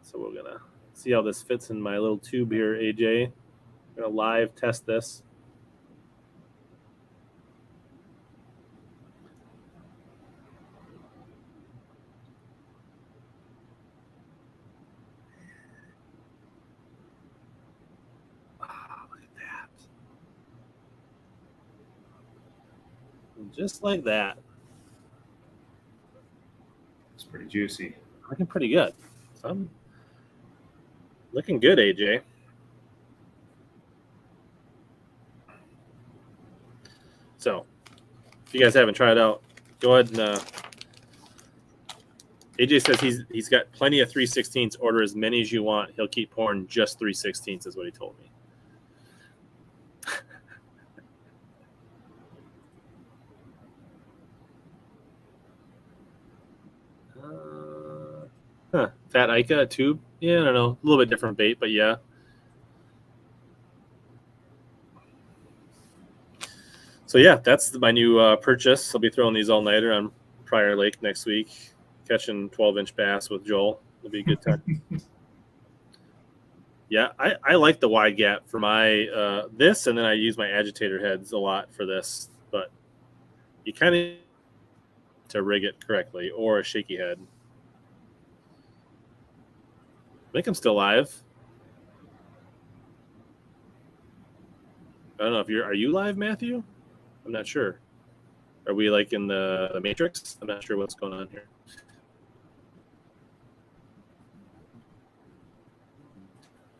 Speaker 1: So we're gonna see how this fits in my little tube here, AJ. I'm gonna live test this. Just like that.
Speaker 2: It's pretty juicy.
Speaker 1: Looking pretty good. So I'm looking good, AJ. So if you guys haven't tried it out, go ahead and AJ says he's got plenty of 3/16. Order as many as you want. He'll keep pouring just 3/16 is what he told me. Fat Ica tube. Yeah, I don't know. A little bit different bait, but yeah. So yeah, that's my new purchase. I'll be throwing these all nighter on Prior Lake next week. catching 12-inch bass with Joel. It'll be a good time. Yeah, I like the wide gap for my this, and then I use my agitator heads a lot for this. But you kind of to rig it correctly, or a shaky head. I think I'm still live. I don't know if are you live, Matthew? I'm not sure. Are we like in the Matrix? I'm not sure what's going on here.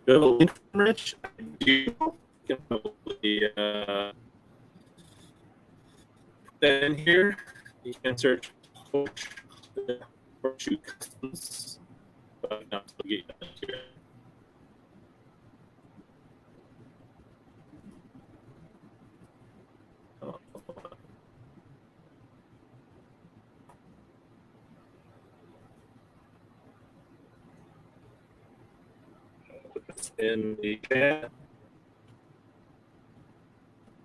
Speaker 1: Go Rich. You can probably put that in here. You can search Horseshoe Customs. But not to get here. In the chat.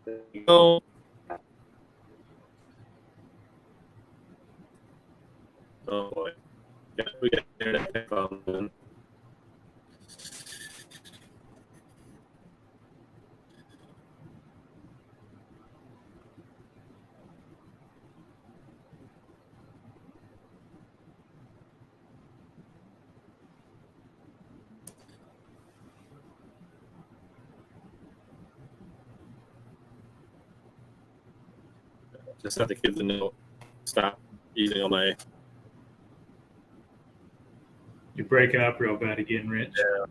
Speaker 1: There you go. Oh boy. Yeah, we got internet problem. Just have the kids to know. Stop using all my.
Speaker 2: You're breaking up real bad again, Rich.
Speaker 1: Yeah.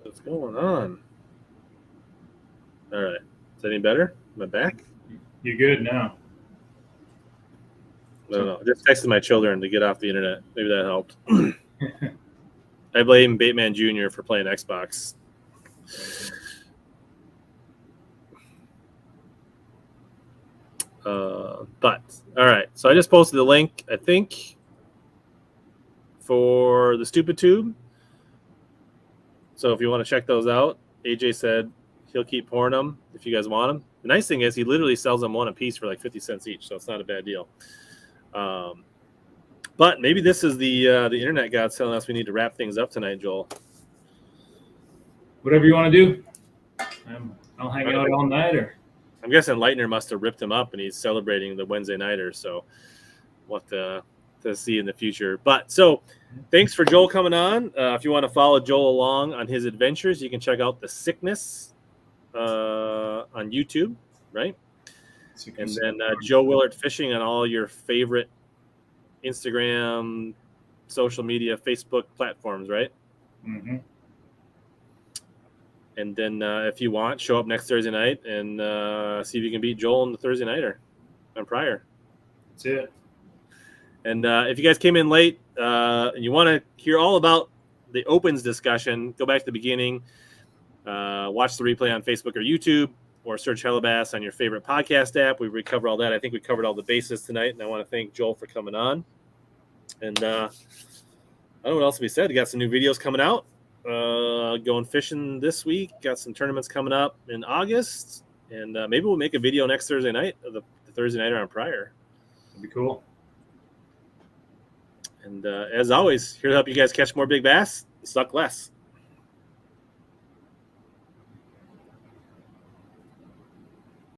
Speaker 1: What's going on? All right. Is that any better? Am I back?
Speaker 2: You're good now.
Speaker 1: I don't know. I just texted my children to get off the internet. Maybe that helped. I blame Bateman Jr. for playing Xbox. But all right. So I just posted the link, I think, for the Stupid Tube. So if you want to check those out, AJ said he'll keep pouring them if you guys want them. The nice thing is he literally sells them one a piece for like 50 cents each, so it's not a bad deal. But maybe this is the internet gods telling us we need to wrap things up tonight, Joel.
Speaker 2: Whatever you want to do. I'll hang out all night. Or
Speaker 1: I'm guessing Lightner must have ripped him up, and he's celebrating the Wednesday nighter. So what to see in the future. But so thanks for Joel coming on. If you want to follow Joel along on his adventures, you can check out The Sickness on YouTube, right? And then Joe Willert Fishing on all your favorite Instagram, social media, Facebook platforms, right?
Speaker 2: Mm-hmm.
Speaker 1: And then if you want, show up next Thursday night and see if you can beat Joel in the Thursday nighter on Prior.
Speaker 2: That's it.
Speaker 1: And if you guys came in late and you want to hear all about the Opens discussion, go back to the beginning, watch the replay on Facebook or YouTube, or search HellaBass on your favorite podcast app. We cover all that. I think we covered all the bases tonight, and I want to thank Joel for coming on. And I don't know what else to be said. We got some new videos coming out. Going fishing this week. Got some tournaments coming up in August. And maybe we'll make a video next Thursday night, the Thursday nighter on Prior.
Speaker 2: That'd be cool.
Speaker 1: And as always, here to help you guys catch more big bass, suck less.